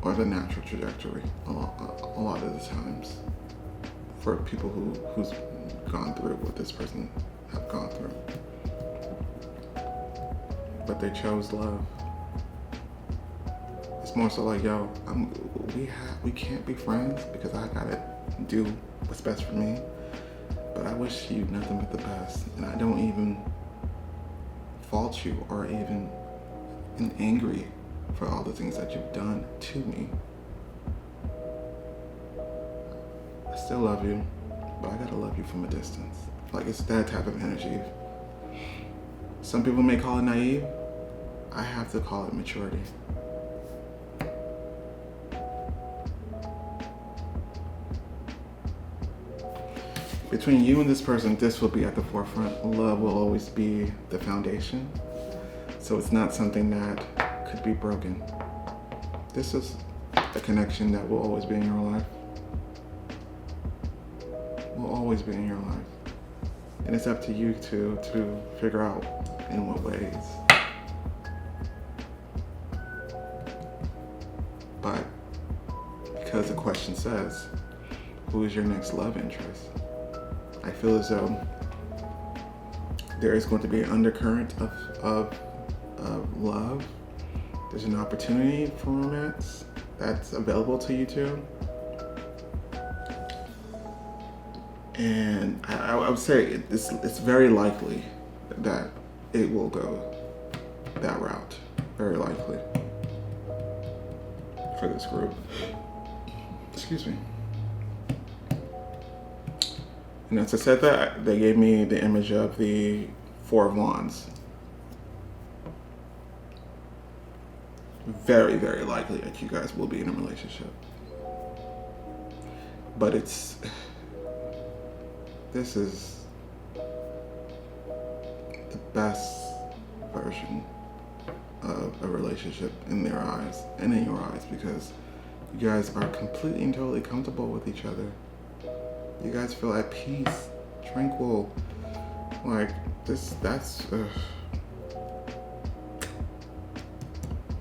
Or the natural trajectory a lot of the times for people who's gone through what this person have gone through. But they chose love. It's more so like, yo, we can't be friends because I gotta do what's best for me. But I wish you nothing but the best, and I don't even fault you or even am angry for all the things that you've done to me. I still love you, but I gotta love you from a distance. Like, it's that type of energy. Some people may call it naive. I have to call it maturity. Between you and this person, this will be at the forefront. Love will always be the foundation. So it's not something that could be broken. This is a connection that will always be in your life. Will always be in your life. And it's up to you to figure out in what ways. But because the question says, who is your next love interest? I feel as though there is going to be an undercurrent of love. There's an opportunity for romance that's available to you two. And I would say it's very likely that it will go that route. Very likely for this group. Excuse me. And as I said that, they gave me the image of the Four of Wands. Very, very likely that you guys will be in a relationship. But this is the best version a relationship in their eyes and in your eyes, because you guys are completely and totally comfortable with each other. You guys feel at peace, tranquil. Like that's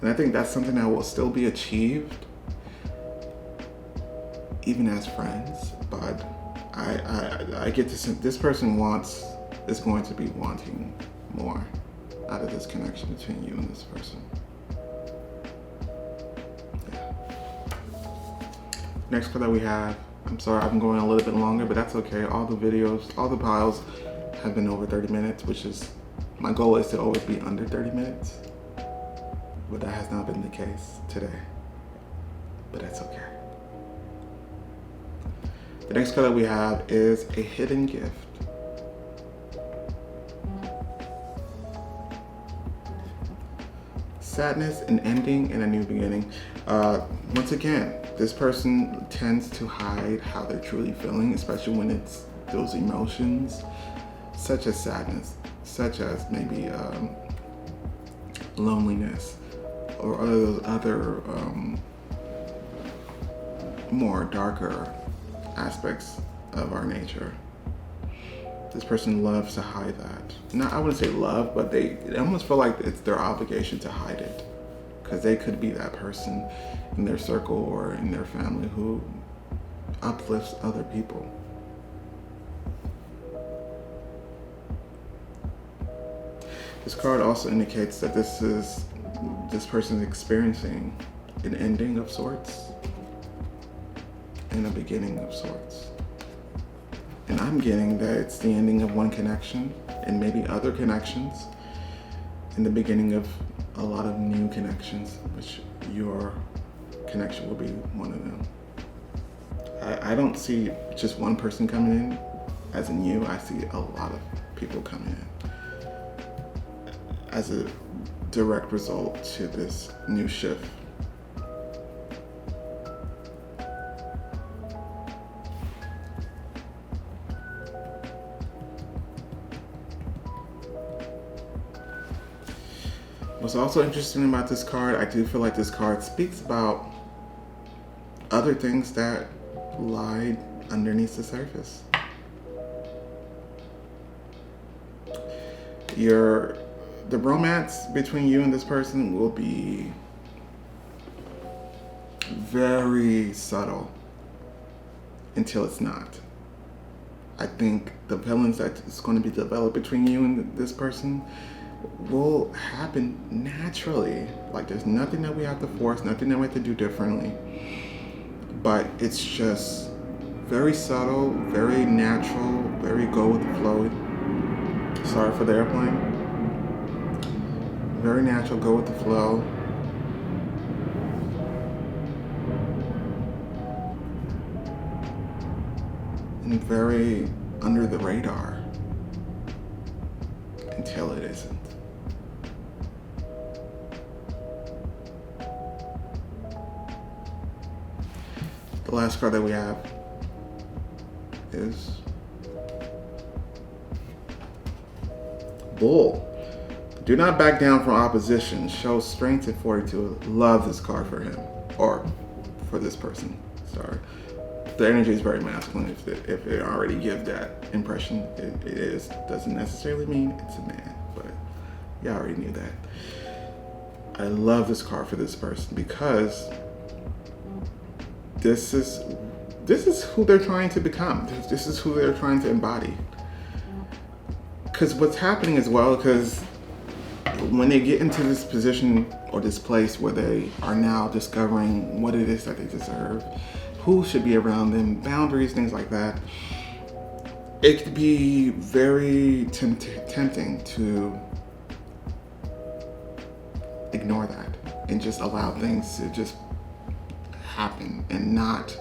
and I think that's something that will still be achieved even as friends. But I get to, this person is going to be wanting more out of this connection between you and this person. Yeah. Next card that we have, I'm sorry I'm going a little bit longer, but that's okay. All the piles have been over 30 minutes, which is, my goal is to always be under 30 minutes. But that has not been the case today. But that's okay. The next card that we have is a hidden gift. Sadness, an ending, and a new beginning. Once again, this person tends to hide how they're truly feeling, especially when it's those emotions, such as sadness, such as maybe loneliness, or those other more darker aspects of our nature. This person loves to hide that. I wouldn't say love, but they almost feel like it's their obligation to hide it, because they could be that person in their circle or in their family who uplifts other people. This card also indicates that this person is experiencing an ending of sorts and a beginning of sorts. And I'm getting that it's the ending of one connection and maybe other connections, and the beginning of a lot of new connections, which your connection will be one of them. I don't see just one person coming in, as in you. I see a lot of people coming in as a direct result to this new shift. What's also interesting about this card, I do feel like this card speaks about other things that lie underneath the surface. The romance between you and this person will be very subtle until it's not. I think the villains that is going to be developed between you and this person will happen naturally. Like, there's nothing that we have to force, nothing that we have to do differently. But it's just very subtle, very natural, very go with the flow. Sorry for the airplane. Very natural, go with the flow. And very under the radar until it isn't. The last card that we have is Bull. Do not back down from opposition. Show strength and fortitude. Love this card for him, or for this person. Sorry. The energy is very masculine. If it already gives that impression, it is. Doesn't necessarily mean it's a man, but you already knew that. I love this card for this person because this is who they're trying to become. This is who they're trying to embody. Because what's happening as well, because when they get into this position or this place where they are now discovering what it is that they deserve, who should be around them, boundaries, things like that, it could be very tempting to ignore that and just allow things to just happen and not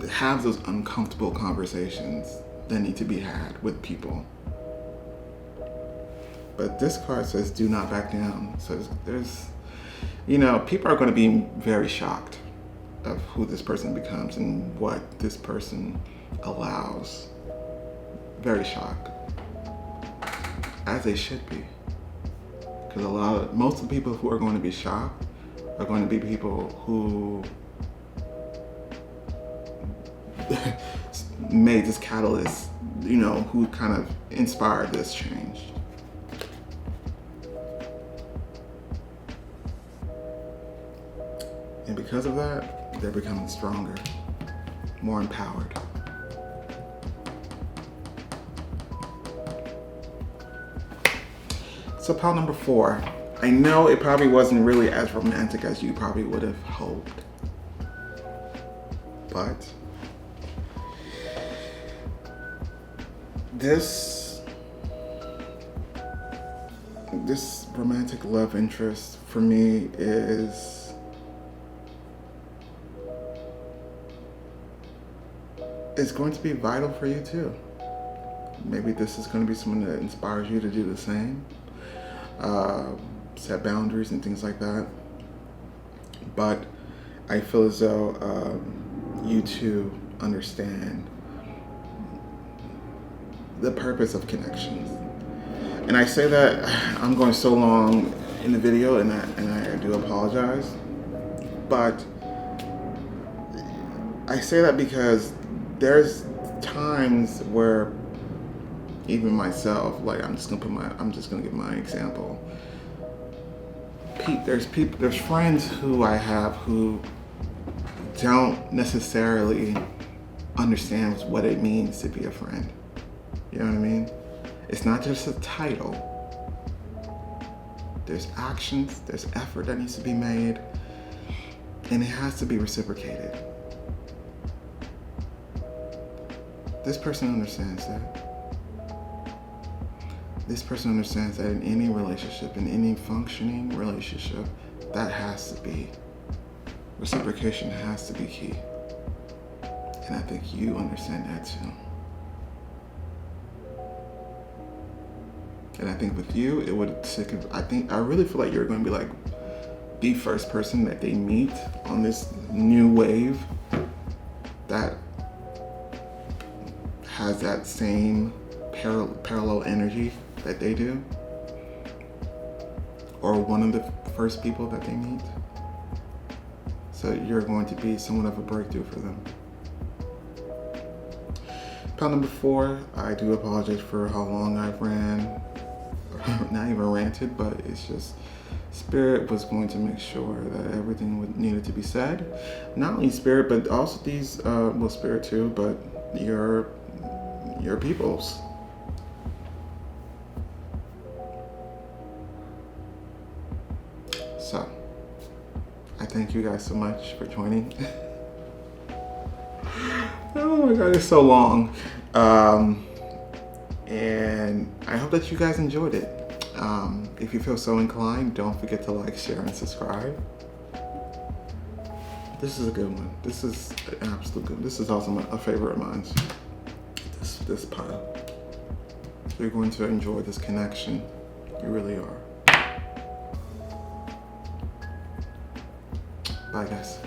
have those uncomfortable conversations that need to be had with people. But this card says do not back down. So there's, people are going to be very shocked of who this person becomes and what this person allows. Very shocked. As they should be. Because most of the people who are going to be shocked are going to be people who made this catalyst, who kind of inspired this change. And because of that, they're becoming stronger, more empowered. So pile number 4. I know it probably wasn't really as romantic as you probably would have hoped. But this romantic love interest for me is going to be vital for you too. Maybe this is going to be someone that inspires you to do the same. Set boundaries and things like that. But I feel as though you two understand the purpose of connections. And I say that I'm going so long in the video, and I do apologize. But I say that because there's times where even myself, like I'm just gonna give my example. There's friends who I have who don't necessarily understand what it means to be a friend. You know what I mean? It's not just a title. There's actions, there's effort that needs to be made, and it has to be reciprocated. This person understands that. This person understands that in any relationship, in any functioning relationship, that has to be, reciprocation has to be key. And I think you understand that too. And I think with you, I really feel like you're going to be like the first person that they meet on this new wave that has that same parallel energy that they do, or one of the first people that they meet. So you're going to be somewhat of a breakthrough for them. Pile number 4, I do apologize for how long I've ran. Not even ranted, but it's just Spirit was going to make sure that everything needed to be said. Not only Spirit, but also these, Spirit too, but your peoples. So, I thank you guys so much for joining. Oh my God, it's so long. And I hope that you guys enjoyed it. If you feel so inclined, don't forget to like, share, and subscribe. This is a good one. This is an absolute good one. This is also a favorite of mine. This pile. You're going to enjoy this connection. You really are. Bye, guys.